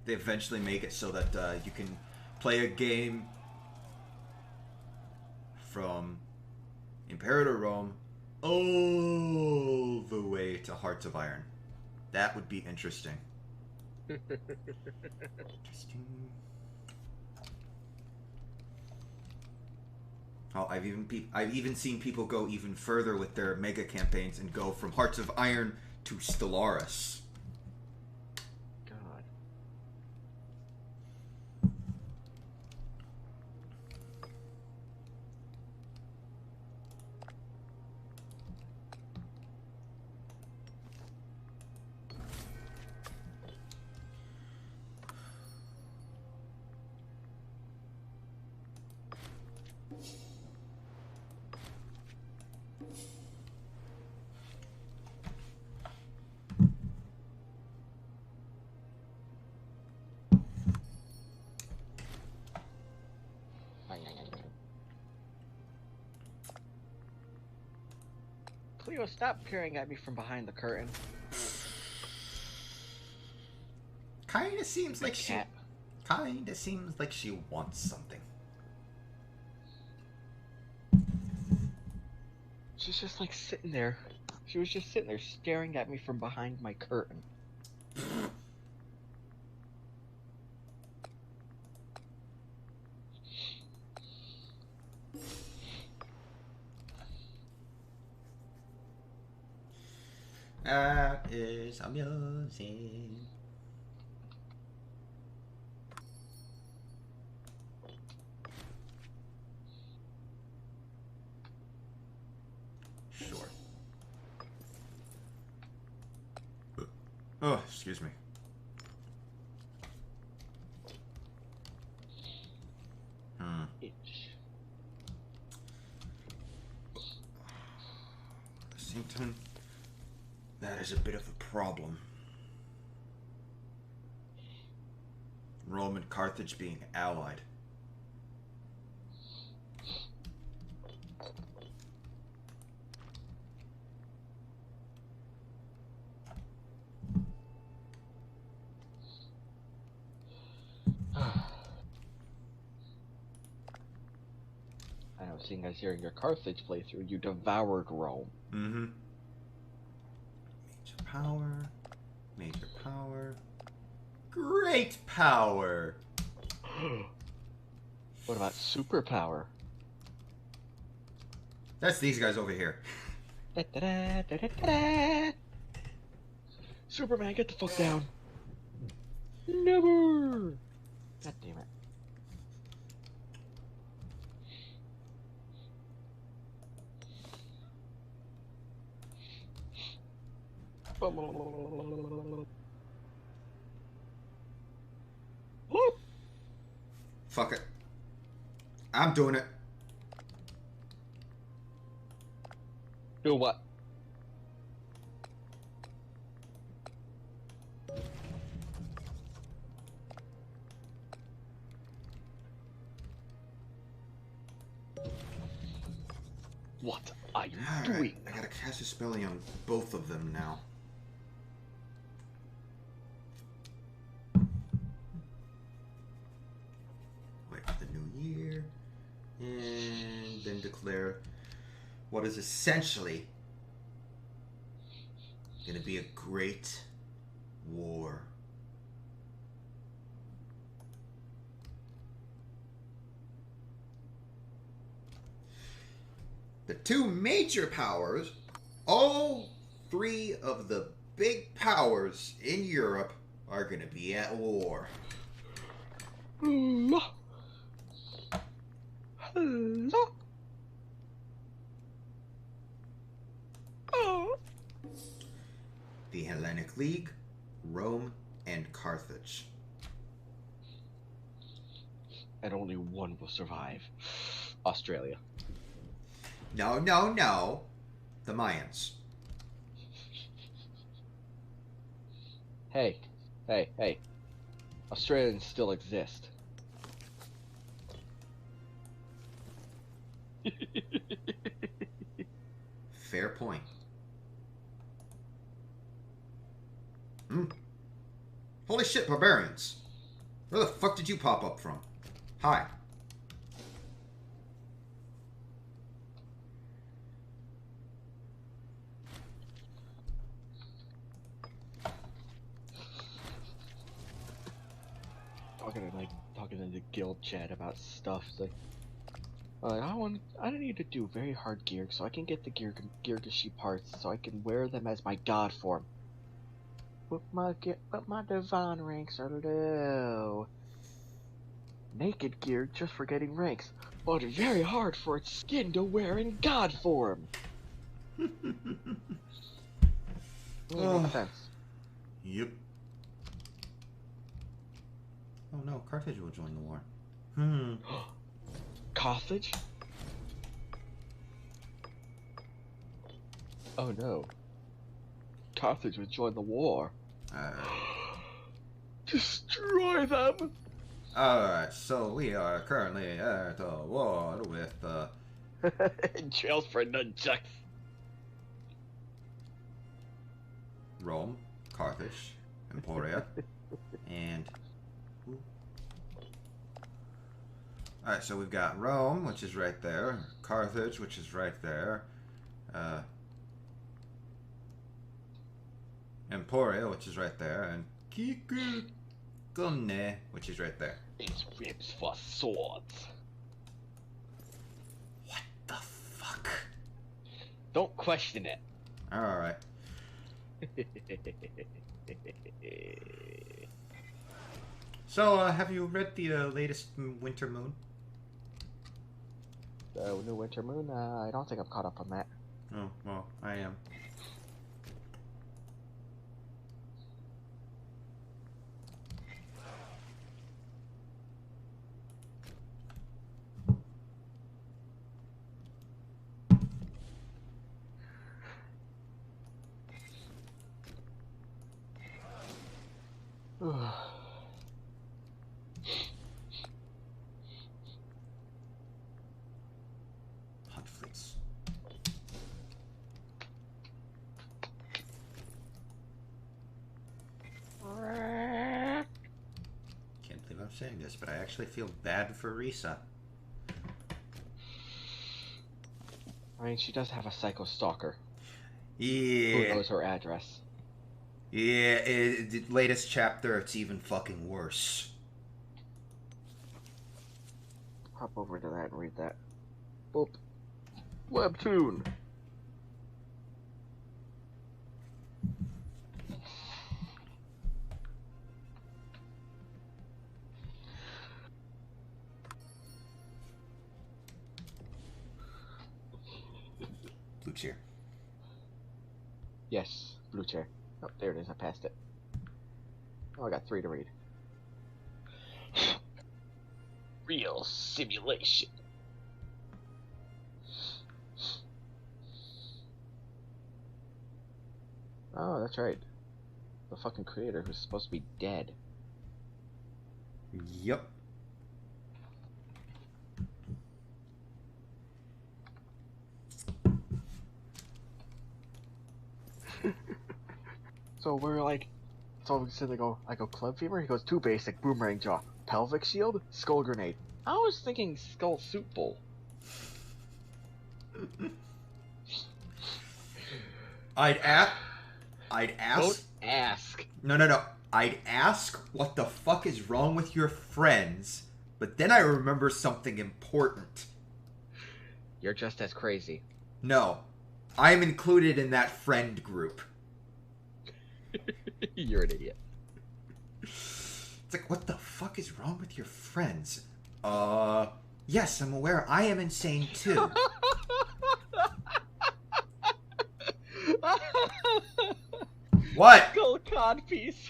They eventually make it so that you can play a game from Imperator Rome all the way to Hearts of Iron. That would be interesting. Interesting. Oh, I've even seen people go even further with their mega campaigns and go from Hearts of Iron to Stellaris. God. Cleo, stop peering at me from behind the curtain. Kinda seems like cat. Kinda seems like she wants something. She's just like sitting there. She was just sitting there staring at me from behind my curtain. That is amusing. Sure. Oh, excuse me. Itch. Washington, that is a bit of a problem. Rome and Carthage being allied. I know, seeing as you're in your Carthage playthrough, you devoured Rome. Mm-hmm. Major power. Major power. Great power! What about superpower? That's these guys over here. Da, da, da, da, da, da. Superman, get the fuck down. Never! God damn it. Fuck it. I'm doing it. Do what? What are you doing? I gotta cast a spelling on both of them now. Wait for the new year. And then declare what is essentially gonna be a great war. The two major powers, all three of the big powers in Europe are going to be at war. Hello. Hello. Oh. The Hellenic League, Rome, and Carthage. And only one will survive. Australia. No, no, no. The Mayans. Hey, hey, hey. Australians still exist. Fair point. Holy shit, barbarians. Where the fuck did you pop up from? Hi. Talking in the guild chat about stuff. It's like, I need to do very hard gear so I can get the Girgashi parts so I can wear them as my god form. But my divine ranks are low. Naked gear just for getting ranks, but very hard for its skin to wear in god form. Makes sense. Yep. Oh no, Carthage will join the war. Carthage? Oh no. Carthage would join the war. Destroy them! Alright, so we are currently at war with Jails for nunchucks. Rome, Carthage, Emporia, and... Alright, so we've got Rome, which is right there. Carthage, which is right there. Emporia, which is right there. And Kikukune, which is right there. It's ribs for swords. What the fuck? Don't question it. Alright. So, have you read the latest Winter Moon? The new Winter Moon? I don't think I'm caught up on that. Oh, well, I am. Hunt fleets. Can't believe I'm saying this, but I actually feel bad for Risa. I mean, she does have a psycho stalker. Yeah. Who knows her address? Yeah, the latest chapter, it's even fucking worse. Hop over to that and read that. Boop. Webtoon. Blue chair. Yes, blue chair. Oh, there it is. I passed it. Oh, I got 3 to read. Real simulation. Oh, that's right. The fucking creator who's supposed to be dead. Yep. So we're like, so I go club fever. He goes 2 basic, boomerang jaw, pelvic shield, skull grenade. I was thinking skull soup bowl. I'd ask. Don't ask. No. I'd ask what the fuck is wrong with your friends, but then I remember something important. You're just as crazy. No, I'm included in that friend group. You're an idiot. It's like, what the fuck is wrong with your friends? Yes, I'm aware I am insane too. What? Skull codpiece.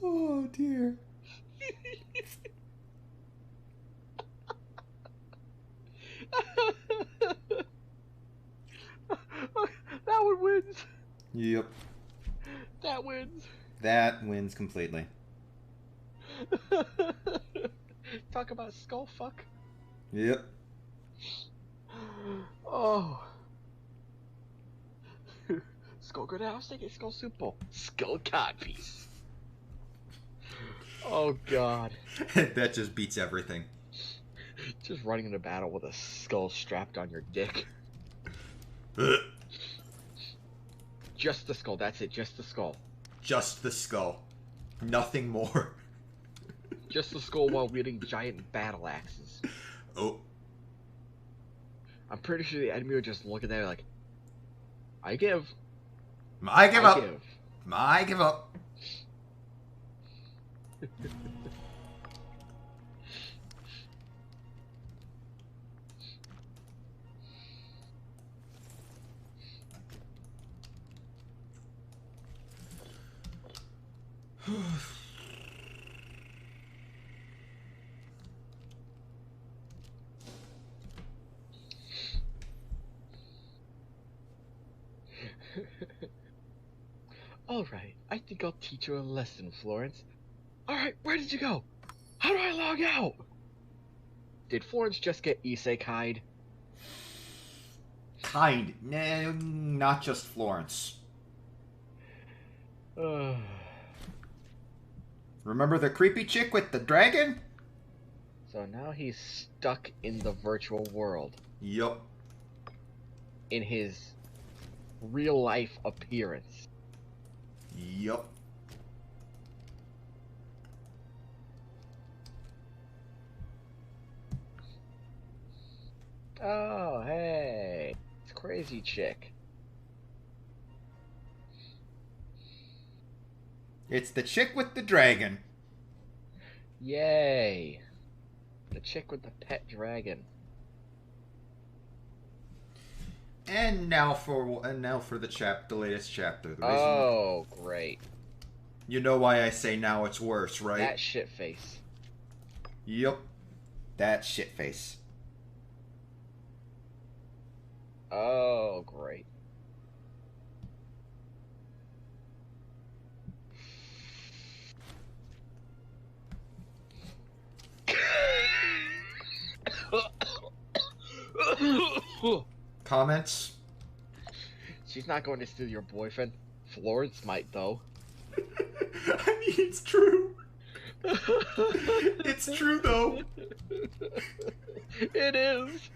Oh dear. That one wins. Yep. That wins. That wins completely. Talk about skull fuck. Yep. Oh. Skull grenade. I was thinking skull soup bowl. Skull codpiece. Oh god. That just beats everything. Just running into battle with a skull strapped on your dick. Just the skull, that's it, just the skull. Just the skull. Nothing more. Just the skull while wielding giant battle axes. Oh. I'm pretty sure the enemy would just look at that like, I give. I give up. Give. I give up. Alright, I think I'll teach you a lesson, Florence. Alright, where did you go? How do I log out? Did Florence just get isekai'd? Not just Florence. Remember the creepy chick with the dragon? So now he's stuck in the virtual world. Yup. In his real life appearance. Yup. Oh, hey. It's crazy chick. It's the chick with the dragon. Yay. The chick with the pet dragon. And now for the latest chapter. Great. You know why I say now it's worse, right? That shit face. Yup. That shit face. Oh, great. Comments? She's not going to steal your boyfriend. Florence might, though. I mean, it's true. It's true, though. It is.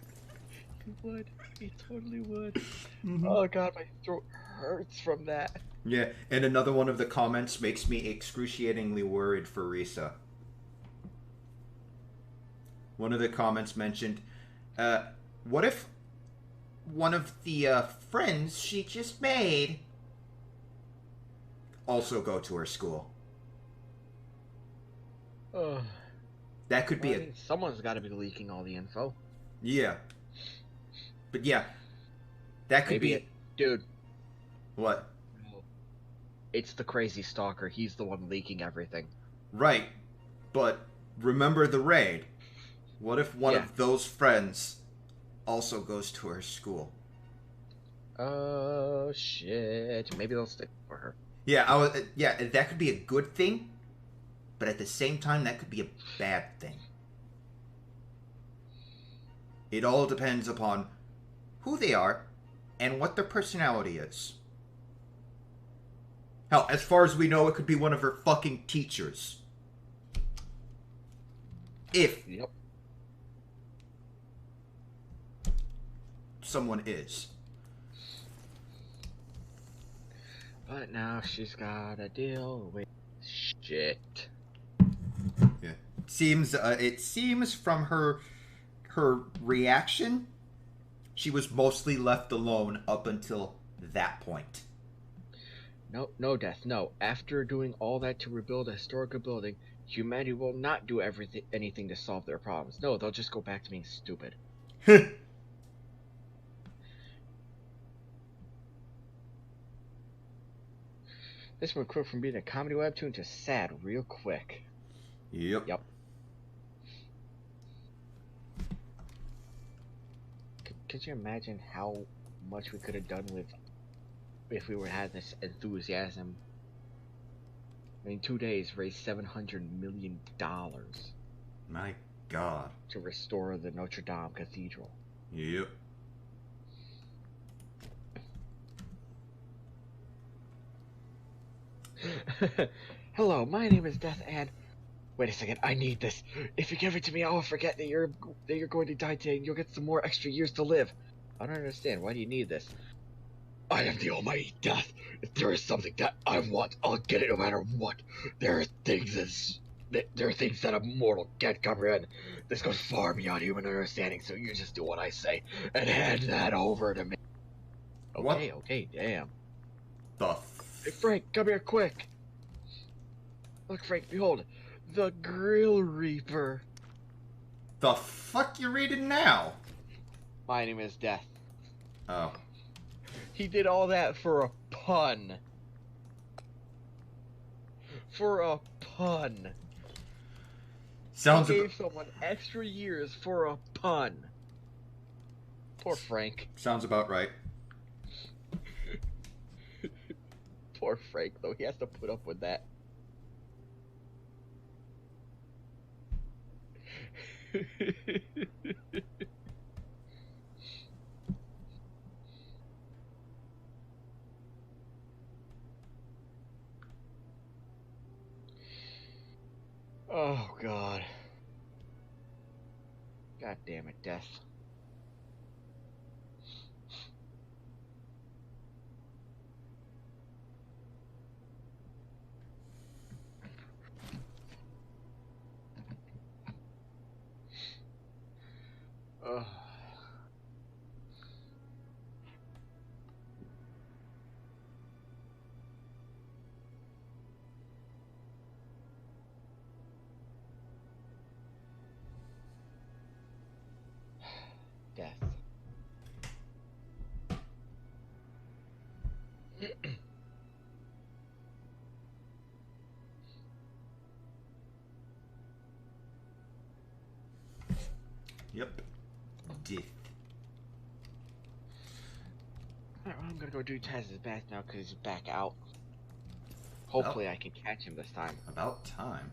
He would. He totally would. Mm-hmm. Oh, God, my throat hurts from that. Yeah, and another one of the comments makes me excruciatingly worried for Risa. One of the comments mentioned, what if one of the friends she just made also go to her school? That could be someone's got to be leaking all the info. Yeah. But yeah, that could be... Dude. What? No. It's the crazy stalker. He's the one leaking everything. Right. But remember the raid. What if one of those friends also goes to her school? Oh, shit. Maybe they'll stick for her. Yeah, that could be a good thing, but at the same time, that could be a bad thing. It all depends upon who they are and what their personality is. Hell, as far as we know, it could be one of her fucking teachers. If someone is. But now she's gotta deal with shit. Yeah. It seems from her reaction, she was mostly left alone up until that point. No, Death, no. After doing all that to rebuild a historical building, humanity will not do anything to solve their problems. No, they'll just go back to being stupid. This went quick from being a comedy webtoon to sad real quick. Yep. Could you imagine how much we could have done with if we had this enthusiasm? I mean, 2 days raised $700 million. My God. To restore the Notre Dame Cathedral. Yep. Hello, my name is Death, and wait a second, I need this. If you give it to me, I will forget that you're going to die today, and you'll get some more extra years to live. I don't understand. Why do you need this? I am the almighty Death. If there is something that I want, I'll get it no matter what. There are things that a mortal can't comprehend. This goes far beyond human understanding, so you just do what I say and hand that over to me. Okay, damn. Hey, Frank, come here quick. Look, Frank, behold, the Grill Reaper. The fuck you reading now? My name is Death. Oh. He did all that for a pun. For a pun. He gave someone extra years for a pun. Poor Frank. Sounds about right. Poor Frank, though. He has to put up with that. God damn it, death. Ugh. Death. Yep. Death. Alright, well, I'm gonna go do Taz's bath now because he's back out. Hopefully I can catch him this time. About time.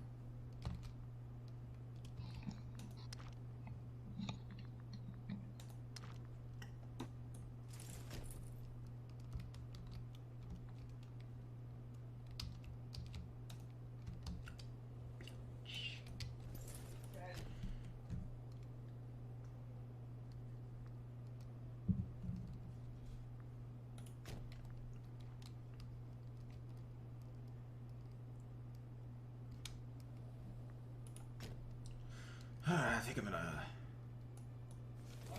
I think I'm gonna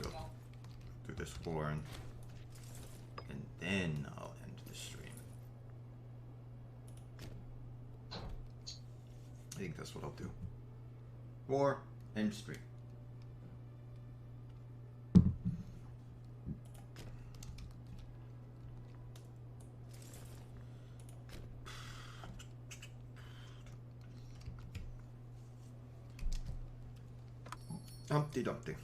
go through this war and then I'll end the stream. I think that's what I'll do. War, end stream. Humpty Dumpty.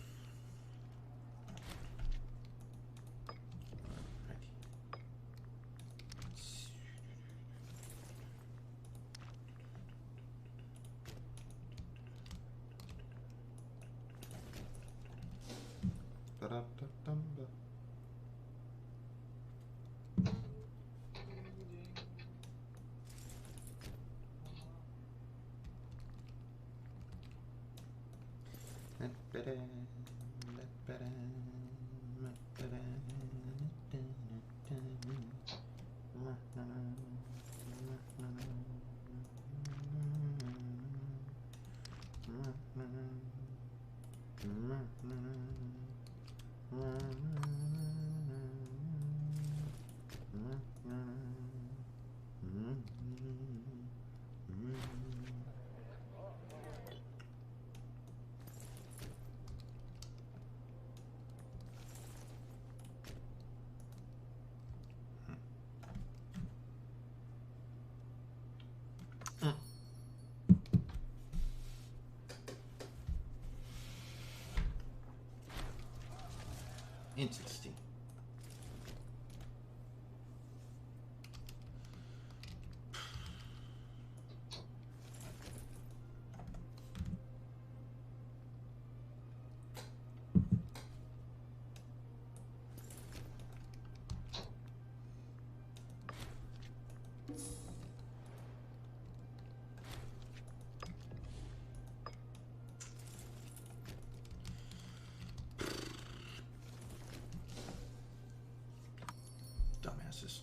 Interesting. Dumbasses.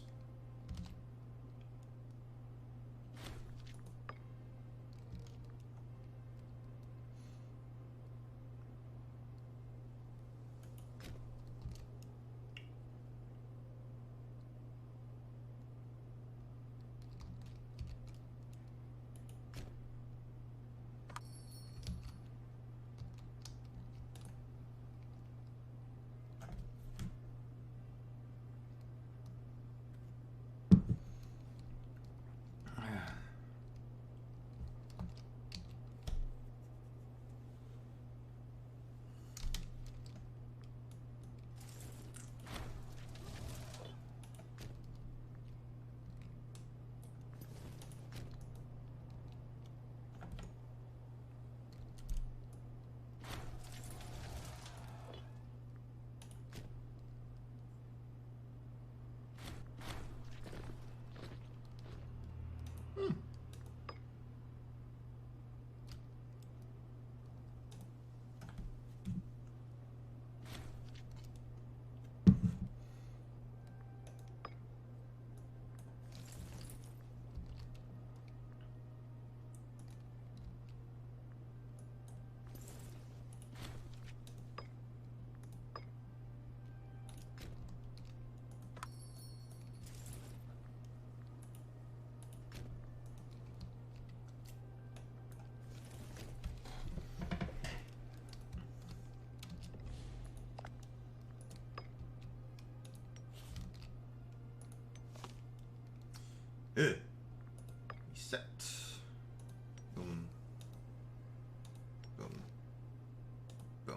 Boom.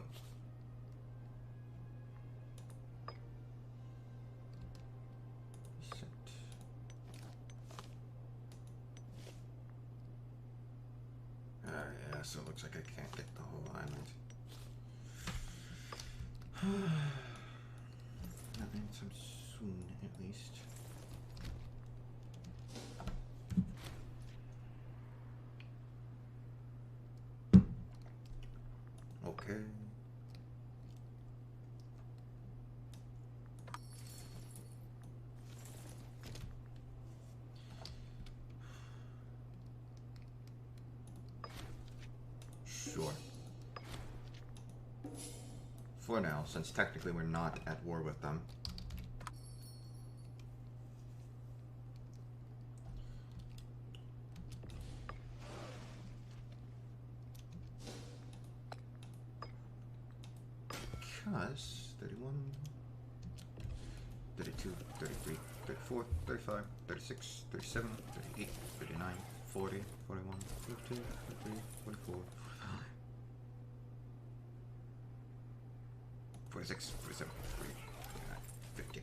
Set. Yeah, so it looks like I can't get the whole island. Not anytime soon, at least. Okay. Sure. For now, since technically we're not at war with them. Because 31, 32, 33, 34, 35, 36, 37, 38, 39, 40, 41, 42, 43, 44, 46, 47, 48, 49, 50.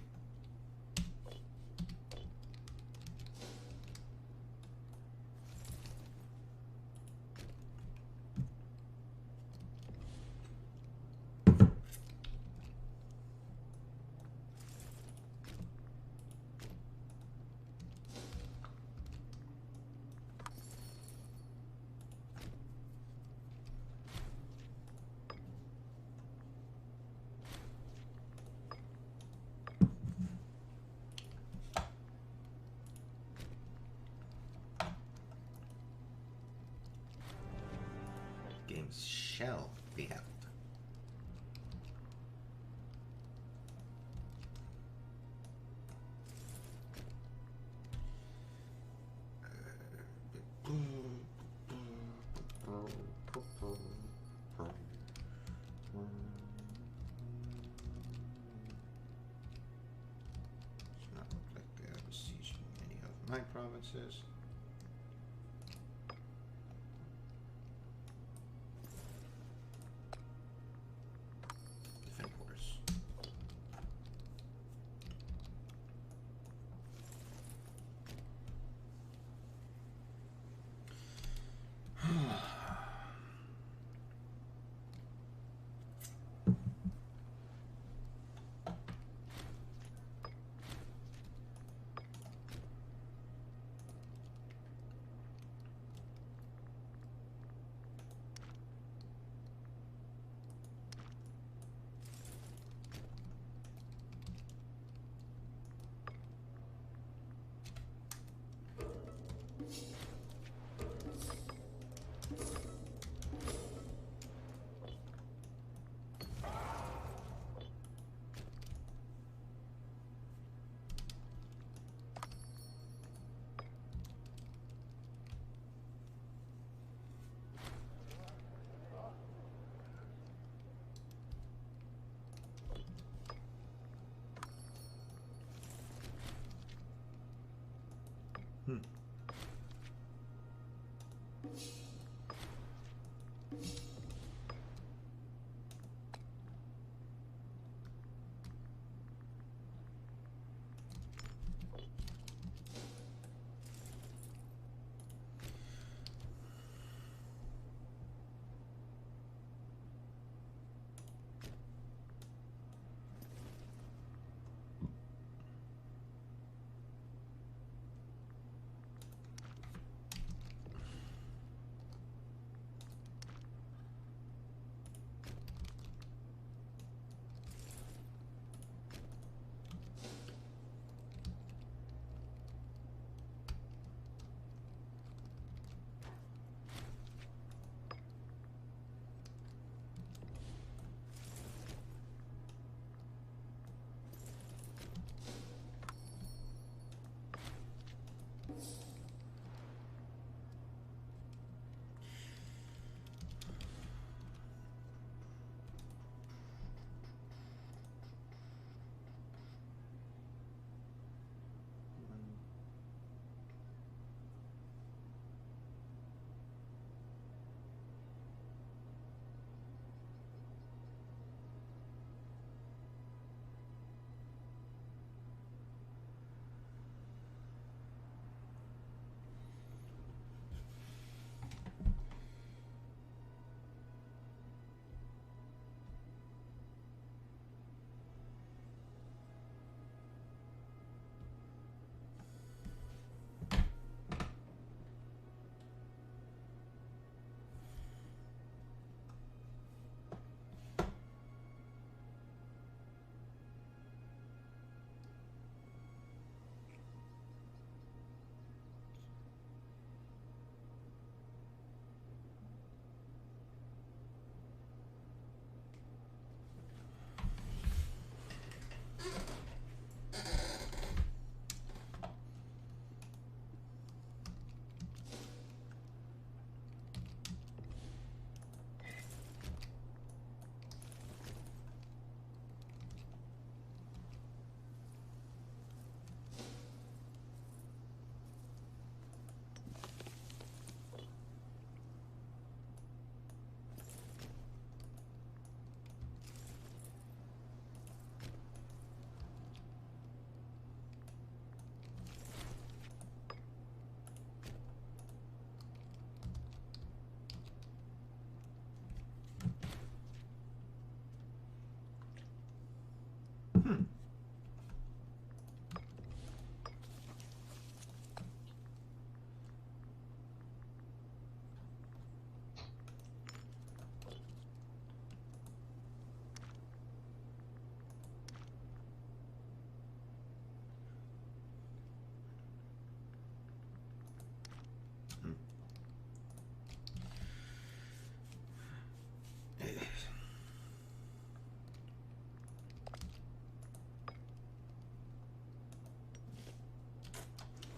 Games shall be held. Does not look like they are besieging any of my provinces. Defend quarters.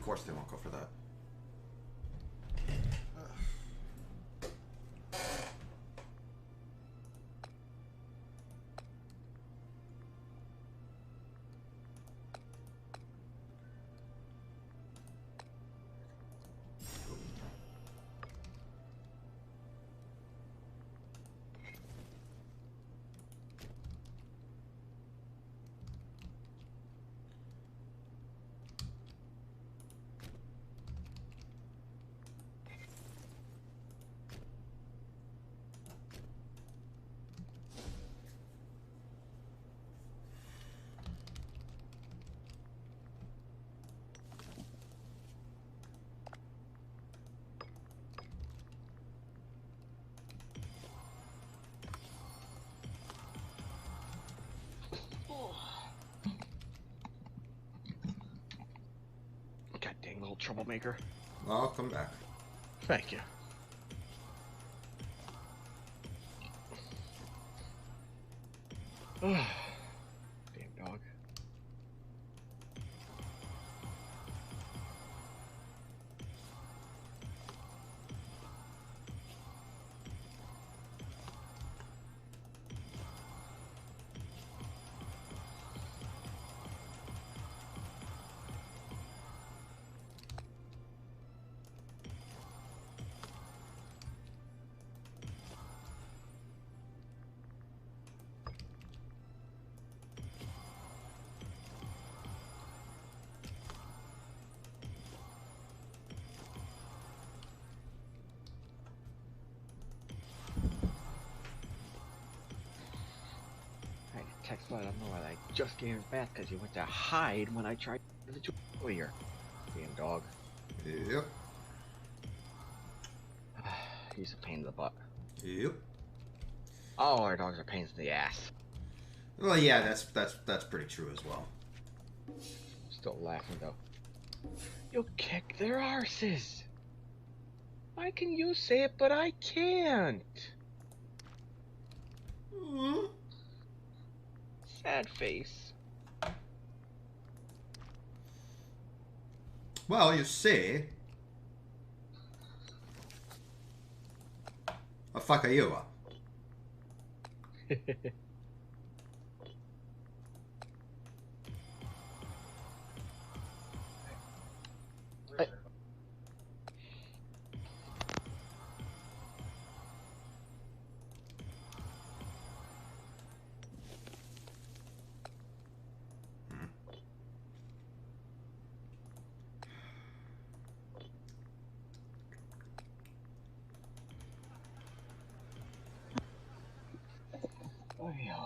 course they won't go for that. God dang little troublemaker. I'll come back. Thank you. Damn dog. Text let him know that I just gave him back because he went to hide when I tried to do earlier. Damn dog. Yep. He's a pain in the butt. Yep. All our dogs are pains in the ass. Well, yeah, that's pretty true as well. Still laughing though. You kick their arses. Why can you say it but I can't? Mm-hmm. Sad face. Well, you see, a fuck are you? Oh yeah.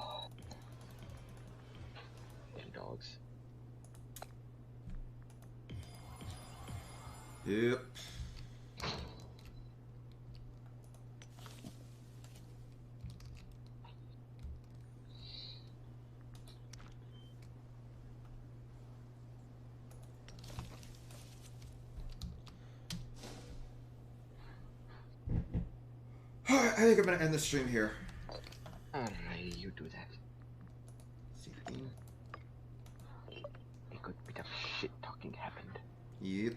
Damn dogs. Yep. Alright, I think I'm gonna end the stream here. Alright, you do that. A good bit of shit talking happened. Yep.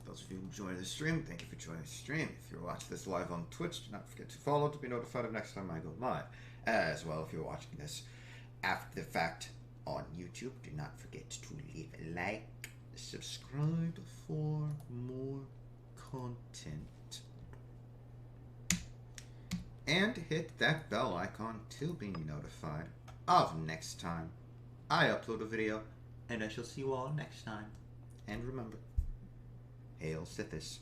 Those of you who joined the stream, thank you for joining the stream. If you're watching this live on Twitch, do not forget to follow to be notified of next time I go live. As well, if you're watching this after the fact on YouTube, do not forget to leave a like, subscribe for more content, and hit that bell icon to be notified of next time I upload a video, and I shall see you all next time. And remember, Hail Sithis.